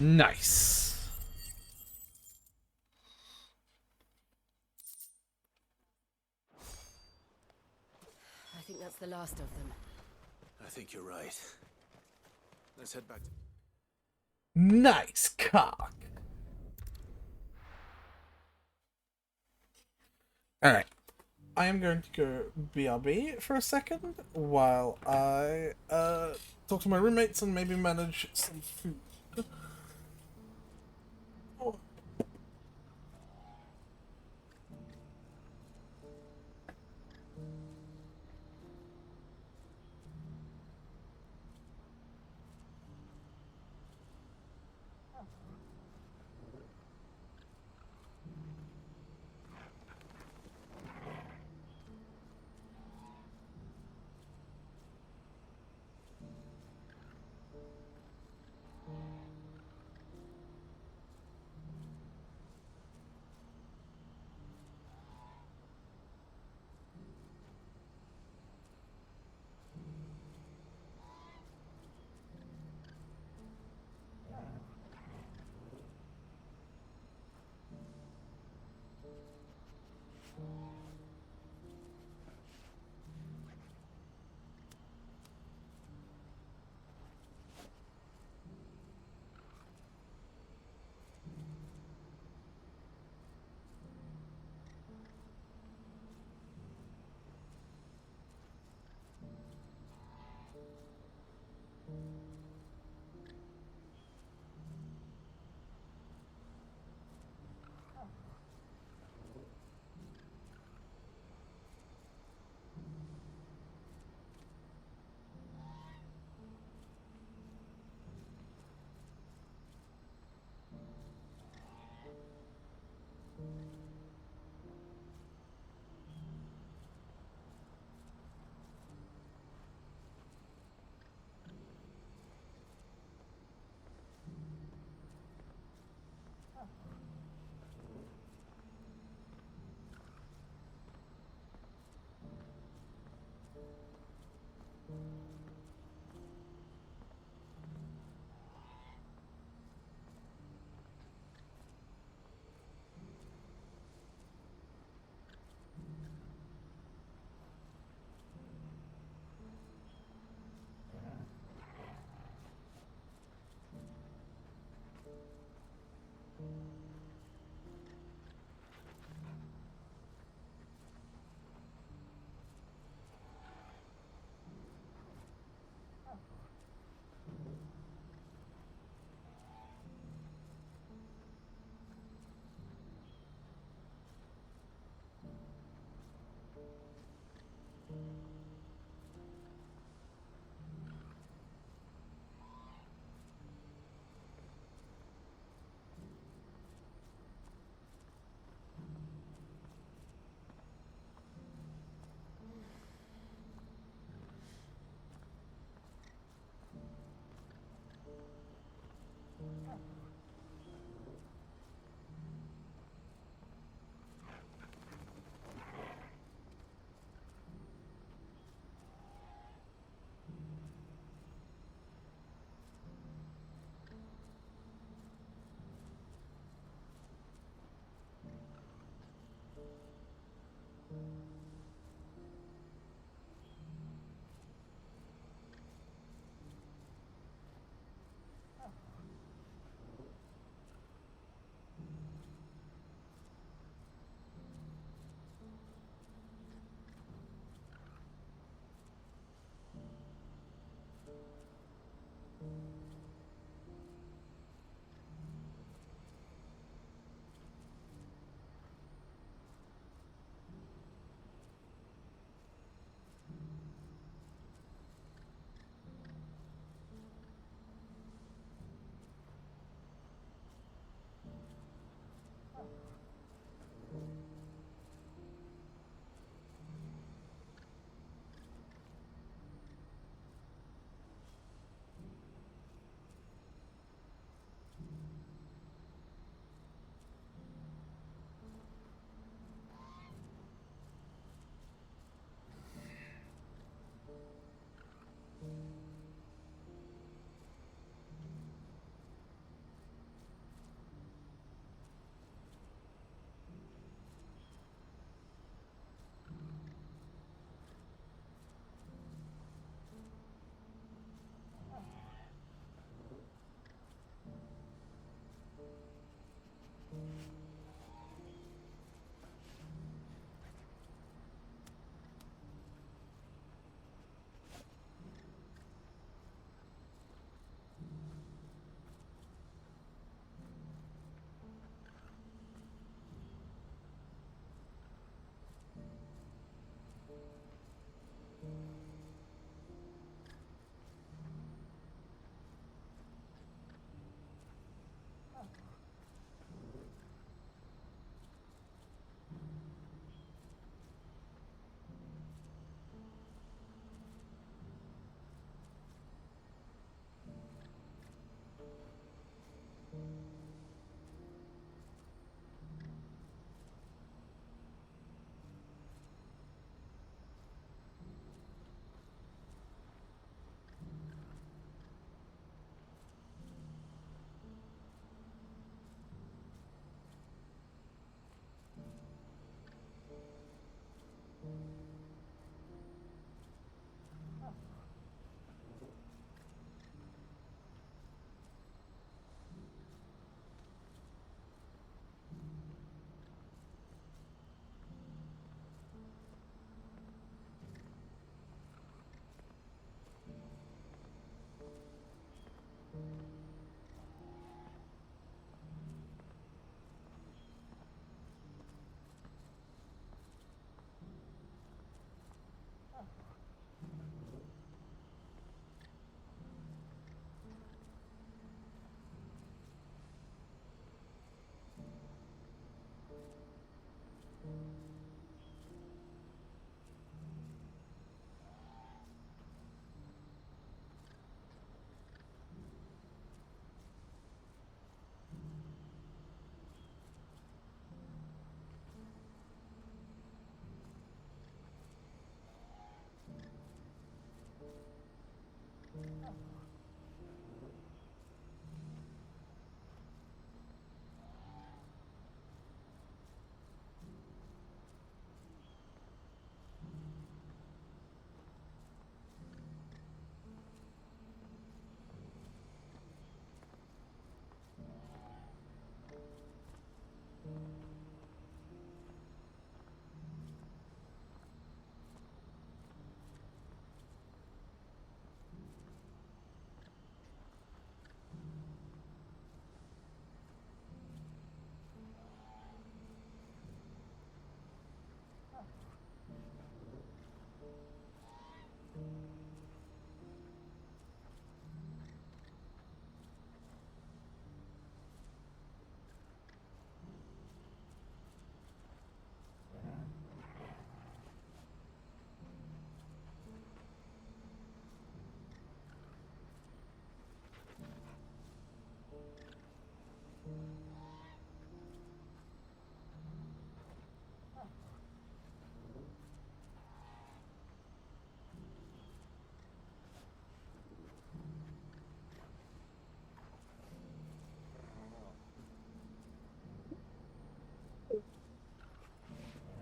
Nice. I think that's the last of them. I think you're right. Let's head back. Nice cock. Alright. I am going to go BRB for a second while I talk to my roommates and maybe manage some food. Oh.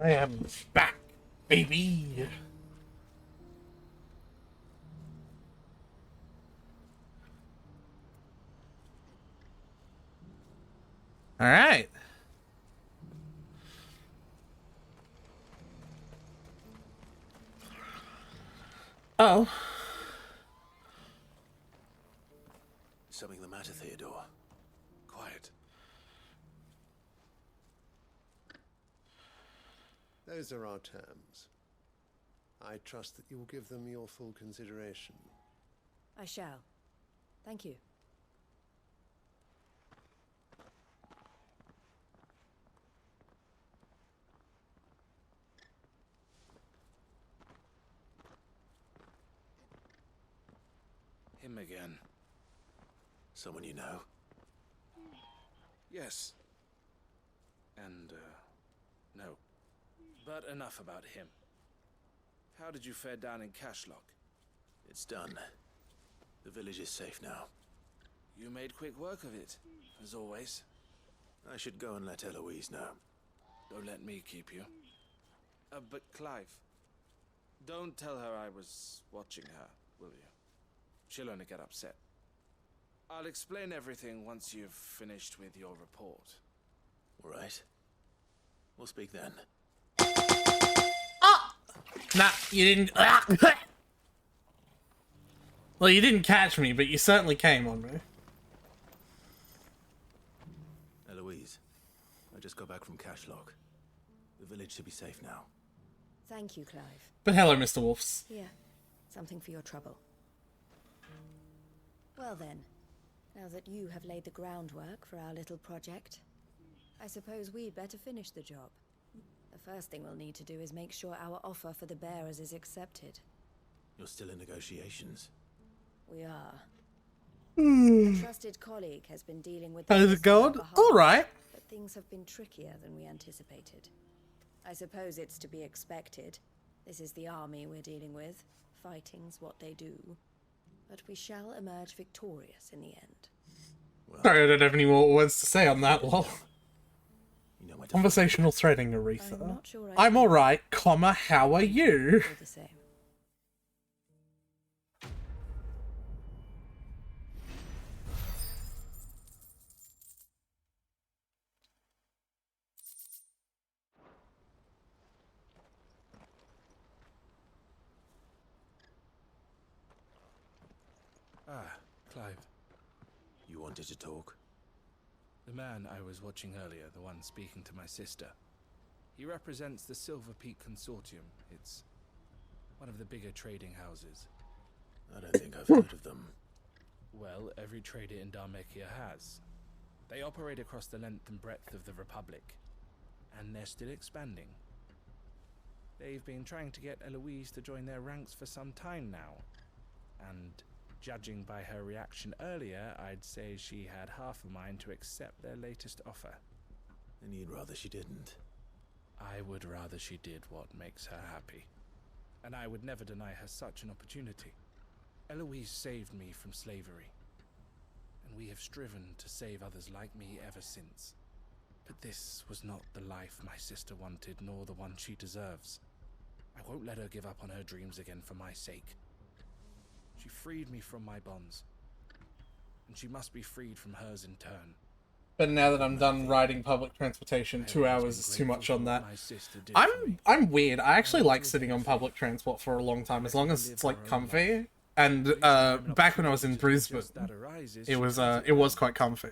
I am back, baby. All right. Oh. Something the matter, Theodore? Quiet. Those are our terms. I trust that you will give them your full consideration. I shall. Thank you. Him again. Someone you know? Yes. And, no. But enough about him. How did you fare down in Cashlock? It's done. The village is safe now. You made quick work of it, as always. I should go and let Eloise know. Don't let me keep you. But Clive, don't tell her I was watching her, will you? She'll only get upset. I'll explain everything once you've finished with your report. All right. We'll speak then. Nah, you didn't. Well, you didn't catch me, but you certainly came on me. Eloise, I just got back from Cashlock. The village should be safe now. Thank you, Clive. But hello, Mr. Wolfs. Here, something for your trouble. Well then, now that you have laid the groundwork for our little project, I suppose we'd better finish the job. The first thing we'll need to do is make sure our offer for the bearers is accepted. You're still in negotiations. We are. Hmm. A trusted colleague has been dealing with How's it going? All right. But things have been trickier than we anticipated. I suppose it's to be expected. This is the army we're dealing with. Fighting's what they do. But we shall emerge victorious in the end. Sorry, I don't have any more words to say on that, lol. Conversational threading, Aretha. I'm alright, comma, how are you? The same. Ah, Clive. You wanted to talk? The man I was watching earlier, the one speaking to my sister. He represents the Silver Peak Consortium. It's one of the bigger trading houses. I don't think I've heard of them. Well, every trader in Dhalmekia has. They operate across the length and breadth of the Republic. And they're still expanding. They've been trying to get Eloise to join their ranks for some time now. And judging by her reaction earlier, I'd say she had half a mind to accept their latest offer. And you'd rather she didn't? I would rather she did what makes her happy. And I would never deny her such an opportunity. Eloise saved me from slavery. And we have striven to save others like me ever since. But this was not the life my sister wanted, nor the one she deserves. I won't let her give up on her dreams again for my sake. She freed me from my bonds, and she must be freed from hers in turn. But now that I'm done riding public transportation, 2 hours is too much on that. I'm weird. I actually like sitting on public transport for a long time, as long as it's like comfy. And back when I was in Brisbane, it was quite comfy.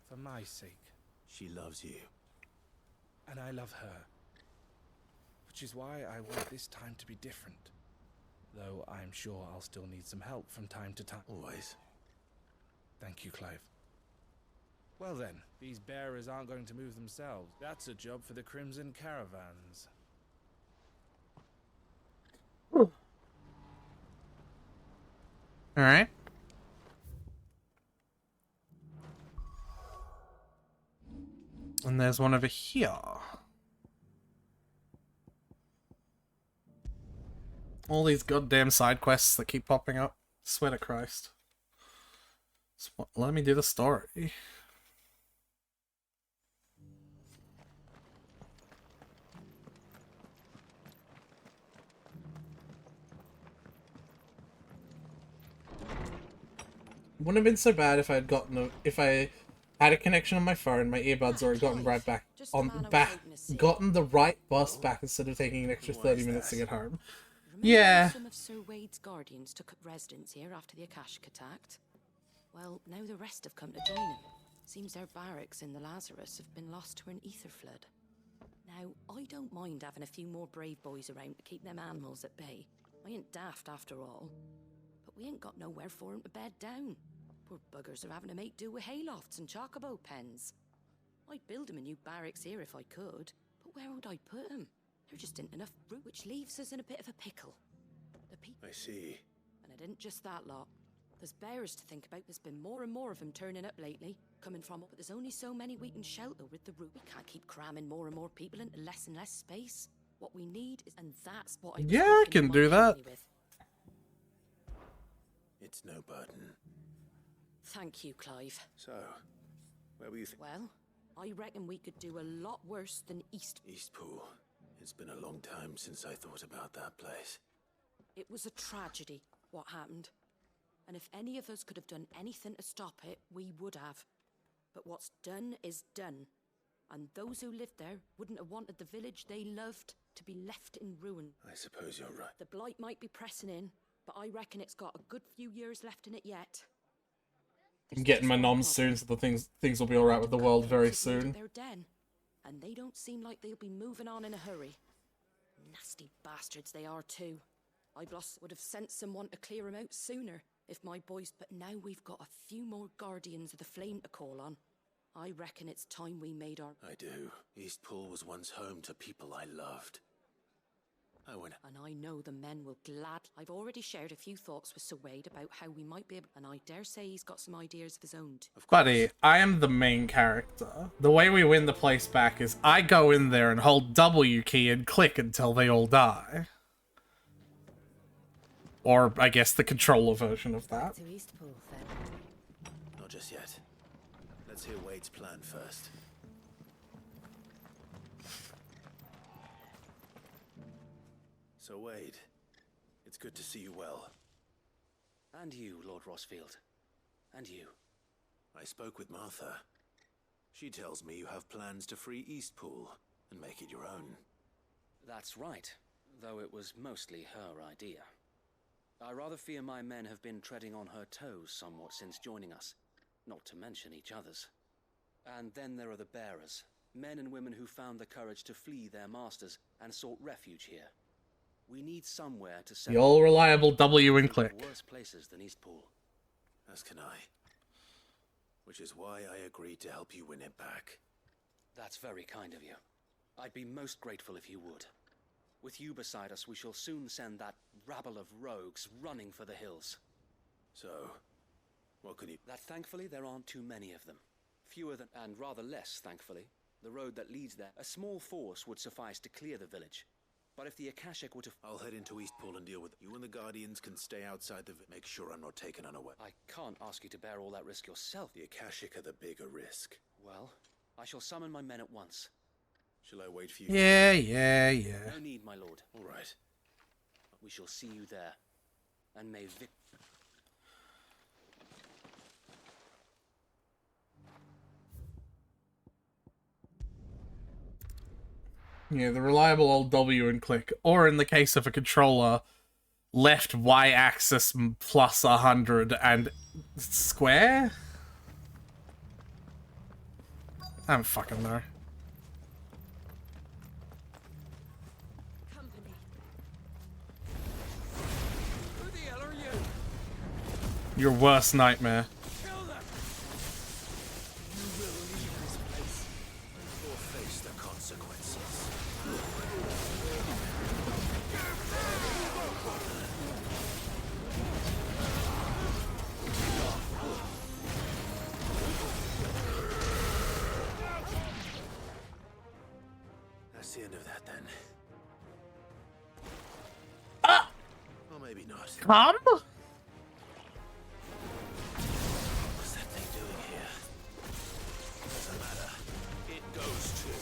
For my sake. She loves you. And I love her. Which is why I want this time to be different. Though I'm sure I'll still need some help from time to time. Always. Thank you, Clive. Well then, these bearers aren't going to move themselves. That's a job for the Crimson Caravans. Alright. And there's one over here. All these goddamn side quests that keep popping up. Swear to Christ. Let me do the story. Wouldn't have been so bad if I had if I had a connection on my phone, my earbuds, or had gotten gotten the right bus back instead of taking an extra 30 minutes to get home. Yeah. Some of Sir Wade's guardians took up residence here after the Akashic attacked. Well, now the rest have come to join him. Seems their barracks in the Lazarus have been lost to an ether flood. Now, I don't mind having a few more brave boys around to keep them animals at bay. I ain't daft after all. But we ain't got nowhere for 'em to bed down. Poor buggers are having to make do with haylofts and chocobo pens. I'd build 'em a new barracks here if I could, but where would I put 'em? There just ain't enough room, which leaves us in a bit of a pickle. I see. And it isn't just that lot. There's bears to think about. There's been more and more of them turning up lately, coming from up, but there's only so many we can shelter with the route. We can't keep cramming more and more people into less and less space. What we need is, and that's what I can do that. It's no burden. Thank you, Clive. So, where were you Well, I reckon we could do a lot worse than Eastpool. It's been a long time since I thought about that place. It was a tragedy, what happened. And if any of us could have done anything to stop it, we would have. But what's done is done. And those who lived there wouldn't have wanted the village they loved to be left in ruin. I suppose you're right. The blight might be pressing in, but I reckon it's got a good few years left in it yet. I'm getting my noms soon, so the things will be alright with the world very soon. Their den, and they don't seem like they'll be moving on in a hurry. Nasty bastards they are too. Iblos would have sent someone to clear 'em out sooner if my boys, but now we've got a few more guardians of the flame to call on. I reckon it's time we made our... I do. Eastpool was once home to people I loved. And I know the men will I've already shared a few thoughts with Sir Wade about how we might be able... And I dare say he's got some ideas of his own too. Buddy, I am the main character. The way we win the place back is I go in there and hold W key and click until they all die. Or, I guess, the controller version of that. To Eastpool, then. Not just yet. Let's hear Wade's plan first. So, Wade, it's good to see you well. And you, Lord Rosfield. And you. I spoke with Martha. She tells me you have plans to free Eastpool and make it your own. That's right, though it was mostly her idea. I rather fear my men have been treading on her toes somewhat since joining us, not to mention each other's. And then there are the bearers, men and women who found the courage to flee their masters and sought refuge here. We need somewhere to set the all reliable W and click. Worse places than Eastpool. As can I. Which is why I agreed to help you win it back. That's very kind of you. I'd be most grateful if you would. With you beside us, we shall soon send that rabble of rogues running for the hills. So, what can you... That thankfully there aren't too many of them. Fewer than... and rather less, thankfully. The road that leads there. A small force would suffice to clear the village. But if the Akashic were to... I'll head into Eastpool and deal with it. You and the Guardians can stay outside the... Make sure I'm not taken unaware. I can't ask you to bear all that risk yourself. The Akashic are the bigger risk. Well, I shall summon my men at once. Shall I wait for you? Yeah. No need, my lord. All right. We shall see you there. And may Vic... Yeah, the reliable old W and click. Or in the case of a controller, left Y-axis plus 100 and square? I don't fucking know. Company. Who the hell are you? Your worst nightmare. Kill them! You will leave this place or face the consequences. That's the end of that, then. Or maybe not. Come? What's that thing doing here? Doesn't matter. It goes too.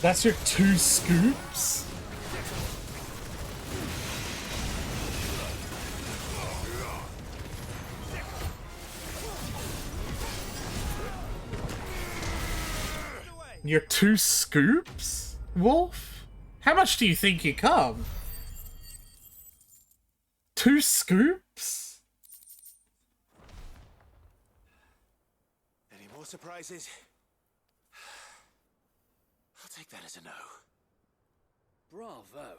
That's your 2 scoops? Your 2 scoops, Wolf? How much do you think you come? 2 scoops? Any more surprises? I'll take that as a no. Bravo.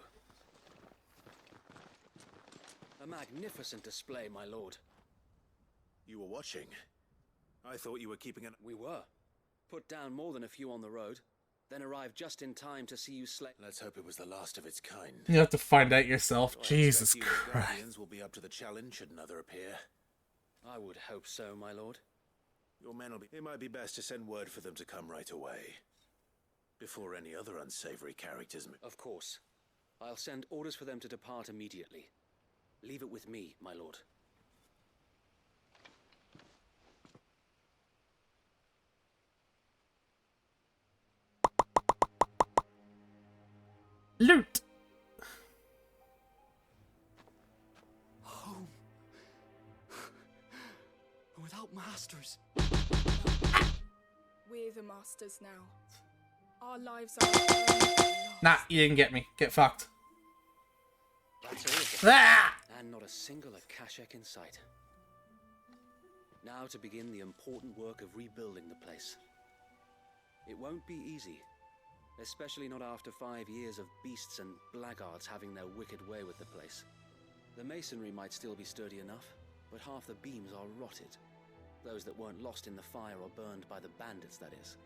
A magnificent display, my lord. You were watching. I thought you were keeping an... We were. Put down more than a few on the road, then arrived just in time to see you slay. Let's hope it was the last of its kind. You have to find out yourself. I Jesus expect you and Christ. Guardians will be up to the challenge should another appear. I would hope so, my lord. Your men will be... It might be best to send word for them to come right away. Before any other unsavory characters... Of course. I'll send orders for them to depart immediately. Leave it with me, my lord. Loot! Home. Without masters. We're the masters now. Our lives are... Nah, you didn't get me. Get fucked. That's all of them. Ah! And not a single Akashek in sight. Now to begin the important work of rebuilding the place. It won't be easy. Especially not after 5 years of beasts and blackguards having their wicked way with the place. The masonry might still be sturdy enough, but half the beams are rotted. Those that weren't lost in the fire or burned by the bandits, that is.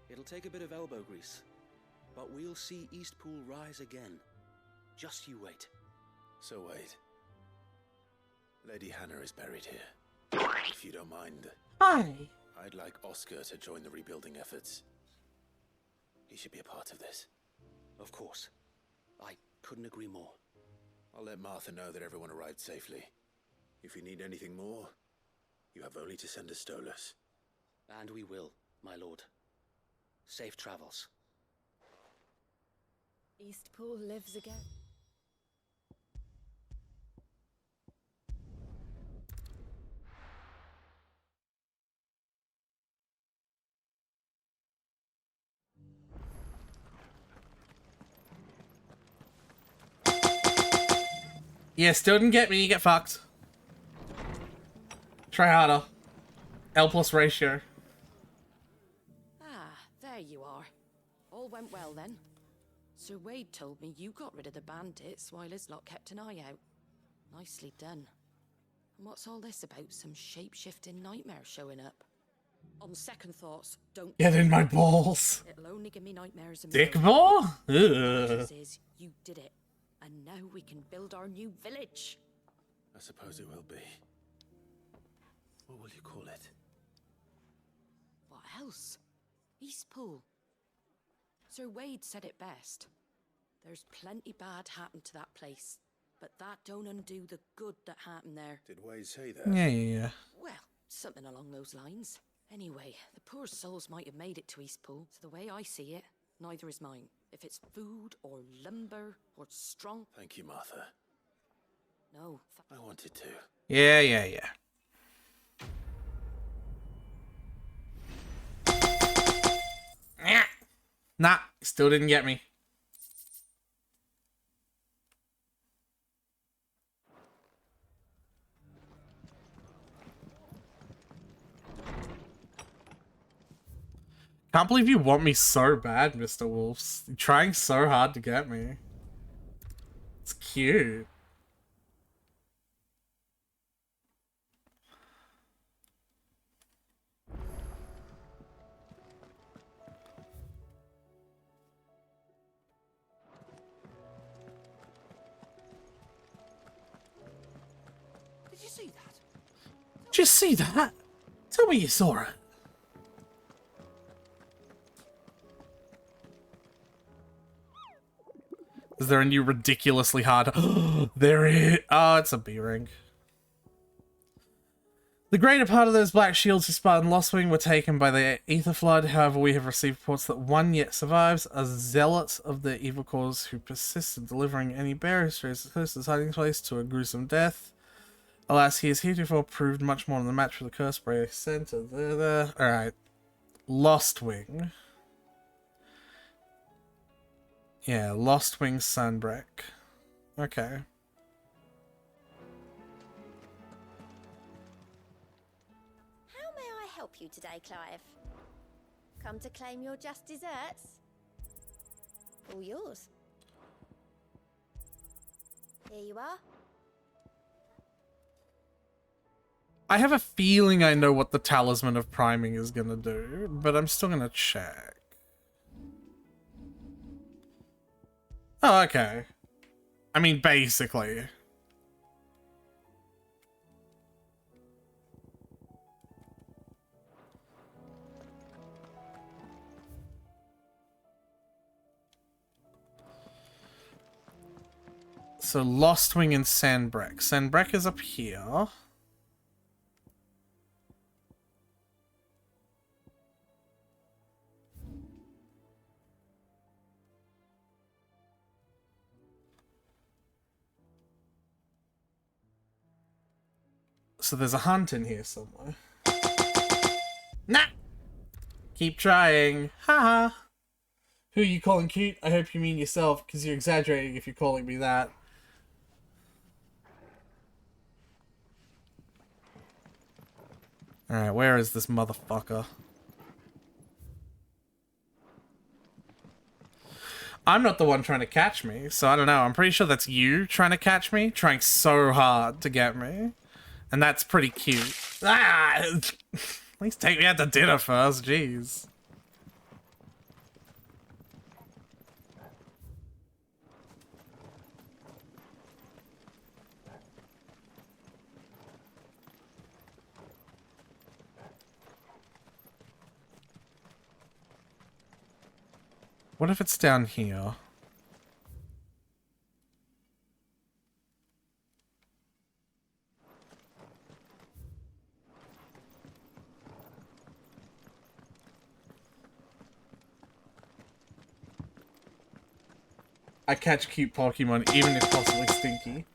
It'll take a bit of elbow grease, but we'll see Eastpool rise again. Just you wait. So wait. Lady Hannah is buried here. If you don't mind. Hi. I'd like Oscar to join the rebuilding efforts. He should be a part of this. Of course. I couldn't agree more. I'll let Martha know that everyone arrived safely. If you need anything more, you have only to send a Stolas. And we will, my lord. Safe travels. Eastpool lives again. Yeah, still didn't get me. You get fucked. Try harder. L plus ratio. Ah, there you are. All went well then. Sir Wade told me you got rid of the bandits while his lot kept an eye out. Nicely done. And what's all this about some shape-shifting nightmare showing up? On second thoughts, don't... Get in my balls. It'll only give me nightmares and... Dick ball? Ugh. Is, you did it. And now we can build our new village. I suppose it will be. What will you call it? What else? Eastpool. Sir Wade said it best. There's plenty bad happened to that place, but that don't undo the good that happened there. Did Wade say that? Yeah. Well, something along those lines. Anyway, the poor souls might have made it to Eastpool, so the way I see it, neither is mine. If it's food, or lumber, or strong... Thank you, Martha. No. I wanted to. Yeah. Nah, still didn't get me. Can't believe you want me so bad, Mr. Wolves. You're trying so hard to get me. It's cute. Did you see that? Did you see that? Tell me you saw it. Is there a new ridiculously hard... There is... Oh, it's a B-ring. The greater part of those black shields who Spartan Lostwing were taken by the Ether Flood. However, we have received reports that one yet survives, a zealot of the evil cause who persists in delivering any bearer who strays close to his hiding place to a gruesome death. Alas, he has heretofore proved much more than the match for the curse breaker center. Alright. Lostwing. Yeah, Lostwing Sunbreak. Okay. How may I help you today, Clive? Come to claim your just desserts? All yours. Here you are. I have a feeling I know what the Talisman of Priming is gonna do, but I'm still gonna check. Oh, okay. I mean, basically. So, Lostwing and Sandbreck. Sandbreck is up here. So there's a hunt in here somewhere. Nah! Keep trying. Haha. Who are you calling cute? I hope you mean yourself, because you're exaggerating if you're calling me that. Alright, where is this motherfucker? I'm not the one trying to catch me, so I don't know. I'm pretty sure that's you trying to catch me, trying so hard to get me. And that's pretty cute. Ah! At least take me out to dinner first, jeez. What if it's down here? I catch cute Pokemon, even if possibly stinky.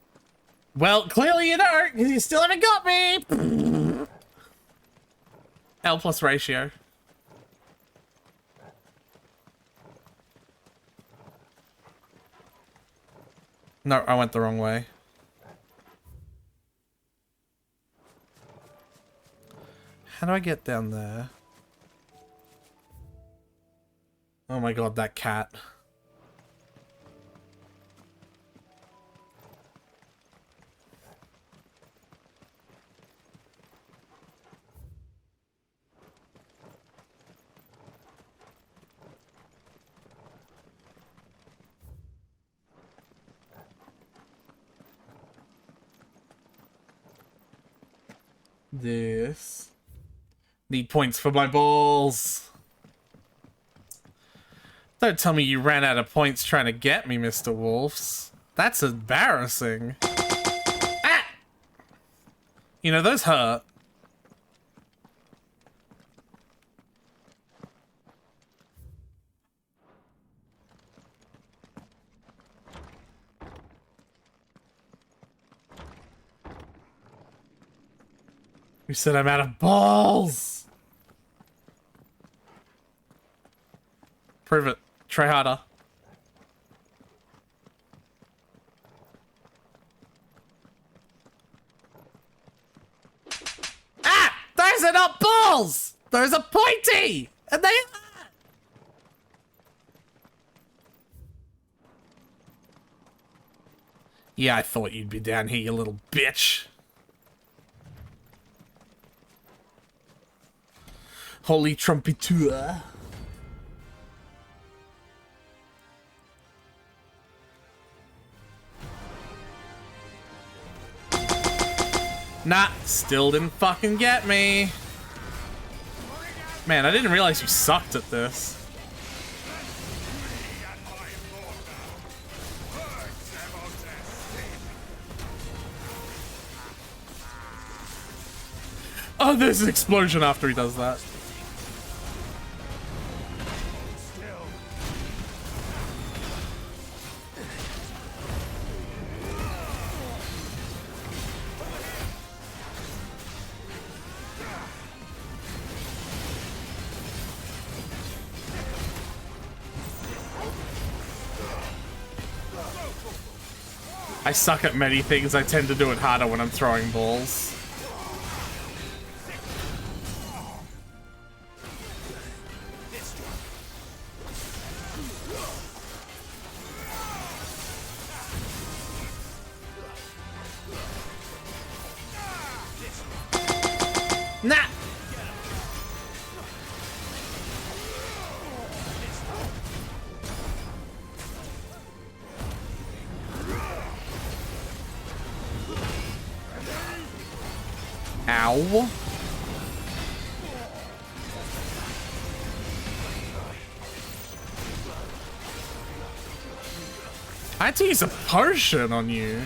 Well, clearly you don't, because you still haven't got me! L plus ratio. No, I went the wrong way. How do I get down there? Oh my god, that cat. This. Need points for my balls. Don't tell me you ran out of points trying to get me, Mr. Wolves. That's embarrassing. Ah! You know, those hurt. You said I'm out of balls! Prove it. Try harder. Ah! Those are not balls! Those are pointy! And they... Yeah, I thought you'd be down here, you little bitch. Holy trumpeteur. Nah, still didn't fucking get me. Man, I didn't realize you sucked at this. Oh, there's an explosion after he does that. I suck at many things. I tend to do it harder when I'm throwing balls. Nah! Ow. I had to use a potion on you.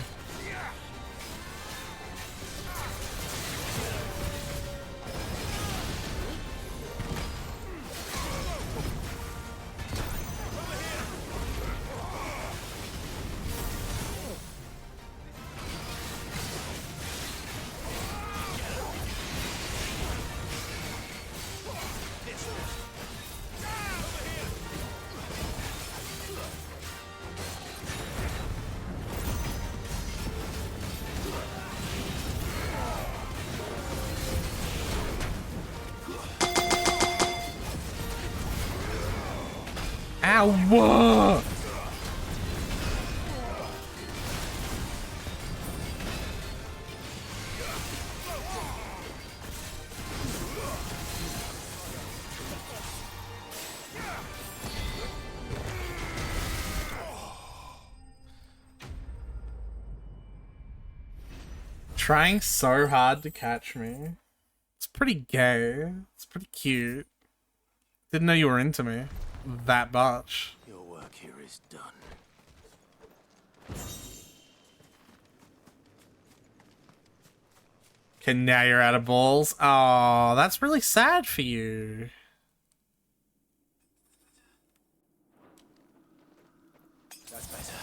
Ow! Trying so hard to catch me. It's pretty gay. It's pretty cute. Didn't know you were into me that much. Your work here is done. Okay, now you're out of balls. Oh, that's really sad for you. That's better.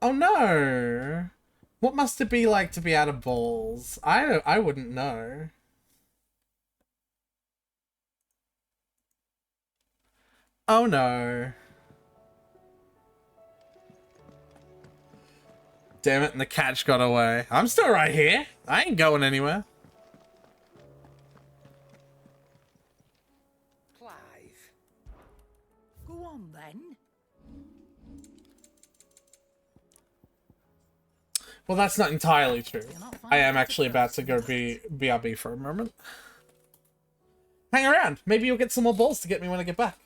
Oh no. What must it be like to be out of balls? I wouldn't know. Oh no. Damn it, and the catch got away. I'm still right here. I ain't going anywhere. Clive. Go on then. Well, that's not entirely true. I am actually about to go be BRB for a moment. Hang around. Maybe you'll get some more balls to get me when I get back.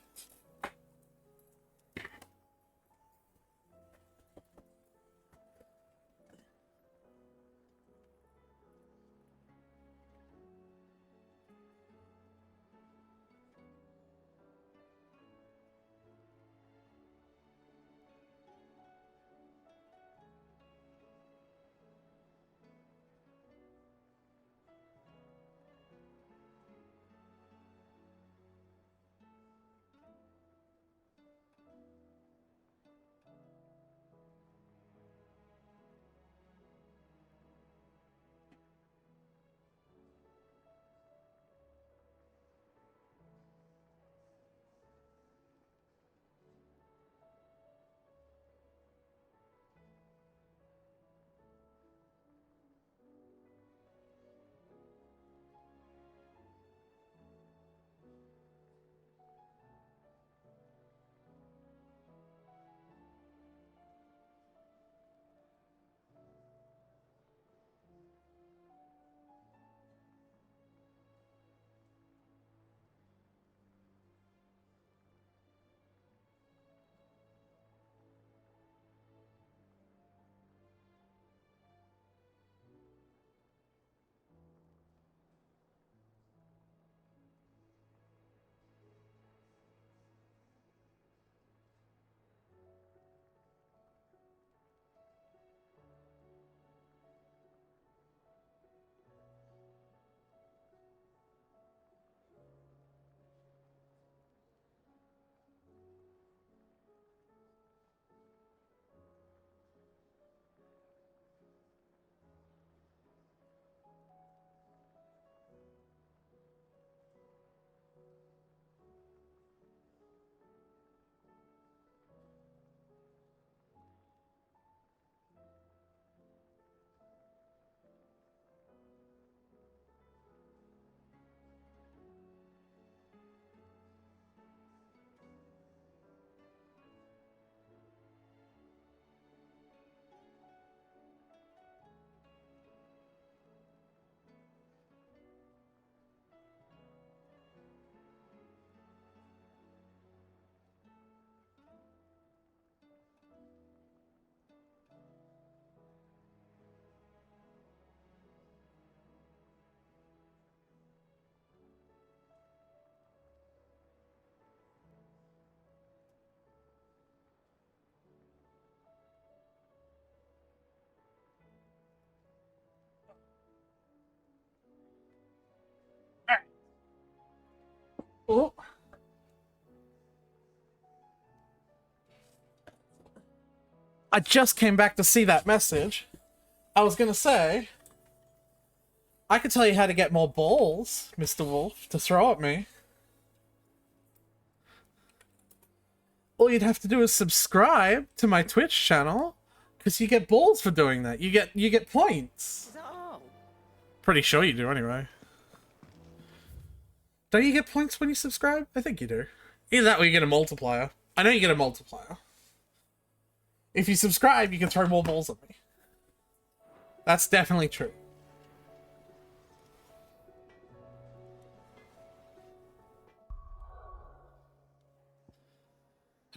Oh. I just came back to see that message. I was gonna say, I could tell you how to get more balls, Mr. Wolf, to throw at me. All you'd have to do is subscribe to my Twitch channel, because you get balls for doing that. You get points. Is that all? Pretty sure you do, anyway. Don't you get points when you subscribe? I think you do. Either that or you get a multiplier. I know you get a multiplier. If you subscribe, you can throw more balls at me. That's definitely true.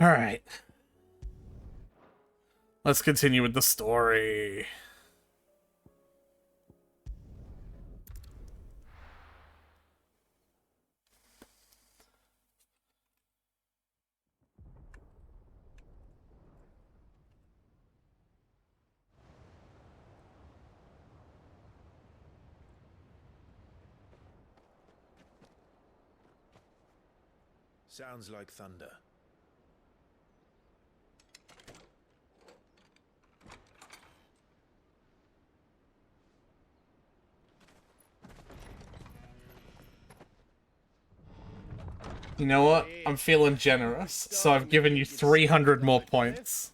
Alright. Let's continue with the story. Sounds like thunder. You know what? I'm feeling generous, so I've given you 300 more points.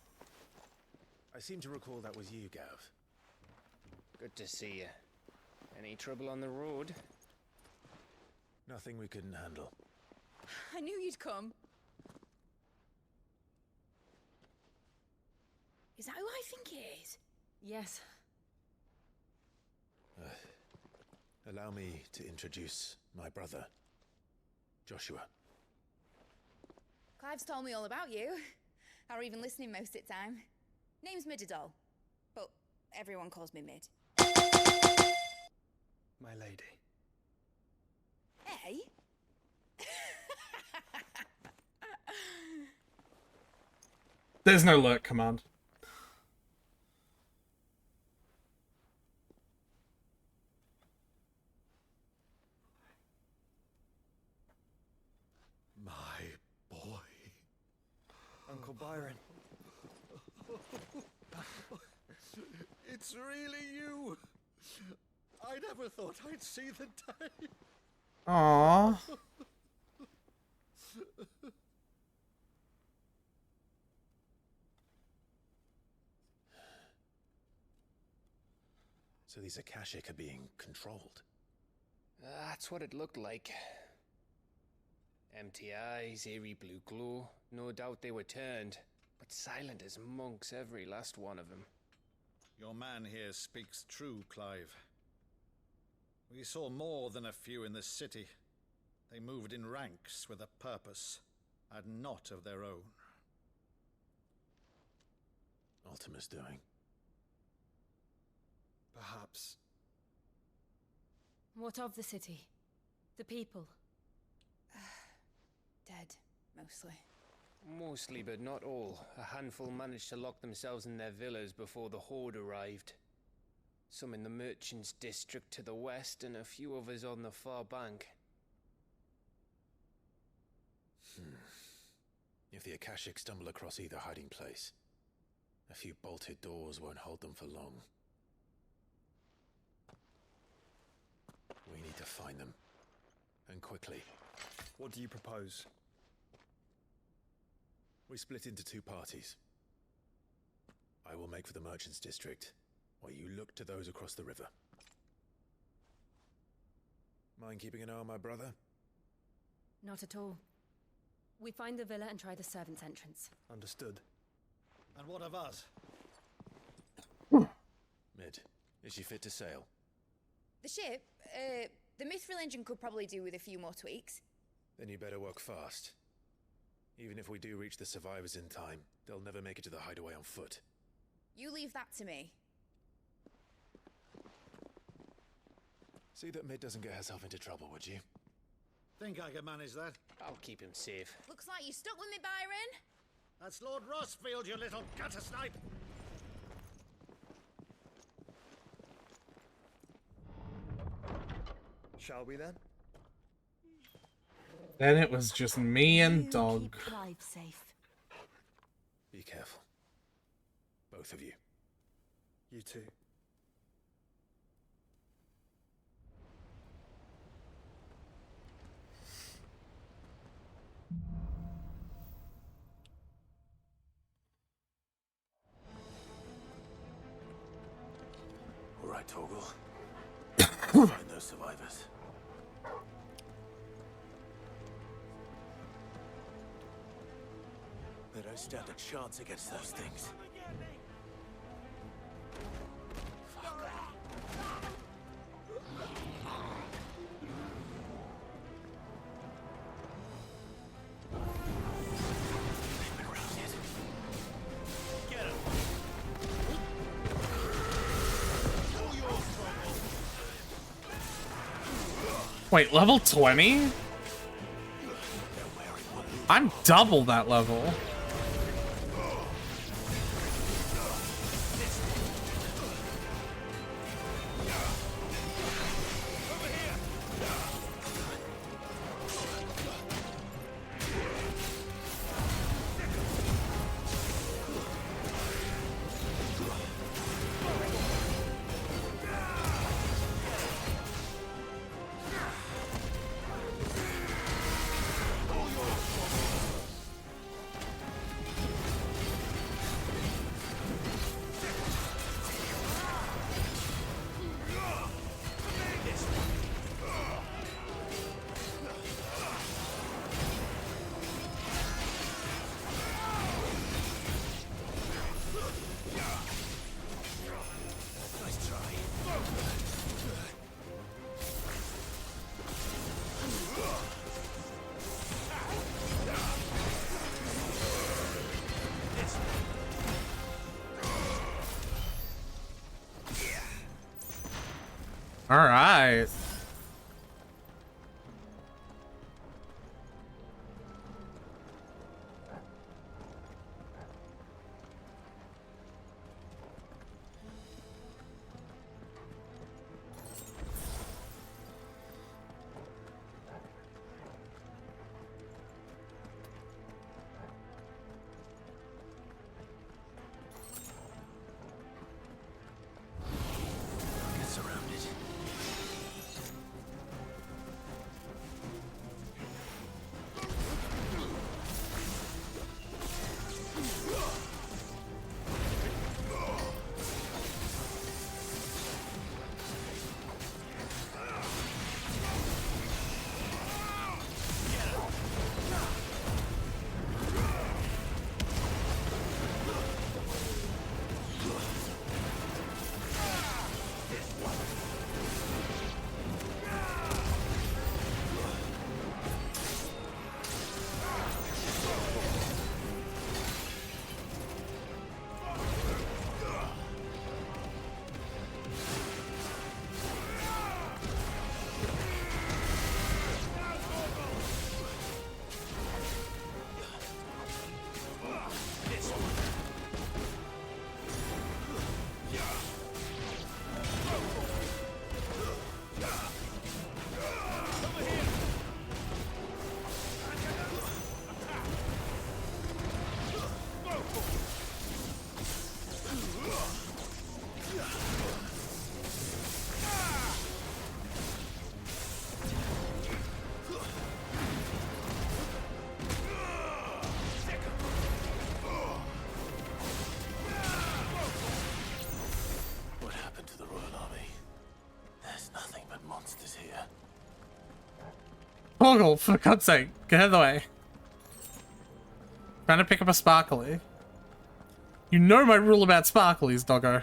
I seem to recall that was you, Gav. Good to see you. Any trouble on the road? Nothing we couldn't handle. I knew you'd come. Is that who I think it is? Yes. Allow me to introduce my brother, Joshua. Clive's told me all about you. Or even listening most of the time. Name's Midadol, but everyone calls me Mid. My lady. Hey? There's no lurk command. My boy. Uncle Byron. It's really you. I never thought I'd see the day. Aww. So these Akashic are being controlled. That's what it looked like. Empty eyes, eerie blue glow. No doubt they were turned, but silent as monks, every last one of them. Your man here speaks true, Clive. We saw more than a few in this city. They moved in ranks with a purpose, and not of their own. Ultima's doing. Perhaps. What of the city? The people? Dead, mostly. Mostly, but not all. A handful managed to lock themselves in their villas before the Horde arrived. Some in the Merchants' District to the west, and a few others on the far bank. If the Akashic stumble across either hiding place, a few bolted doors won't hold them for long. We need to find them. And quickly. What do you propose? We split into two parties. I will make for the Merchants' District, while you look to those across the river. Mind keeping an eye on my brother? Not at all. We find the villa and try the servants' entrance. Understood. And what of us? Mid, is she fit to sail? The ship, the Mithril engine could probably do with a few more tweaks. Then you better work fast. Even if we do reach the survivors in time, they'll never make it to the hideaway on foot. You leave that to me. See that Mid doesn't get herself into trouble, would you? Think I can manage that? I'll keep him safe. Looks like you stuck with me, Byron. That's Lord Rossfield, you little gutter snipe! Shall we then? Then it was just me and Dog. Keep Clive safe. Be careful. Both of you. You too. All right, Torgal. Find those survivors. They don't stand a chance against those things. Wait, level 20? I'm double that level. All right. Get surrounded. What happened to the Royal Army? There's nothing but monsters here. Toggle, for God's sake, get out of the way. Trying to pick up a sparkly. You know my rule about sparklies, doggo.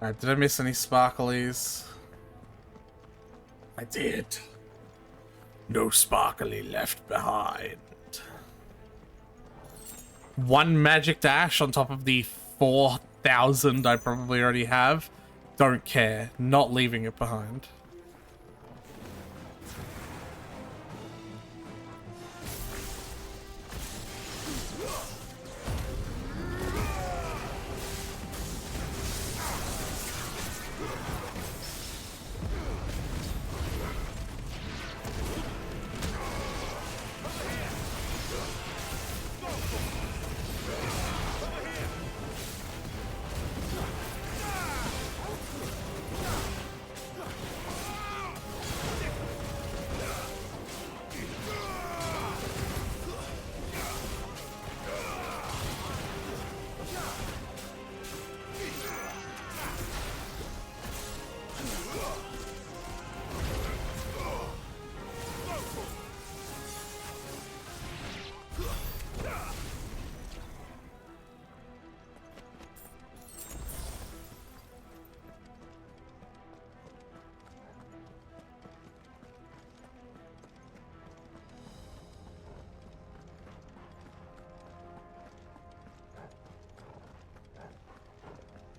Alright, did I miss any sparklies? I did. No sparkly left behind. One magic dash on top of the 4,000 I probably already have. Don't care. Not leaving it behind.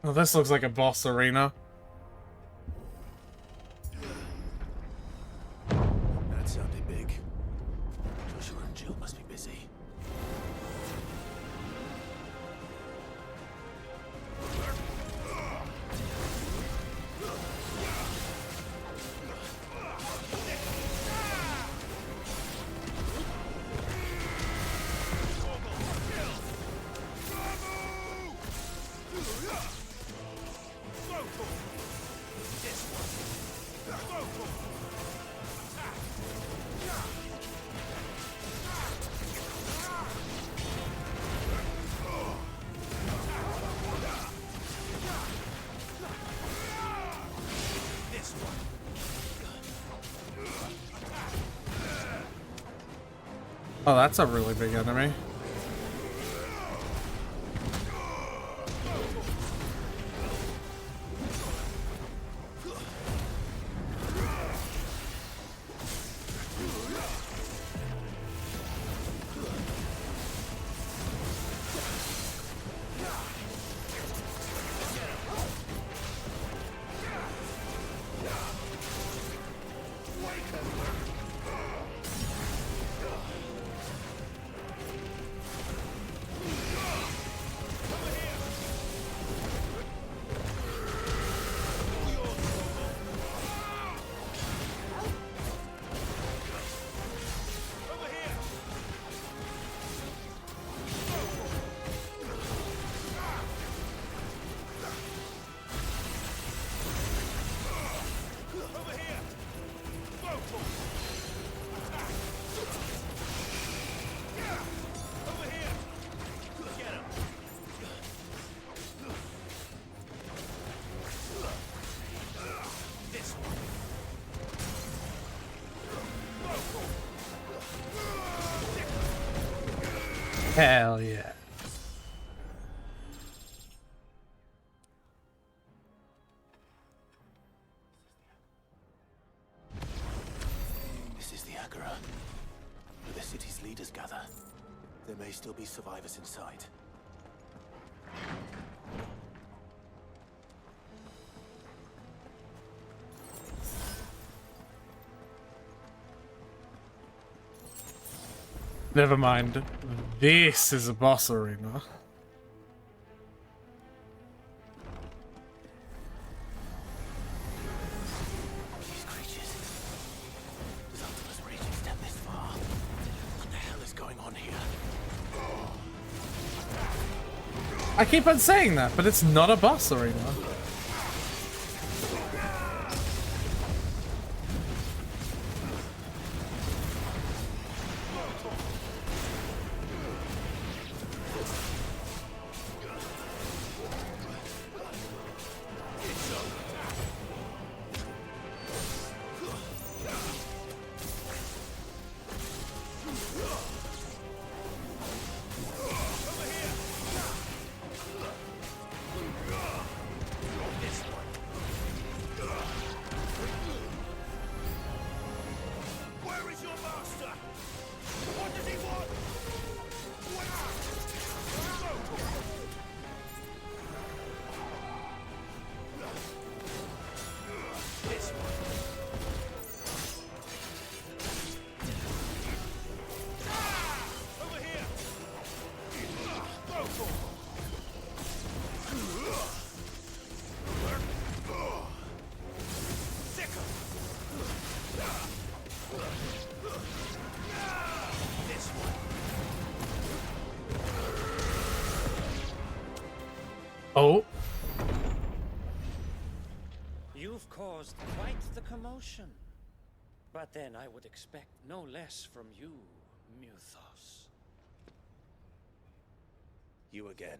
Oh, this looks like a boss arena. That sounded big. Joshua and Jill must be busy. Oh, that's a really big enemy. Hell yeah. This is the Agora, where the city's leaders gather. There may still be survivors inside. Never mind. This is a boss arena. These creatures. Does Ultima's rage extend this far? What the hell is going on here? I keep on saying that, but it's not a boss arena. Oh. You've caused quite the commotion. But then I would expect no less from you, Muthos. You again.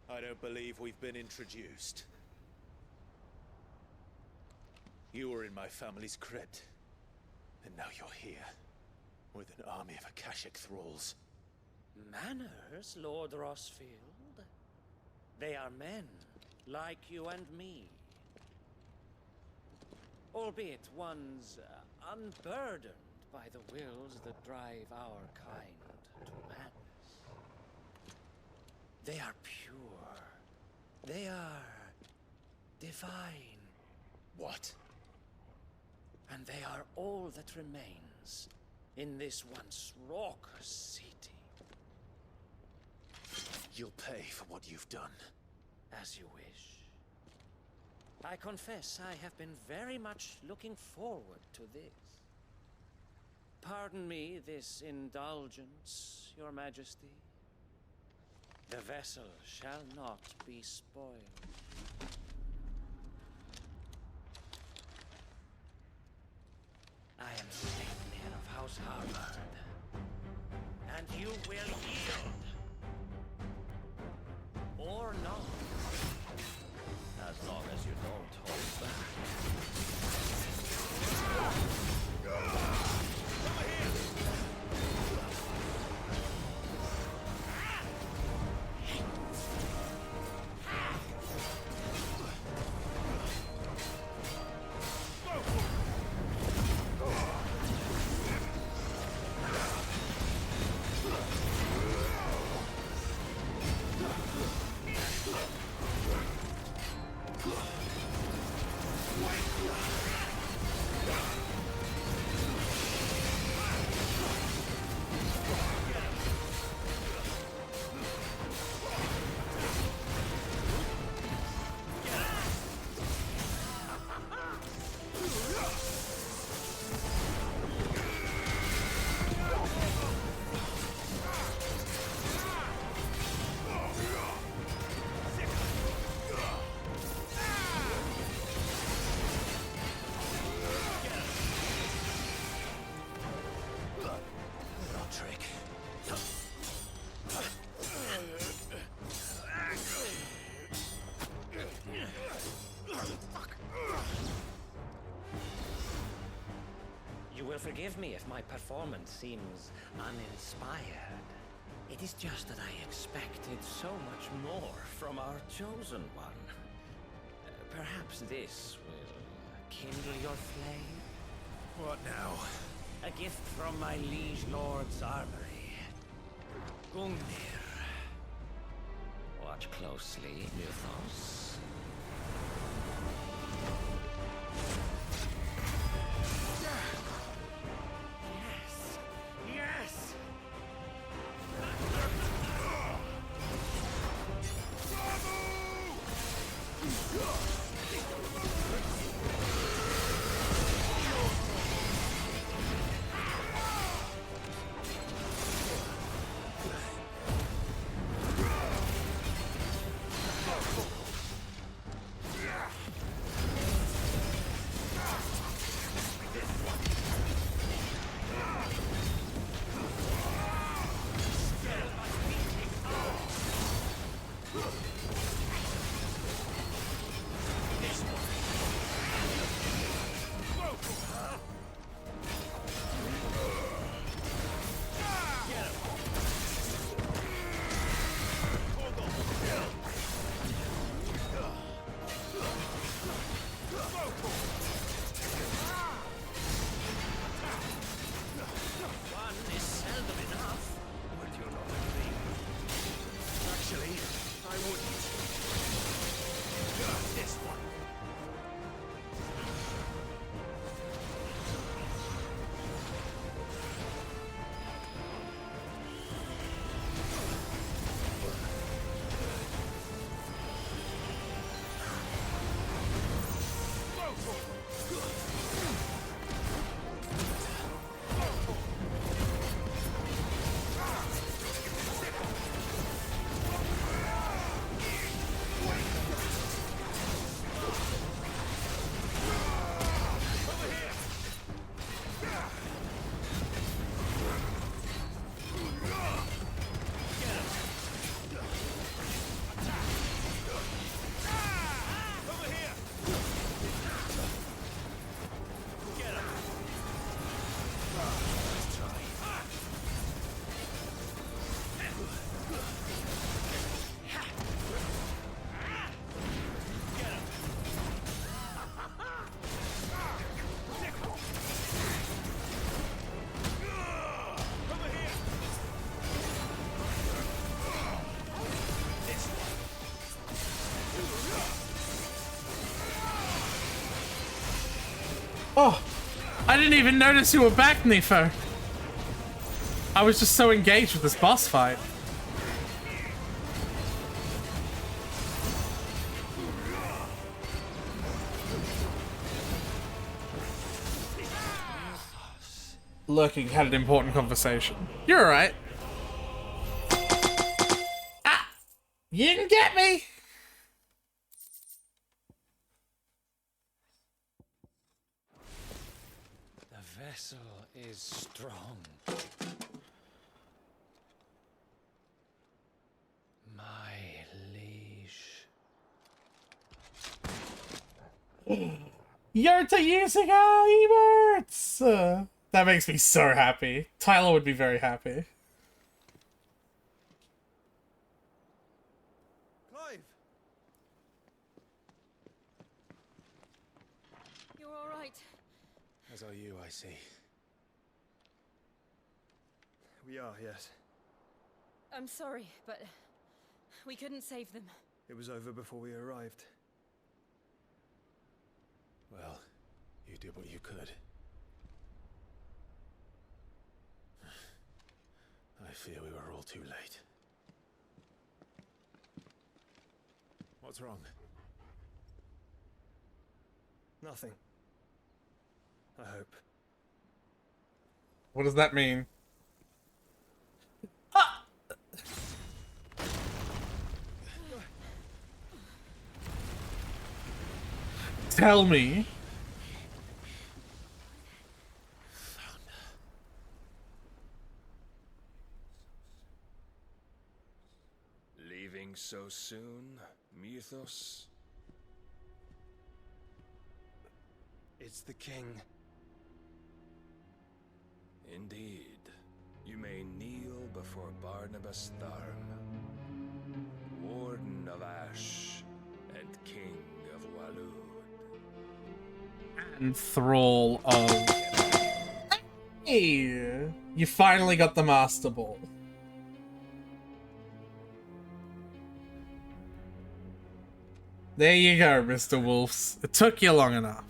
I don't believe we've been introduced. You were in my family's crypt. And now you're here. With an army of Akashic thralls. Manners, Lord Rosfield? They are men, like you and me. Albeit ones unburdened by the wills that drive our kind to madness. They are pure. They are divine. What? And they are all that remains in this once raucous city. You'll pay for what you've done. As you wish. I confess I have been very much looking forward to this. Pardon me this indulgence, Your Majesty. The vessel shall not be spoiled. I am Sleipnir of House Harvard, and you will yield. Or not. As long as you don't hold back. Forgive me if my performance seems uninspired. It is just that I expected so much more from our chosen one. Perhaps this will kindle your flame? What now? A gift from my liege lord's armory. Gungnir. Watch closely, Muthos. Oh, I didn't even notice you were back, Nifo. I was just so engaged with this boss fight. Lurking had an important conversation. You're alright. Ah! You didn't get me! The vessel is strong. My liege. Yerta using our emotes! That makes me so happy. Tyler would be very happy. Clive! You're all right. As are you, I see. We are, yes. I'm sorry, but we couldn't save them. It was over before we arrived. Well, you did what you could. I fear we were all too late. What's wrong? Nothing. I hope. What does that mean? Tell me. Leaving so soon, Mythos? It's the king. Indeed. You may kneel before Barnabas Tharm, Warden of Ash and King of Walud. And Thrall of... Hey! You finally got the Master Ball. There you go, Mr. Wolfs. It took you long enough.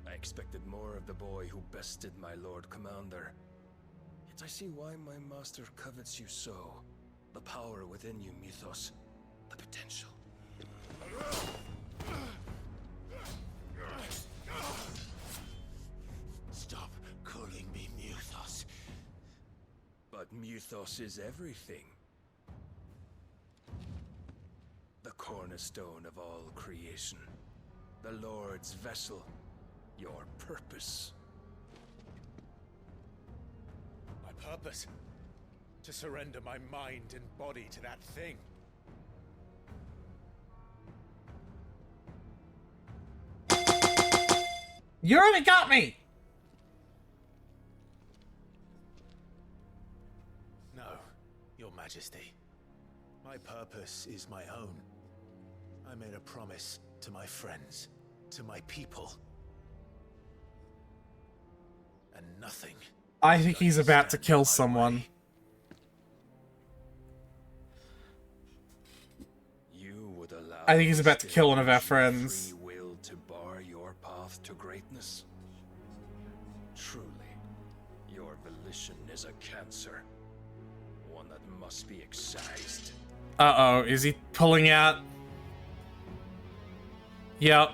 I expected more of the boy who bested my Lord Commander. Yet I see why my master covets you so. The power within you, Mythos. The potential. Stop calling me Mythos. But Mythos is everything. The cornerstone of all creation. The Lord's vessel. Your purpose. My purpose? To surrender my mind and body to that thing. You already got me! No, Your Majesty. My purpose is my own. I made a promise to my friends, to my people. And nothing. I think he's about to kill someone. You would allow I think he's about to kill one of our friends. free will to bar your path to greatness? Truly, your volition is a cancer. One that must be excised. Uh-oh, is he pulling out? Yep.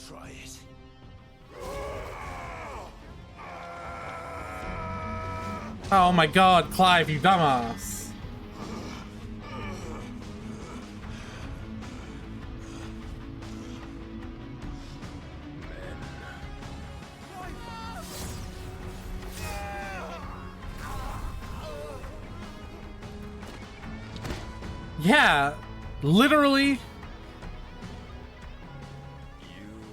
Try it. Oh my god, Clive, you dumbass. Yeah, literally. You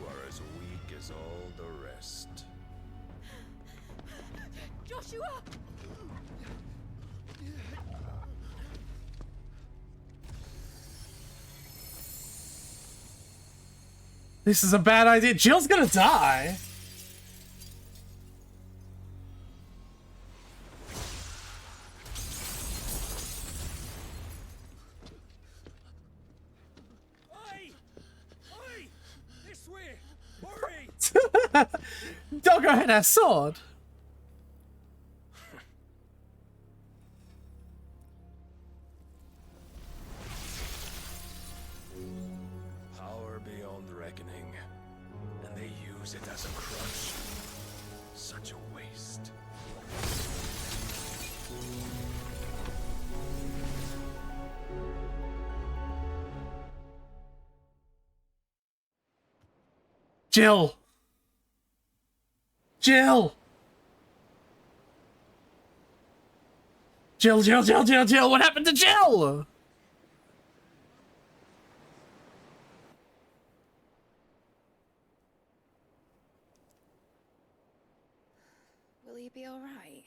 are as weak as all the rest. Joshua! This is a bad idea. Jill's gonna die. This way! Hurry! Doggo had a sword. Power beyond reckoning, and they use it as a crutch. Such a waste. Jill. Jill. Jill. What happened to Jill? Will he be all right?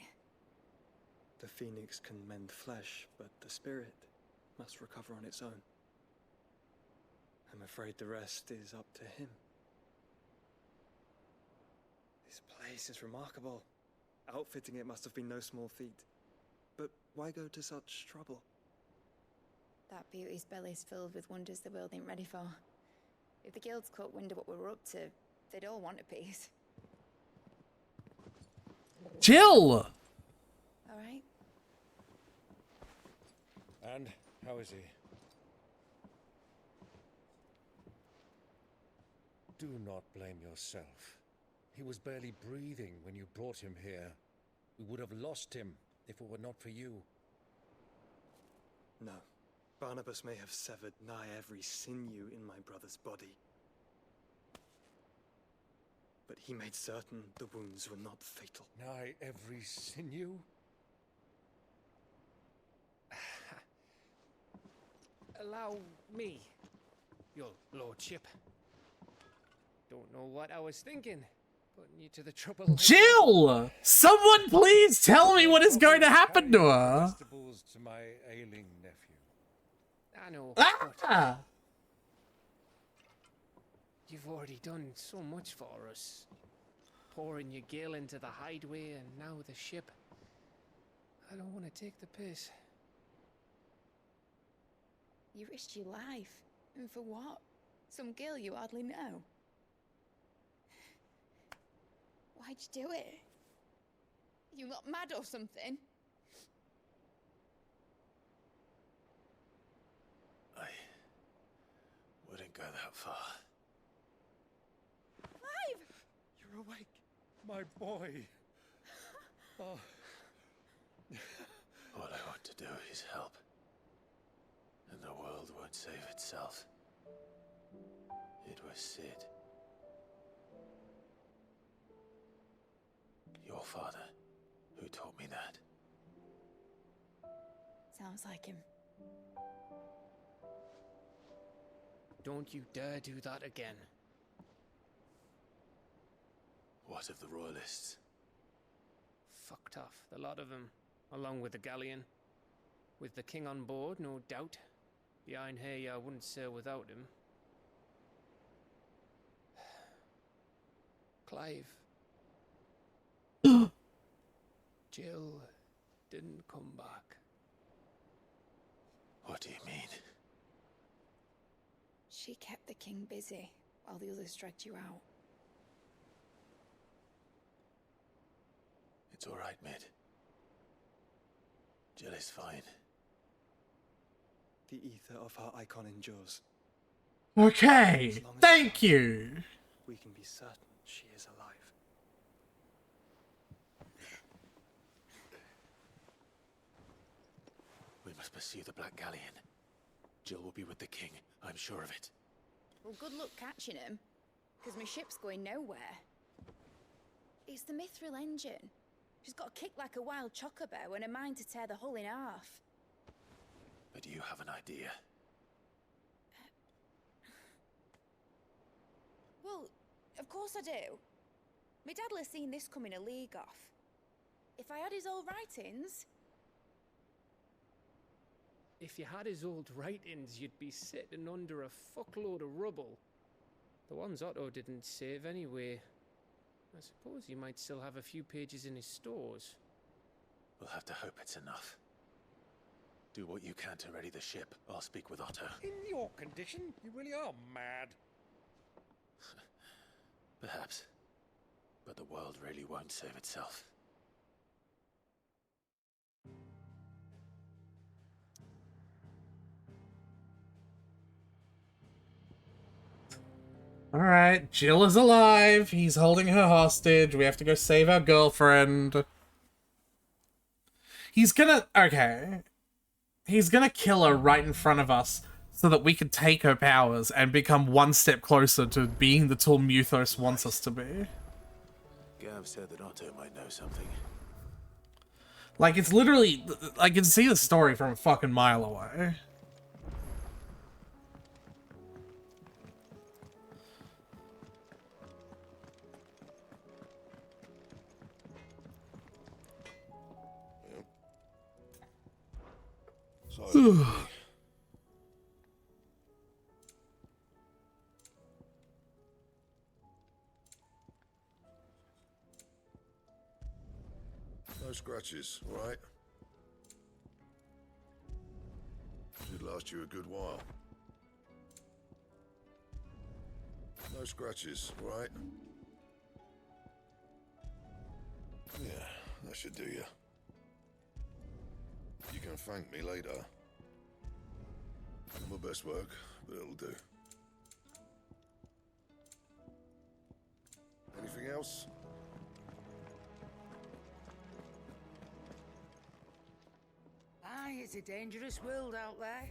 The phoenix can mend flesh, but the spirit must recover on its own. I'm afraid the rest is up to him. This place is remarkable. Outfitting it must have been no small feat. But why go to such trouble? That beauty's belly's filled with wonders the world ain't ready for. If the guilds caught wind of what we were up to, they'd all want a piece. Jill! All right. And how is he? Do not blame yourself. He was barely breathing when you brought him here. We would have lost him if it were not for you. No. Barnabas may have severed nigh every sinew in my brother's body. But he made certain the wounds were not fatal. Nigh every sinew? Allow me, your lordship. Don't know what I was thinking, putting you to the trouble. Jill! Someone please tell me what is going to happen to her. Vegetables to my ailing nephew. I know. Ah! You've already done so much for us. Pouring your gil into the hideaway and now the ship. I don't want to take the piss. You risked your life. And for what? Some girl you hardly know. Why'd you do it? You not mad or something? I wouldn't go that far. Clive! You're awake, my boy. Oh. All I want to do is help. And the world won't save itself. It was Sid. Your father, who taught me that. Sounds like him. Don't you dare do that again. What of the royalists? Fucked off, the lot of them, along with the galleon. With the king on board, no doubt. Behind here, I wouldn't sail without him. Clive. Jill didn't come back. What do you mean? She kept the king busy while the others dragged you out. It's all right, Mid. Jill is fine. The ether of her icon endures. Okay, thank you. We can be certain she is alive. We must pursue the Black Galleon. Jill will be with the king, I'm sure of it. Well, good luck catching him, because my ship's going nowhere. It's the Mithril engine. She's got a kick like a wild chocobo and a mind to tear the hull in half. But you have an idea. Well, of course I do. My dad'll have seen this coming a league off. If I had his old writings... If you had his old writings, you'd be sitting under a fuckload of rubble. The ones Otto didn't save anyway. I suppose you might still have a few pages in his stores. We'll have to hope it's enough. Do what you can to ready the ship. I'll speak with Otto. In your condition, you really are mad. Perhaps. But the world really won't save itself. Alright, Jill is alive. He's holding her hostage. We have to go save our girlfriend. He's gonna... Okay. He's gonna kill her right in front of us so that we can take her powers and become one step closer to being the tool Muthos wants us to be. Gav said that Otto might know something. Like, it's literally... I can see the story from a fucking mile away. No scratches, right? Should last you a good while. No scratches, right? Yeah, that should do you. You can thank me later. Not my best work, but it'll do. Anything else? Aye, it's a dangerous world out there.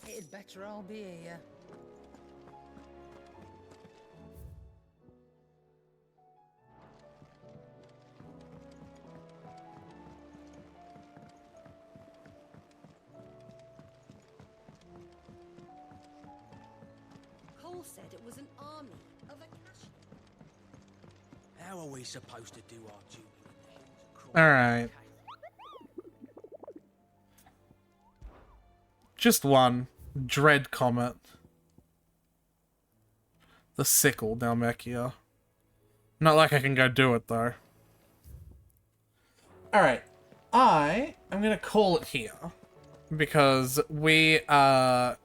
It'd better all be here. Cole said it was an army of Akash. How are we supposed to do our duty in the hills across Alright. Just one. Dread Comet. The Sickle, Dalmekia. Not like I can go do it, though. Alright. I am going to call it here. Because we are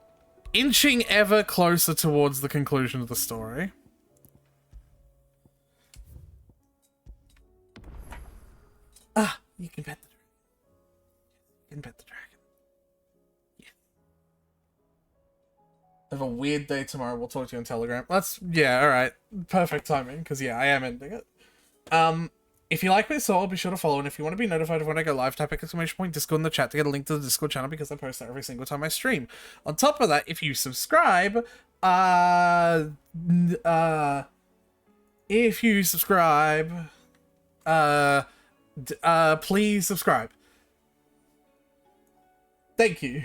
inching ever closer towards the conclusion of the story. Ah, you can pet the dragon. You can pet the dragon. I have a weird day tomorrow. We'll talk to you on Telegram. That's, yeah, alright. Perfect timing, because, yeah, I am ending it. If you like what you saw, be sure to follow, and if you want to be notified of when I go live, type exclamation point Discord in the chat to get a link to the Discord channel, because I post that every single time I stream. On top of that, if you subscribe, please subscribe. Thank you.